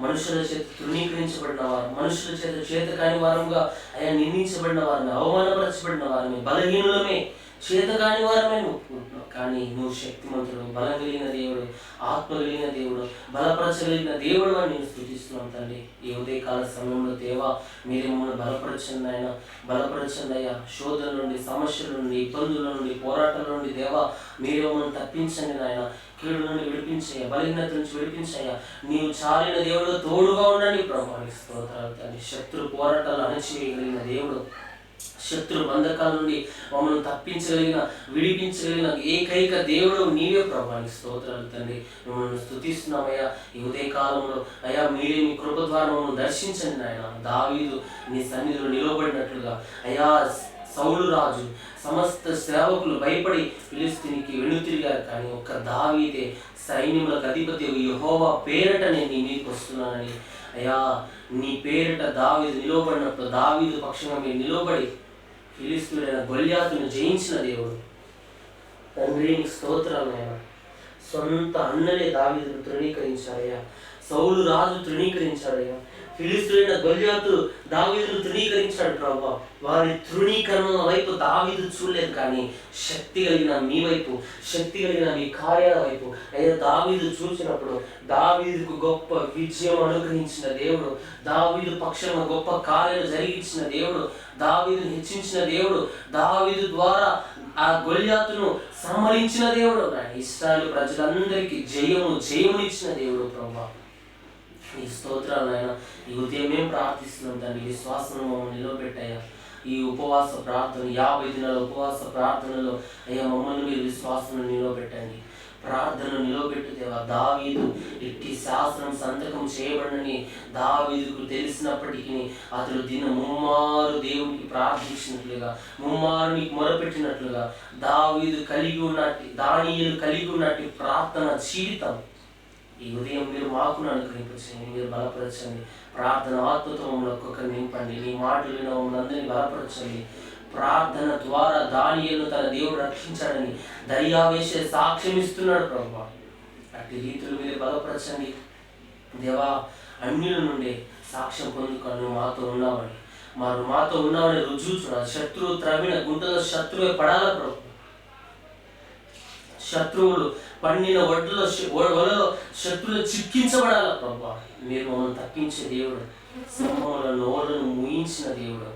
మనుషుల చేత తృణీకరించబడిన వారు, మనుషుల చేత చేతకాని వారంగా అయ్యా నిందించబడిన వారిని, అవమానపరచబడిన వారిని, బలహీనులమే చేతకాని వారమే ఒప్పుకుంటున్నావు. కానీ నువ్వు శక్తిమంతుడు, బలం కలిగిన దేవుడు, ఆత్మ కలిగిన దేవుడు, బలపరచగలిగిన దేవుడు అని నేను స్తుతిస్తున్నాం తండ్రి. ఈ ఉదయకాల సమయంలో దేవా మీరే మమ్మల్ని బలపరచండి ఆయన, బలపరచండి అయ్యా. శోధన నుండి, సమస్యల నుండి, ఇబ్బందుల నుండి, పోరాటాల నుండి దేవా మీరే మమ్మల్ని తప్పించండి నాయన. కీడు నుండి విడిపించయ్యా, బలహీనత నుంచి విడిపించయ్యా. నీవు చాలిన దేవుడు తోడుగా ఉండండి ప్రభానికి స్తోత్రాలు తండ్రి. శత్రు పోరాటాలు అణచివేయగలిగిన దేవుడు, శత్రు బంధకాల నుండి మమ్మల్ని తప్పించగలిగిన, విడిపించగలిగిన ఏకైక దేవుడు నీవే ప్రభానికి స్తోత్రాలు తండ్రి. మిమ్మల్ని స్తుతిస్తున్నామయ్యా. ఈ ఉదయ కాలంలో అయ్యా మీరే మీ కృప ద్వారా మమ్మల్ని దర్శించండి నాయన. దావీదు నీ సన్నిధిలో నిలవబడినట్లుగా అయ్యా సౌలు రాజు సమస్త సేవకులు భయపడి ఫిలిస్తీనికి వెనుతిరిగారు. కానీ ఒక్క దావీదే సైన్యములకు అధిపతి యెహోవా పేరట నేను నీ మీదకి వస్తున్నానని అయ్యా నీ పేరిట దావీదు నిలవబడినప్పుడు దావీదు పక్షంగా మీరు నిలవబడి ఫిలిస్తీయుడైన గొల్యాతును జయించిన దేవుడు తండ్రి నీకు స్తోత్రాలు నాయన. సొంత అన్నలే దావీదును తృణీకరించారయ్యా, సౌలు రాజు తృణీకరించాడయ్యా, ఫిలిస్తీయుడైన గొల్యాతు దావీదును తృణీకరించాడు ప్రభువా. వారి తృణీకరణ వైపు దావీదు చూడలేదు, కానీ శక్తి కలిగిన మీ వైపు, శక్తి కలిగిన మీ కార్యాల వైపు అయ్యా దావీదు చూసినప్పుడు దావీదుకు గొప్ప విజయం అనుగ్రహించిన దేవుడు, దావీదు పక్షాన గొప్ప కార్యాలు జరిగించిన దేవుడు, దావీదును హెచ్చించిన దేవుడు, దావీదు ద్వారా ఆ గొల్యాతును సంహరించిన దేవుడు, ఇశ్రాయేలు ప్రజలందరికీ జయమునిచ్చిన దేవుడు ప్రభువా. ఈ స్తోత్రాలు ఆయన ఈ ఉదయం మేము ప్రార్థిస్తున్నాం తండ్రి. విశ్వాసం మమ్మల్ని నిలవబెట్టాయా. ఈ ఉపవాస ప్రార్థన 50 దినాల ఉపవాస ప్రార్థనలో అయ్యా మమ్మల్ని మీరు విశ్వాసం నిలవబెట్టండి, ప్రార్థనను నిలవబెట్టు దేవా. దావీదు ఇట్టి శాస్త్రం సంతకం చేయబడనని దావీదుకు తెలిసినప్పటికీ అతడు ముమ్మారు దేవునికి ప్రార్థించినట్లుగా, ముమ్మారు నీకు మొరపెట్టినట్లుగా దావీదు కలిగి ఉన్నట్టు, దానియేలు కలిగి ఉన్నట్టు ప్రార్థన జీవితం ఈ ఉదయం మీరు మాకు అనుగ్రహించండి, మీరు బలపరచండి. ప్రార్థన ఆత్మతో మమ్మల్ని ఒక్కొక్కరు నింపండి. నీ మాటలు మమ్మల్ని అందరినీ బలపరచండి. ప్రార్థన ద్వారా దానియేలును తన దేవుడు రక్షించాడని దర్యావేషే సాక్ష్యం ఇస్తున్నాడు ప్రభువా. అట్టి రీతులు మీరు బలపరచండి దేవా. అన్యుల నుండి సాక్ష్యం పొందుకొని మాతో ఉన్నామని, మాతో ఉన్నామని రుజువు చూడాలి. శత్రువు త్రవ్విన గుంటలో శత్రువే పడాల ప్రభు. శత్రువులు పండిన వలలో శత్రువులు చిక్కించబడాల ప్రభా. మీరు మమ్మల్ని తప్పించే దేవుడు, సింహముల నోళ్లను ముయించిన దేవుడు.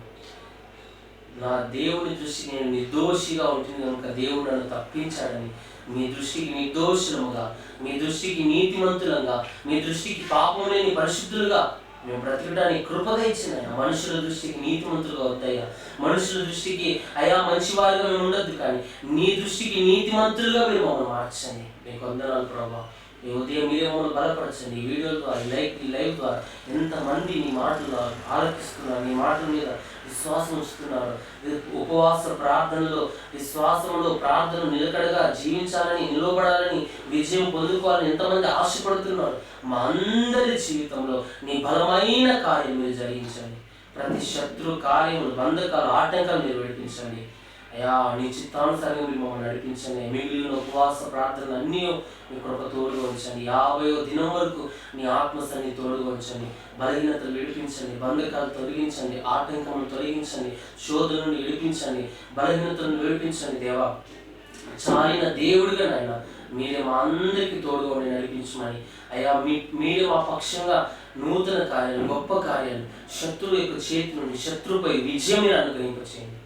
నా దేవుని దృష్టికి నేను నిర్దోషిగా ఉంటుంది కనుక దేవుడు నన్ను తప్పించాడని మీ దృష్టికి నిర్దోషులముగా, మీ దృష్టికి నీతిమంతులంగా, మీ దృష్టికి పాపం లేని పరిశుద్ధులుగా మేము బ్రతకడానికి కృపగా ఇచ్చిన మనుషుల దృష్టికి నీతిమంతులుగా అవుతాయా. మనుషుల దృష్టికి అయా మంచివారిగా మేము ఉండద్దు, కానీ నీ దృష్టికి నీతిమంతులుగా మీరు మమ్మల్ని మార్చండి. మీకు వందనాలు ప్రభా. ఈ ఉదయం మీరే మమ్మల్ని బలపరచండి. ఈ వీడియో ద్వారా, ఈ లైవ్ ద్వారా ఎంతమంది నీ మాటలు ఆలకిస్తున్నారు, నీ మాటల మీద విశ్వాసం ఉంచుతున్నారు. ఉపవాస ప్రార్థనలో, విశ్వాసంలో ప్రార్థన నిలకడగా జీవించాలని, నిలబడాలని, విజయం పొందుకోవాలని ఎంతమంది ఆశపడుతున్నారు. మా అందరి జీవితంలో నీ బలమైన కార్యం మీరు జరిగించండి. ప్రతి శత్రు కార్యములు, బంధకాలు, ఆటంకాలు మీరు విడిపించండి అయా నీ చిత్తానుసారంగా మీరు మమ్మల్ని నడిపించండి. మిగిలిన ఉపవాస ప్రార్థనలు అన్నీ మీ కృప తోడుగా ఉంచండి. 50వ దినం వరకు నీ ఆత్మసన్ని తోడుగా ఉంచండి. బలహీనతలు విడిపించండి, బంధకాలు తొలగించండి, ఆటంకములు తొలగించండి, శోధనను విడిపించండి, బలహీనతలను విడిపించండి. దేవా చాలిన దేవుడిగా నాయన మీరే మా అందరికీ తోడుగా ఉండి నడిపించమని అయ్యా మీరే మా పక్షంగా నూతన కార్యాలు, గొప్ప కార్యాలు, శత్రువు యొక్క చేతి నుండి శత్రువుపై విజయం మీరు అనుగ్రహింపచేయండి.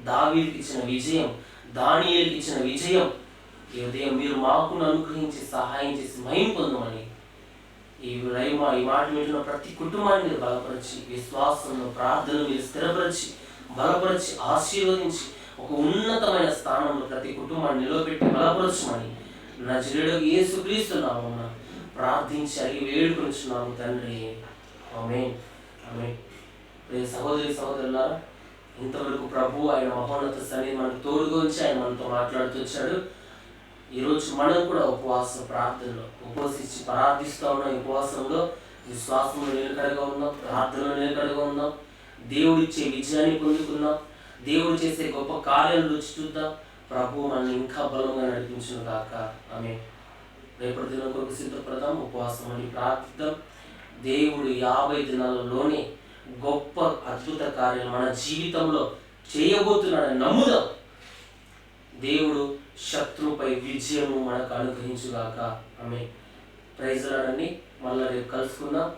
దావీదుకి ఇచ్చిన విజయం, దానియేలుకి ఇచ్చిన విజయం ఈ ఉదయం మీరు మాకు అనుగ్రహించి సహాయం చేసి మహిమ పొందమని ఈ మాట వింటున్న ప్రతి కుటుంబాన్ని మీరు బలపరిచి, విశ్వాసంలో ప్రార్థనలు మీరు స్థిరపరిచి, బలపరిచి, ఆశీర్వదించి ఒక ఉన్నతమైన స్థానంలో ప్రతి కుటుంబాన్ని నిలబెట్టి బలపరచమని నజరేయుడైన యేసుక్రీస్తు నామమున ప్రార్థించి అడిగి వేడుకొనుచున్నాము తండ్రి. ఆమేన్. ఆమేన్. సహోదరి సహోదరులారా, ఇంతవరకు ప్రభు ఆయన మహోన్నత సన్నిధి మనకు తోడుగా ఉంచి ఆయన మనతో మాట్లాడుతూ వచ్చాడు. ఈరోజు మనం కూడా ఉపవాస ప్రార్థనలో ఉపవసించి ప్రార్థిస్తూ ఉన్నాం. ఉపవాసంలో విశ్వాసంలో నిలకడగా ఉన్నాం, ప్రార్థనలో నిలకడగా ఉన్నాం, దేవుడిచ్చే విజయాన్ని పొందుకున్నాం, దేవుడు చేసే గొప్ప కార్యాలు రుచి చూద్దాం. ప్రభు మనల్ని ఇంకా బలంగా నడిపించును గాక. ఆమేన్. రేపటి దినం కొరకు సిద్ధపడదాం, ఉపవాసం అని ప్రార్థిద్దాం. దేవుడు 50 దినాలలోనే గొప్ప అద్భుత కార్యాలు మన జీవితంలో చేయబోతున్నాడని నమ్ముదాం. దేవుడు శత్రువుపై విజయము మనకు అనుగ్రహించుగాక. ఆమేన్. Praise lord. మళ్ళీ రేపు కలుసుకుందాం.